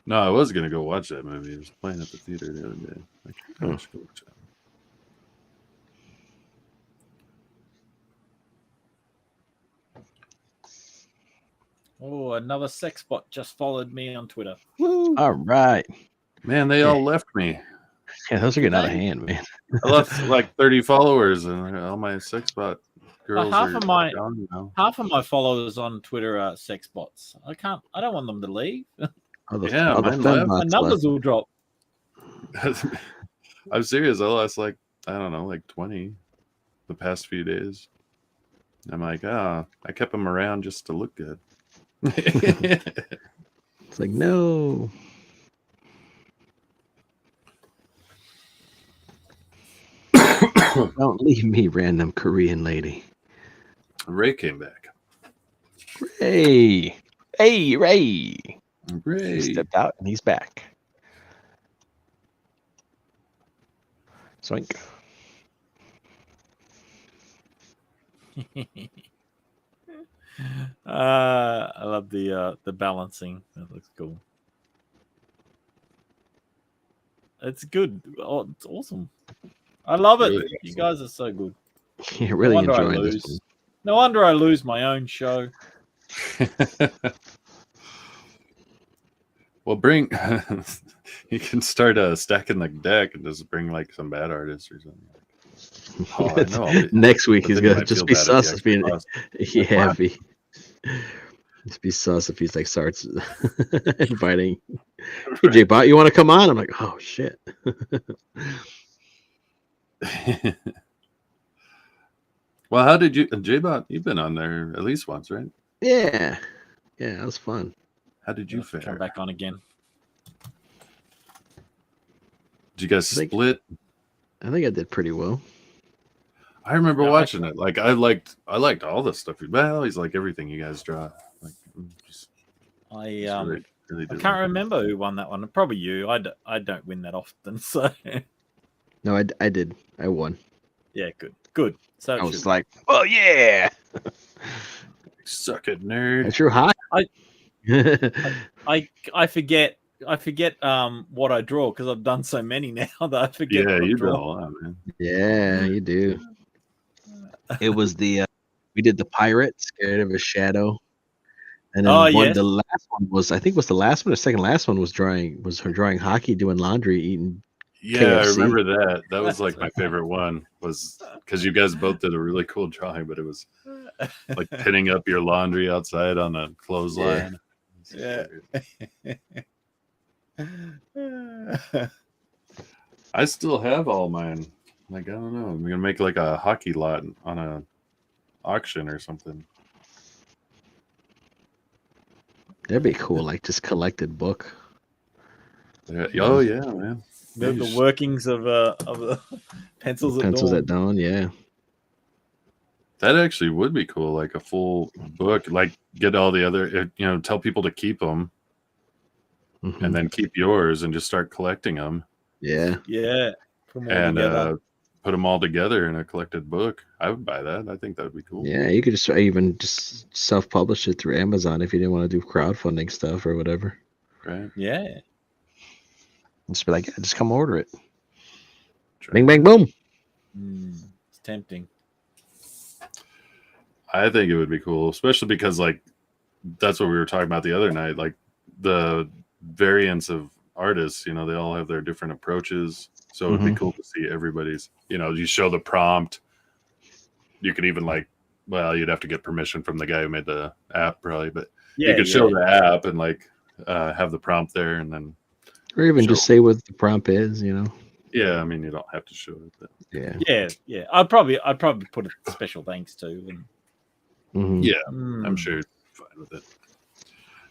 No, I was gonna go watch that movie. It was playing at the theater the other day. I should go watch that. Oh, another sex bot just followed me on Twitter. All right. Man, they all left me. Yeah, those are getting out of hand, man. I left like 30 followers, and all my sex bot girls half are of my gone now. half of my followers on Twitter are sex bots. I don't want them to leave. Yeah, mine left. My numbers will drop. I'm serious. I lost like, I don't know, like 20 the past few days. I'm like, I kept them around just to look good. It's like, no. Don't leave me, random Korean lady. Ray came back. Ray. Hey, Ray. Ray. He stepped out and he's back. Swink. I love the balancing. That looks cool. It's good. Oh, it's awesome. I love it. Really You guys are so good. You're really no wonder I enjoying this lose. one. No wonder I lose my own show. Well, bring you can start stacking the deck and just bring like some bad artists or something. Oh, I know. Next week But he's then you gonna might just feel be bad if sus you if he, actually lost. yeah, just be sus if he's like starts inviting. Hey, J-Bot, you want to come on? I'm like, oh shit. Well, how did you, J-Bot? You've been on there at least once, right? Yeah, that was fun. How did you Come fare? back on again. Did you guys split? I think I did pretty well. I remember watching it. Like I liked all the stuff. Well, he's like everything you guys draw. Like I really I did can't like remember who won that one. Probably you. I don't win that often, so No, I did. I won. yeah, good. So I was like, oh yeah. Suck it, nerd. I drew high. I forget what I draw because I've done so many now that I forget. Yeah, what I you draw. draw a lot, man. Yeah, you do. It was the we did the pirate scared of a shadow, and then the last one was I think was the last one or second last one was her drawing hockey, doing laundry, eating. Yeah, KFC. I remember that. That was like my favorite one. Was because you guys both did a really cool drawing, but it was like pinning up your laundry outside on a clothesline. Yeah. I still have all mine. Like I don't know. I'm gonna make like a hockey lot on a auction or something. That'd be cool, like just collected book. Yeah. Oh yeah, man. The workings of the pencils at dawn. Yeah. That actually would be cool, like a full book. Like get all the other, tell people to keep them, and then keep yours, and just start collecting them. Yeah. And put them all together in a collected book. I would buy that. I think that would be cool. Yeah, you could just even just self-publish it through Amazon if you didn't want to do crowdfunding stuff or whatever. Right. Yeah. Just be like, yeah, just come order it. Bing, bang, boom. It's tempting. I think it would be cool, especially because like that's what we were talking about the other night. Like the variants of artists, they all have their different approaches. So it would be cool to see everybody's. You show the prompt. You could even you'd have to get permission from the guy who made the app, probably, but you could show the app and have the prompt there, and then. Or even just say what the prompt is, Yeah, I mean you don't have to show it. But... Yeah. I'd probably put a special thanks to. And... Mhm. Yeah, I'm sure he's fine with it.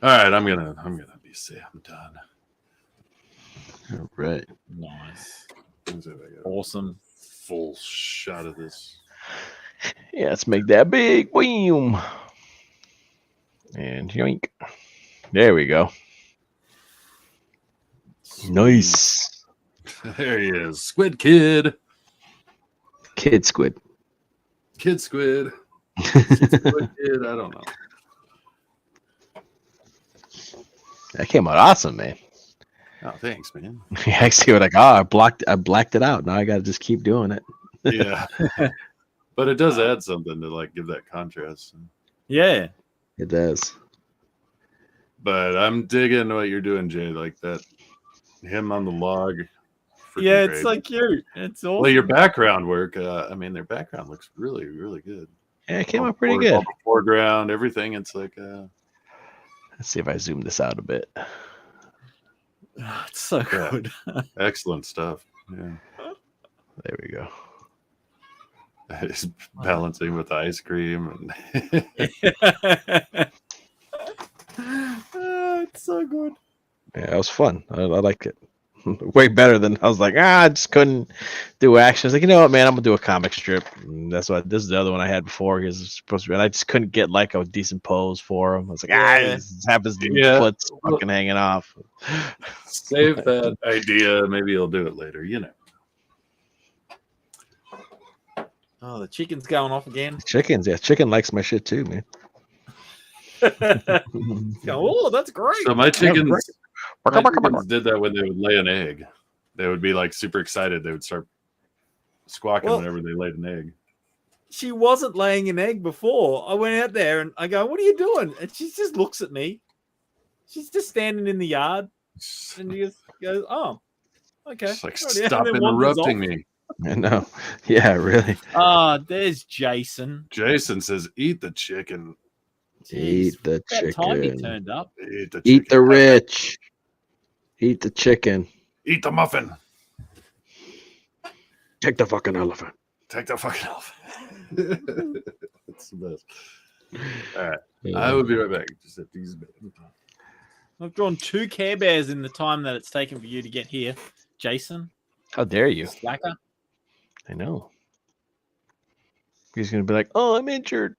All right, I'm gonna be safe. I'm done. All right. Nice. Let's see if I get a Awesome. full shot of this. Yeah, let's make that big. Boom. And yoink. There we go. Nice. There he is, Squid Kid. Kid squid. Kid Squid. Squid Kid. I don't know. That came out awesome, man. Oh, thanks, man. Yeah, I see what I blacked it out. Now I gotta just keep doing it. Yeah, but it does add something to like give that contrast. Yeah. It does. But I'm digging what you're doing, Jay. Like that, him on the log. Freaking Yeah, it's great. so cute. It's awesome. Well, your background work. I mean, their background looks really, really good. Yeah, it came All out pretty the all good. the foreground, everything. It's like, Let's see if I zoom this out a bit. It's so Yeah. good. excellent stuff. Yeah, There we go. he's balancing with ice cream, It's so good. Yeah, it was fun. I liked it. Way better than I was like, I just couldn't do action. I was like, you know what, man, I'm gonna do a comic strip. And that's what this is the other one I had before. He was supposed to be, and I just couldn't get like a decent pose for him. I was like, this have his Yeah. foot's fucking hanging off. save that idea. Maybe he'll do it later. You know. Oh, the chicken's going off again. Chickens, yeah, chicken likes my shit too, man. Oh, that's great. So my chickens, Yeah, my chickens did that when they would lay an egg. They would be like super excited. They would start squawking whenever they laid an egg. She wasn't laying an egg before. I went out there and I go, "What are you doing?" And she just looks at me. She's just standing in the yard, and she just goes, "Oh, okay." It's like, Right, yeah, stop and then wanders interrupting off. me. I know. Yeah, really. There's Jason. Jason says, "Eat the chicken. Eat the That time he chicken. turned up. Eat the Eat the chicken. rich. Eat the chicken. Eat the muffin. Take the fucking elephant. Take the fucking off." That's the best. All right, I will be right back. Just at these. I've drawn 2 Care Bears in the time that it's taken for you to get here, Jason. How dare you? Slacker. I know. He's gonna be like, "Oh, I'm injured."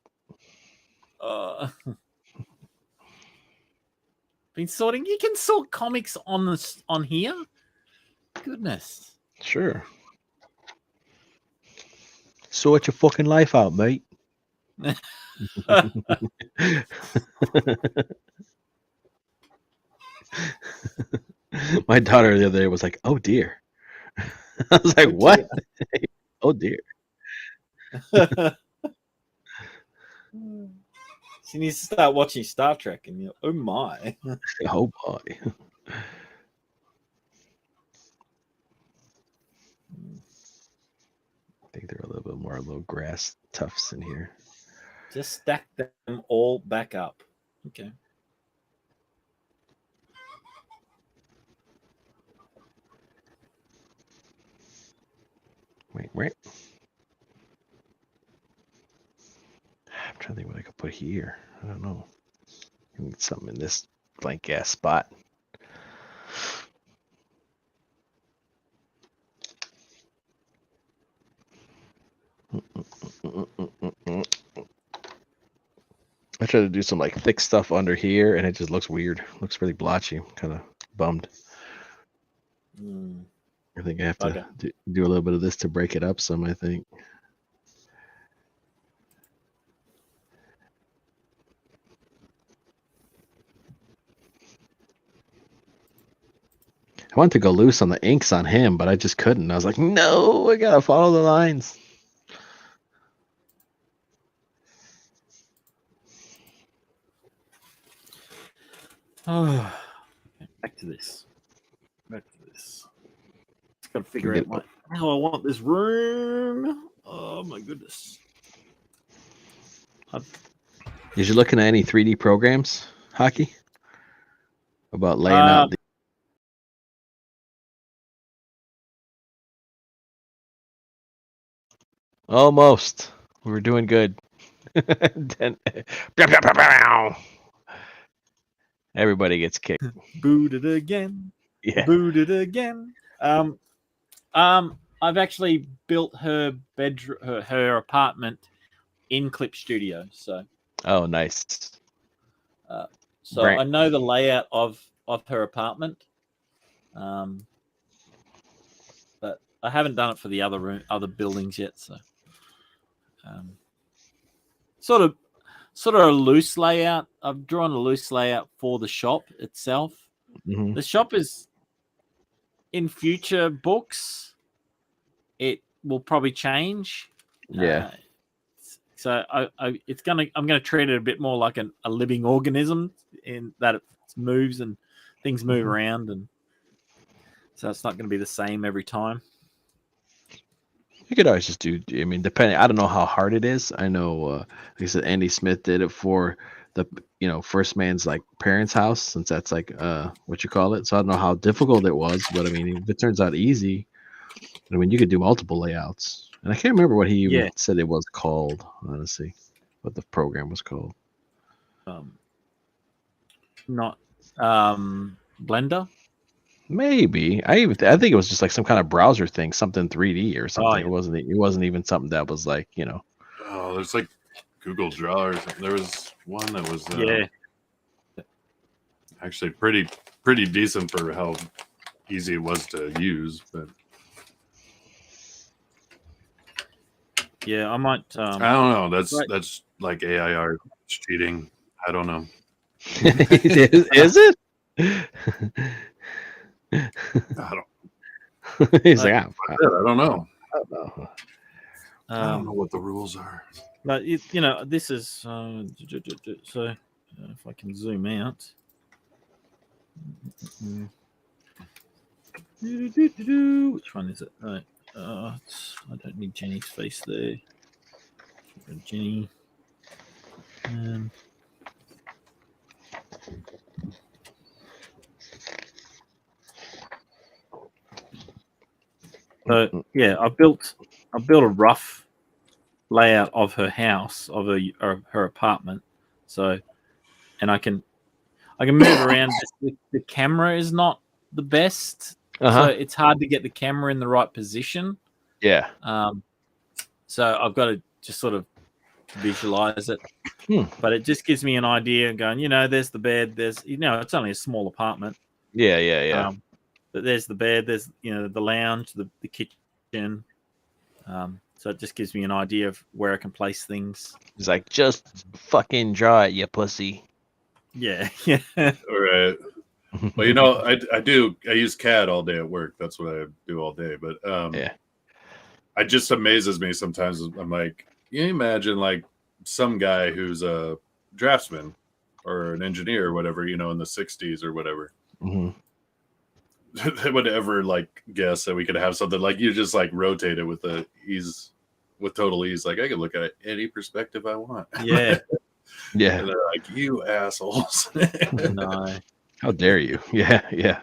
Been sorting. You can sort comics on this on here. Goodness. Sure. Sort your fucking life out, mate. My daughter the other day was like, "Oh dear." I was like, "What?" Oh dear. She needs to start watching Star Trek, and oh my. Oh boy. I think there are a little bit more little grass tufts in here. Just stack them all back up. Okay. Wait. I'm trying to think what I could put here. I don't know. I need something in this blank ass spot. I tried to do some like thick stuff under here, and it just looks weird. Looks really blotchy. Kind of bummed. I think I have to do a little bit of this to break it up some, I think. I wanted to go loose on the inks on him, but I just couldn't. I was like, no, I gotta follow the lines. Oh, back to this. Just gotta figure out how I want this room. Oh my goodness. Is you looking at any 3D programs, Hockey? About laying out the almost. We were doing good. Then, Pew, pew, pew, pew. Everybody gets kicked. Booted again. Yeah. Booted again. I've actually built her bedroom, her apartment in Clip Studio. So Oh, nice. I know the layout of her apartment. But I haven't done it for the other buildings yet. So sort of a loose layout. I've drawn a loose layout for the shop itself. Mhm. The shop is in future books. It will probably change. Yeah. So I'm gonna treat it a bit more like a living organism in that it moves and things move around, and so it's not going to be the same every time. You could always just do. I mean, depending. I don't know how hard it is. I know, like I said, Andy Smith did it for the First Man's like parents' house, since that's like what you call it. So I don't know how difficult it was, but I mean, if it turns out easy, I mean, you could do multiple layouts. And I can't remember what he even said it was called. Honestly, what the program was called. Not Blender. Maybe I think it was just like some kind of browser thing, something 3D or something. Oh, yeah. It wasn't even something that was like Oh, there's like Google Draw or something. There was one that was actually pretty decent for how easy it was to use. But yeah, I might. I don't know. That's like AIR cheating. I don't know. Is it? I don't. He's like, I don't know. I don't know. I don't know what the rules are. But this is so if I can zoom out. Which one is it? Right. I don't need Jenny's face there. Jenny. So yeah, I built a rough layout of her house, of her apartment. So, and I can move around. The camera is not the best, so it's hard to get the camera in the right position. Yeah. So I've got to just sort of visualize it. But it just gives me an idea. Going, there's the bed. There's, it's only a small apartment. Yeah. But there's the bed. There's, the lounge, the kitchen. So it just gives me an idea of where I can place things. It's like, just fucking draw it, you pussy. Yeah. All right. Well, I use CAD all day at work. That's what I do all day. But it just amazes me sometimes. I'm like, you imagine like some guy who's a draftsman or an engineer or whatever, in the 60s or whatever. They would ever like guess that we could have something like you just like rotate it with total ease. Like I could look at it any perspective I want. Yeah. Yeah. And they're like, you assholes. No. How dare you? Yeah.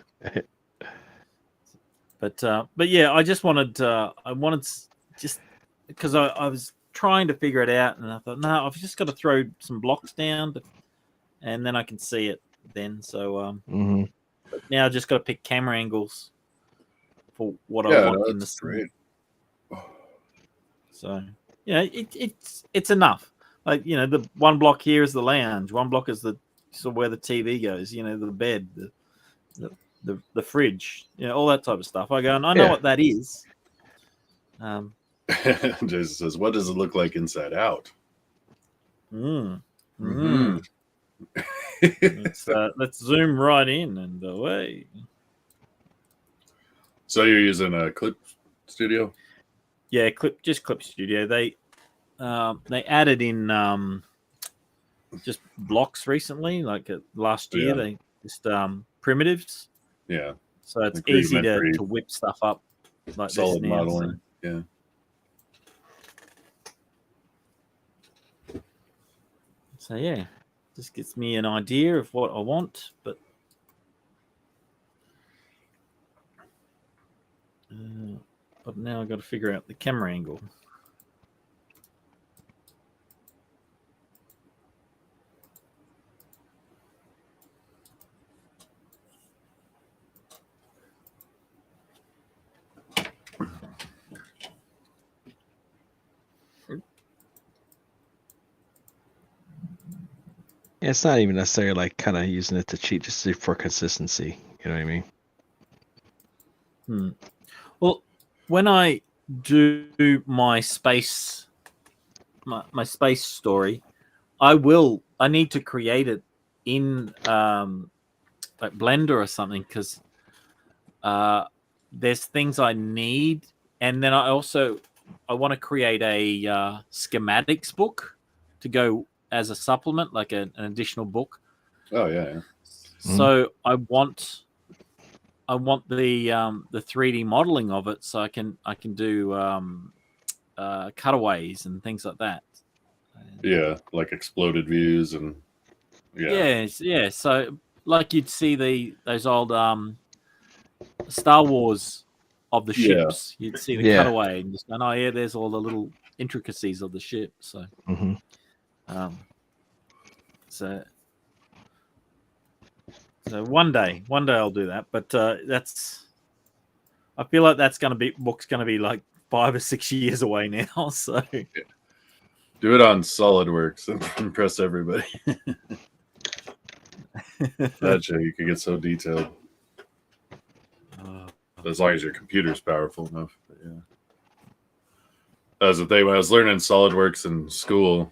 But yeah, I just wanted just because I was trying to figure it out, and I thought, no, I've just got to throw some blocks down, and then I can see it then. So but now I just got to pick camera angles for what I want in the screen. So yeah, it's enough. Like the one block here is the lounge, one block is where the TV goes. The bed, the fridge, all that type of stuff. I go, and I know what that is. Jason says, "What does it look like inside out?" Let's zoom right in and away. So you're using a Clip Studio? Yeah, Clip Studio. They added in just blocks recently, like last year. They just primitives. Yeah. So it's easy to whip stuff up like solid this now, modeling. So. Yeah. So yeah, just gives me an idea of what I want, but now I've got to figure out the camera angle. It's not even necessarily like kind of using it to cheat, just for consistency. You know what I mean? Well, when I do my space, my space story, I need to create it in like Blender or something, because there's things I need, and then I want to create a schematics book to go as a supplement, like an additional book. Oh yeah. So I want the 3D modeling of it, so I can do cutaways and things like that. Yeah, like exploded views and Yeah. So like you'd see those old Star Wars of the ships. You'd see the cutaway and just go, oh yeah, there's all the little intricacies of the ship. So, so one day I'll do that. But I feel like book's gonna be like 5 or 6 years away now. So do it on SolidWorks and impress everybody. Gotcha. You could get so detailed. As long as your computer's powerful enough. But yeah. That was the thing. When I was learning SolidWorks in school,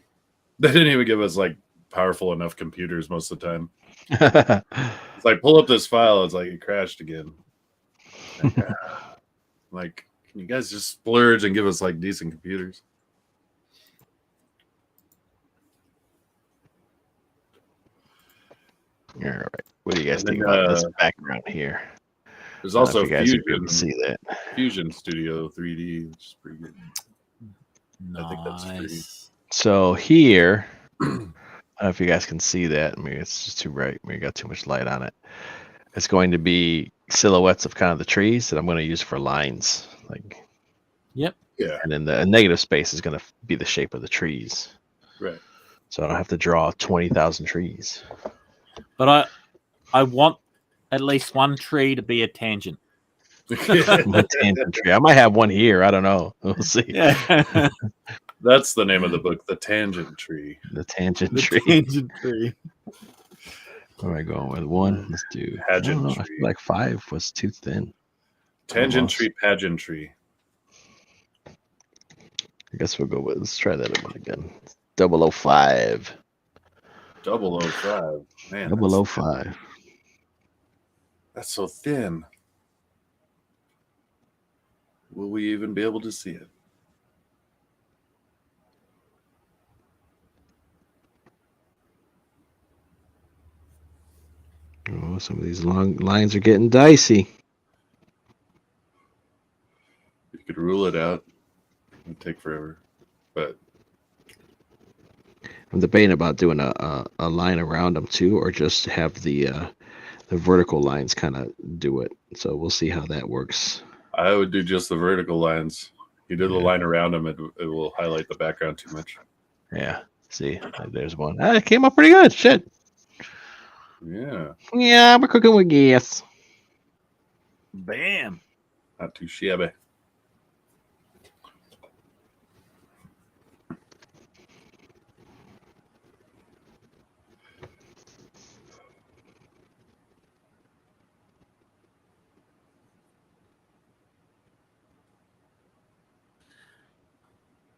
they didn't even give us like powerful enough computers most of the time. It's like, pull up this file. It's like, it crashed again. Like, can you guys just splurge and give us like decent computers? All right. What do you guys think about this background here? There's also Fusion Studio 3D, which is pretty good. Nice. I think that's free. So here, I don't know if you guys can see that. Maybe it's just too bright. Maybe got too much light on it. It's going to be silhouettes of kind of the trees that I'm going to use for lines. Like, yep. Yeah. And then the negative space is going to be the shape of the trees. Right. So I don't have to draw 20,000 trees. But I want at least one tree to be a tangent. A tangent tree. I might have one here. I don't know. We'll see. Yeah. That's the name of the book, The Tangent Tree. The Tangent Tree. Tangent tree. Where am I going with? One? Let's do. Pageant I tree. feel like 5 was too thin. Tangent tree, pageantry. I guess we'll go with. Let's try that one again. 005. 005. Man. 005. That's so thin. Will we even be able to see it? Oh, some of these long lines are getting dicey. You could rule it out. It'd take forever. But I'm debating about doing a line around them too, or just have the vertical lines kind of do it. So we'll see how that works. I would do just the vertical lines. You do the line around them, it will highlight the background too much. Yeah. See, there's one. It came up pretty good. Shit. Yeah. Yeah, we're cooking with gas. Bam. Not too shabby.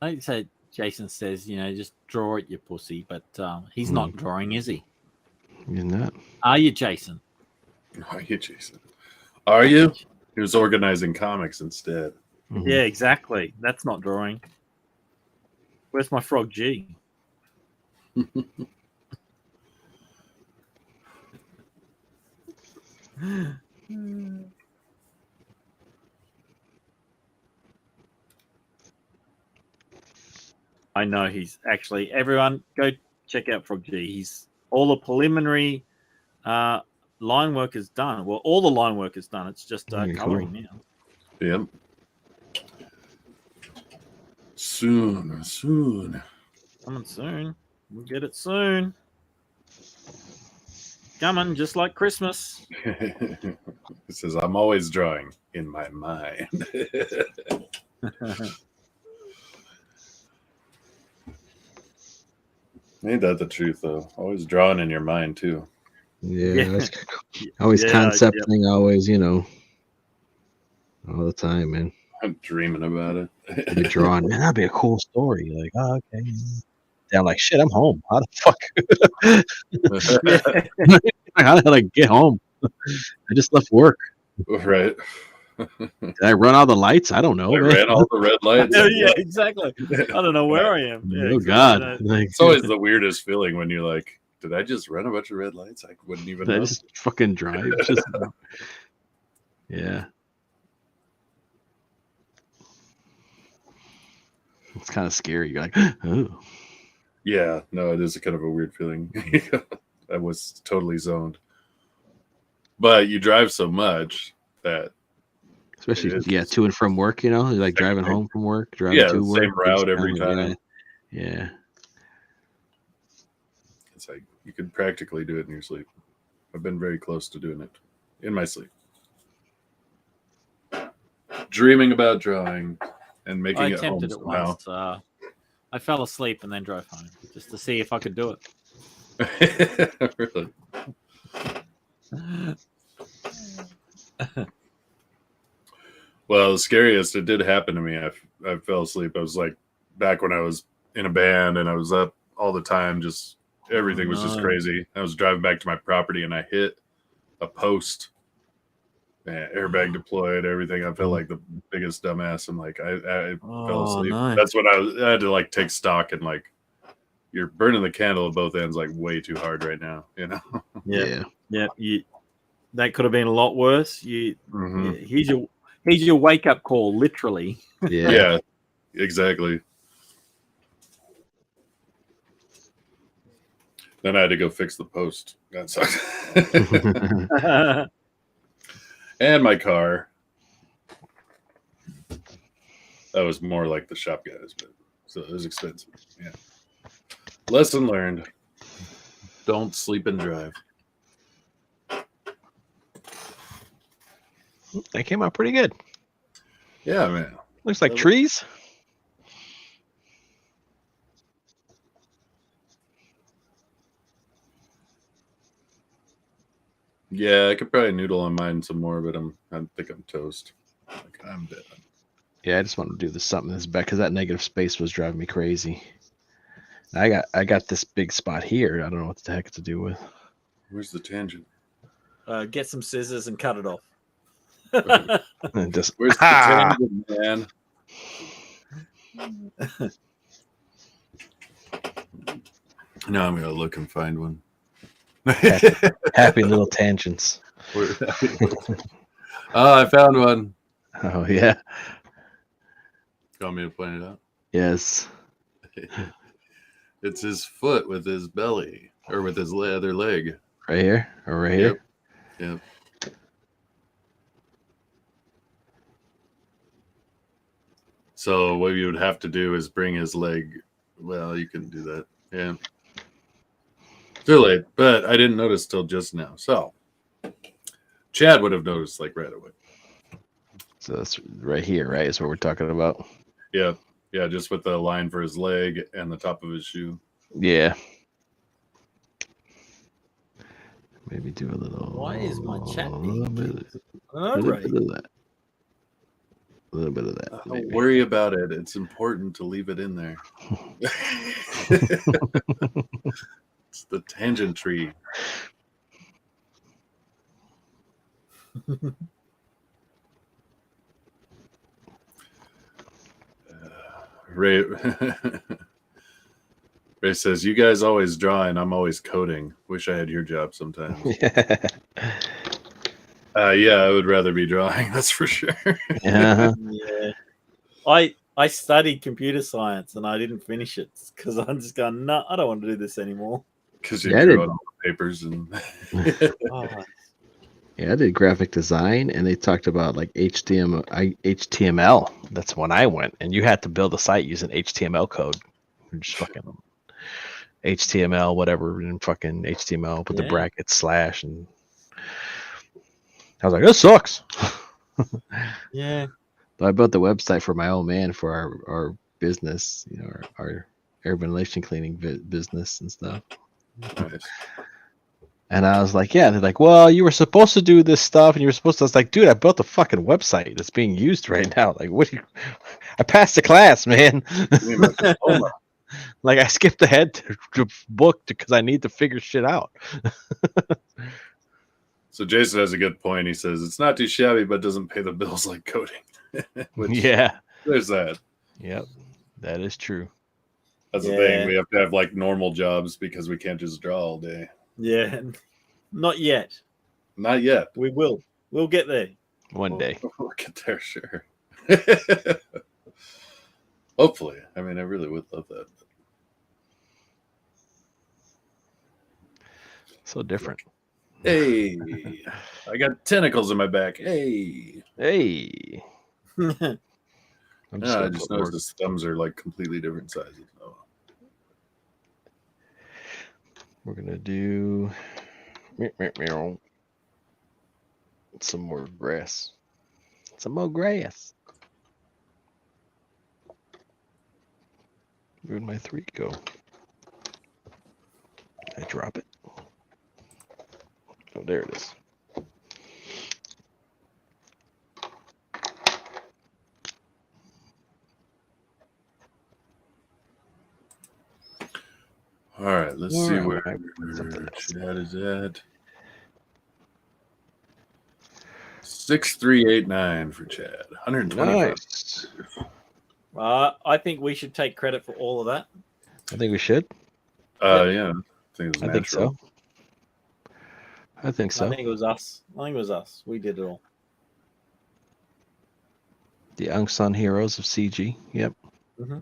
Like so Jason says, just draw it, you pussy. But he's not drawing, is he? You're not. Are you, Jason? Are you, Jason? Are you? He was organizing comics instead. Mm-hmm. Yeah, exactly. That's not drawing. Where's my frog G? I know he's actually. Everyone, go check out Frog G. He's all the preliminary line work is done. Well, all the line work is done. It's just coloring now. Yep. Soon. Coming soon. We'll get it soon. Coming, just like Christmas. It says, I'm always drawing in my mind. Ain't that the truth, though? Always drawing in your mind, too. Yeah, always concepting, always, all the time, man. I'm dreaming about it. Be drawing, man. That'd be a cool story. Like, oh, okay. Yeah, I'm like, shit, I'm home. How the fuck? How did I get home? I just left work. Right. Did I run all the lights? I don't know. I ran all the red lights. Yeah, exactly. I don't know where I am. Yeah, Oh God! Like, it's always the weirdest feeling when you're like, "Did I just run a bunch of red lights? I wouldn't even know." Just fucking drive. Just, yeah. It's kind of scary. You're like, oh. Yeah, no, it is kind of a weird feeling. I was totally zoned. But you drive so much that, especially to and from work. You're like driving home from work, driving to work. Same route every time. Yeah. It's like you could practically do it in your sleep. I've been very close to doing it in my sleep. Dreaming about drawing and making it home somehow. Once. I fell asleep and then drove home just to see if I could do it. Really? Well, the scariest, it did happen to me. I fell asleep. I was like back when I was in a band and I was up all the time. Just everything was just crazy. I was driving back to my property and I hit a post. Man, airbag deployed, everything. I felt like the biggest dumbass. I'm like, I fell asleep. Nice. That's when I had to like take stock and like, you're burning the candle at both ends like way too hard right now. Yeah. That could have been a lot worse. Here's your wake up call, literally. Yeah, exactly. Then I had to go fix the post. That sucked. And my car. That was more like the shop guys, but so it was expensive. Yeah. Lesson learned. Don't sleep and drive. That came out pretty good. Yeah, man. Looks like trees. Yeah, I could probably noodle on mine some more, but I think I'm toast. Like, I'm dead. Yeah, I just wanted to do something this back because that negative space was driving me crazy. I got this big spot here. I don't know what the heck to do with. Where's the tangent? Get some scissors and cut it off. Just, where's the tangent, man? Now I'm gonna look and find one. Happy little tangents. Oh, I found one. Oh yeah. You want me to point it out? Yes. It's his foot with his belly, or with his other leg. Right here, or right here. Yep. So what you would have to do is bring his leg. Well, you couldn't do that. Yeah. Too late, but I didn't notice till just now. So Chad would have noticed like right away. So that's right here, right? Is what we're talking about. Yeah. Yeah, just with the line for his leg and the top of his shoe. Yeah. Maybe do a little. Why is my chat? A little bit of that. A little bit of that. Don't worry about it. It's important to leave it in there. It's the tangent tree. Ray says, "You guys always draw and I'm always coding. Wish I had your job sometimes." Yeah, I would rather be drawing. That's for sure. Yeah. I studied computer science and I didn't finish it because I'm just going, no, I don't want to do this anymore. Because you drew on all the papers and. Yeah, I did graphic design, and they talked about like HTML. That's when I went, and you had to build a site using HTML code. Just fucking HTML, whatever, and fucking HTML, put the brackets slash, and I was like, this sucks. Yeah. But I built the website for my old man for our business, our urban relation cleaning business and stuff. Nice. And I was like, yeah. They're like, well, you were supposed to do this stuff, and you were supposed to. I was like, dude, I built a fucking website that's being used right now. Like, what? I passed the class, man. Like, I skipped ahead to book because I need to figure shit out. So Jason has a good point. He says it's not too shabby, but doesn't pay the bills like coding. Yeah, there's that. Yep, that is true. That's the thing. We have to have like normal jobs because we can't just draw all day. Yeah, not yet. Not yet. We will. We'll get there one day. We'll get there, sure. Hopefully. I mean, I really would love that. So different. Hey, I got tentacles in my back. Hey. I just noticed his thumbs are like completely different sizes. Oh. We're gonna do some more grass. Some more grass. Where'd my 3 go? Did I drop it? Oh, there it is. All right, let's see where Chad is at. 6389 for Chad. 125. Nice. I think we should take credit for all of that. I think we should. Yeah. I think so. I think so. I think it was us. We did it all. The unsung heroes of CG. Yep. Mm-hmm.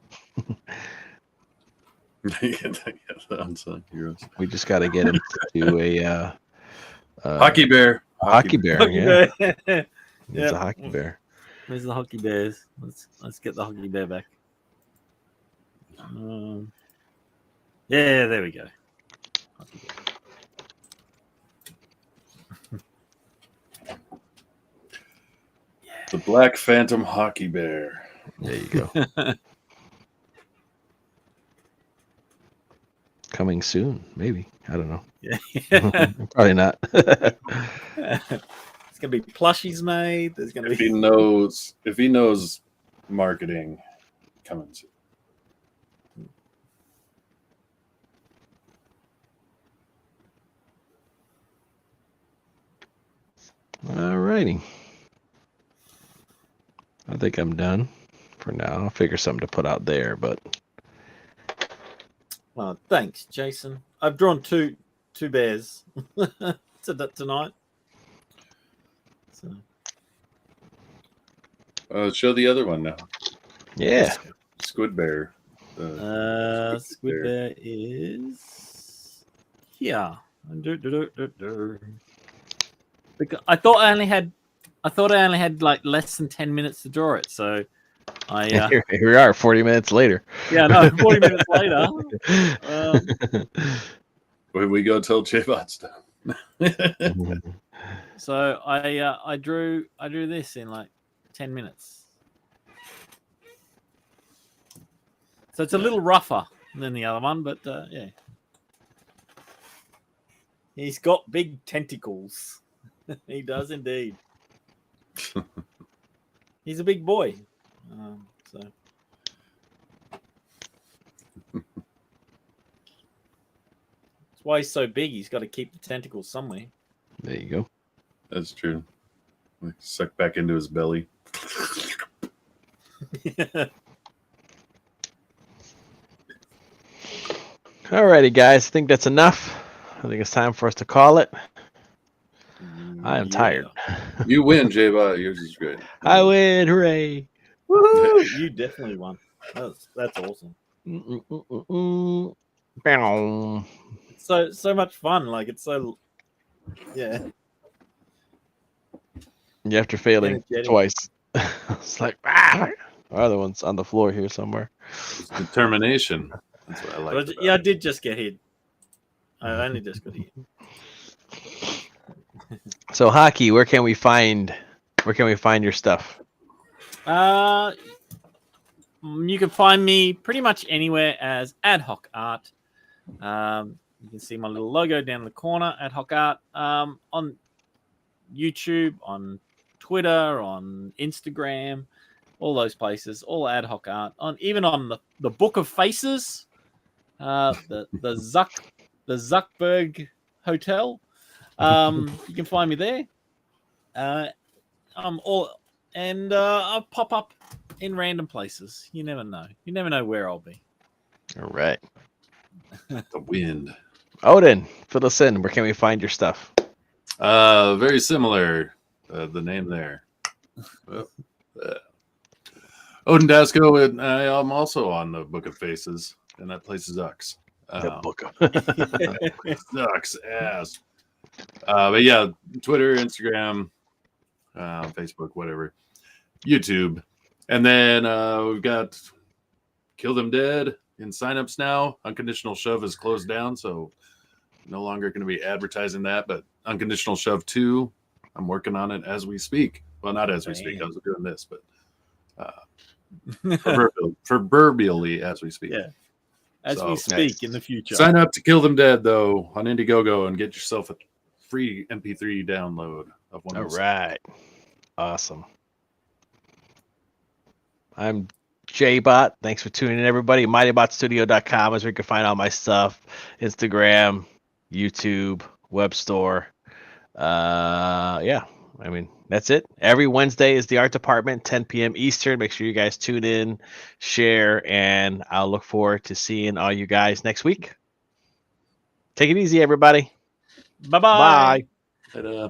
The unsung heroes. We just got to get him to do a hockey bear. Hockey bear. Hockey Yeah. bear. It's a hockey bear. Where's the hockey bears? Let's get the hockey bear back. Yeah, there we go. The Black Phantom Hockey Bear. There you go. Coming soon, maybe. I don't know. Yeah. Probably not. It's gonna be plushies made. There's gonna If be. he knows marketing, coming soon. All righty. I think I'm done for now. I'll figure something to put out there, but Well, thanks, Jason. I've drawn two bears tonight. So. Show the other one now. Yeah. Squid Bear. Squid Bear is here. Because I thought I only had like less than 10 minutes to draw it, so here we are 40 minutes later. Yeah, no, 40 minutes later. We go till J-Bot's done. So I drew this in like 10 minutes. So it's a little rougher than the other one, but yeah. He's got big tentacles. He does indeed. He's a big boy. So. That's why he's so big. He's got to keep the tentacles somewhere. There you go. That's true. Like, suck back into his belly. Alrighty, guys. I think that's enough. I think it's time for us to call it. I am tired. You win, J-Bot. Yours is great. I win. Hooray. Woo-hoo! You definitely won. That's awesome. So much fun. Like, it's so... Yeah. After failing twice. It's like, our other one's on the floor here somewhere. It's determination. That's what I like. Yeah, I did just get hit. I only just got hit. So, Hockey, where can we find your stuff? You can find me pretty much anywhere as Ad Hoc Art. You can see my little logo down in the corner, Ad Hoc Art, on YouTube, on Twitter, on Instagram, all those places, all Ad Hoc Art. Even on the Book of Faces, the Zuckberg Hotel. You can find me there. I'll pop up in random places. You never know. You never know where I'll be. All right. The wind. Odin, fill us in. Where can we find your stuff? Very similar. The name there. Odin Dasko, and I'm also on the Book of Faces, and that place sucks. The Book of sucks ass. But yeah, Twitter, Instagram, Facebook, whatever, YouTube, and then we've got Kill Them Dead in signups now. Unconditional Shove is closed down, so no longer going to be advertising that. But Unconditional Shove 2, I'm working on it as we speak. Well, not as we speak. I was doing this, but proverbially as we speak. Yeah, as we speak in the future. Sign up to Kill Them Dead though on Indiegogo and get yourself a free MP3 download of one. All right, awesome. I'm JBot. Thanks for tuning in, everybody. MightyBotStudio.com is where you can find all my stuff. Instagram, YouTube, web store. Yeah, I mean, that's it. Every Wednesday is the art department, 10 p.m. Eastern. Make sure you guys tune in, share, and I'll look forward to seeing all you guys next week. Take it easy, everybody. Bye-bye. Bye.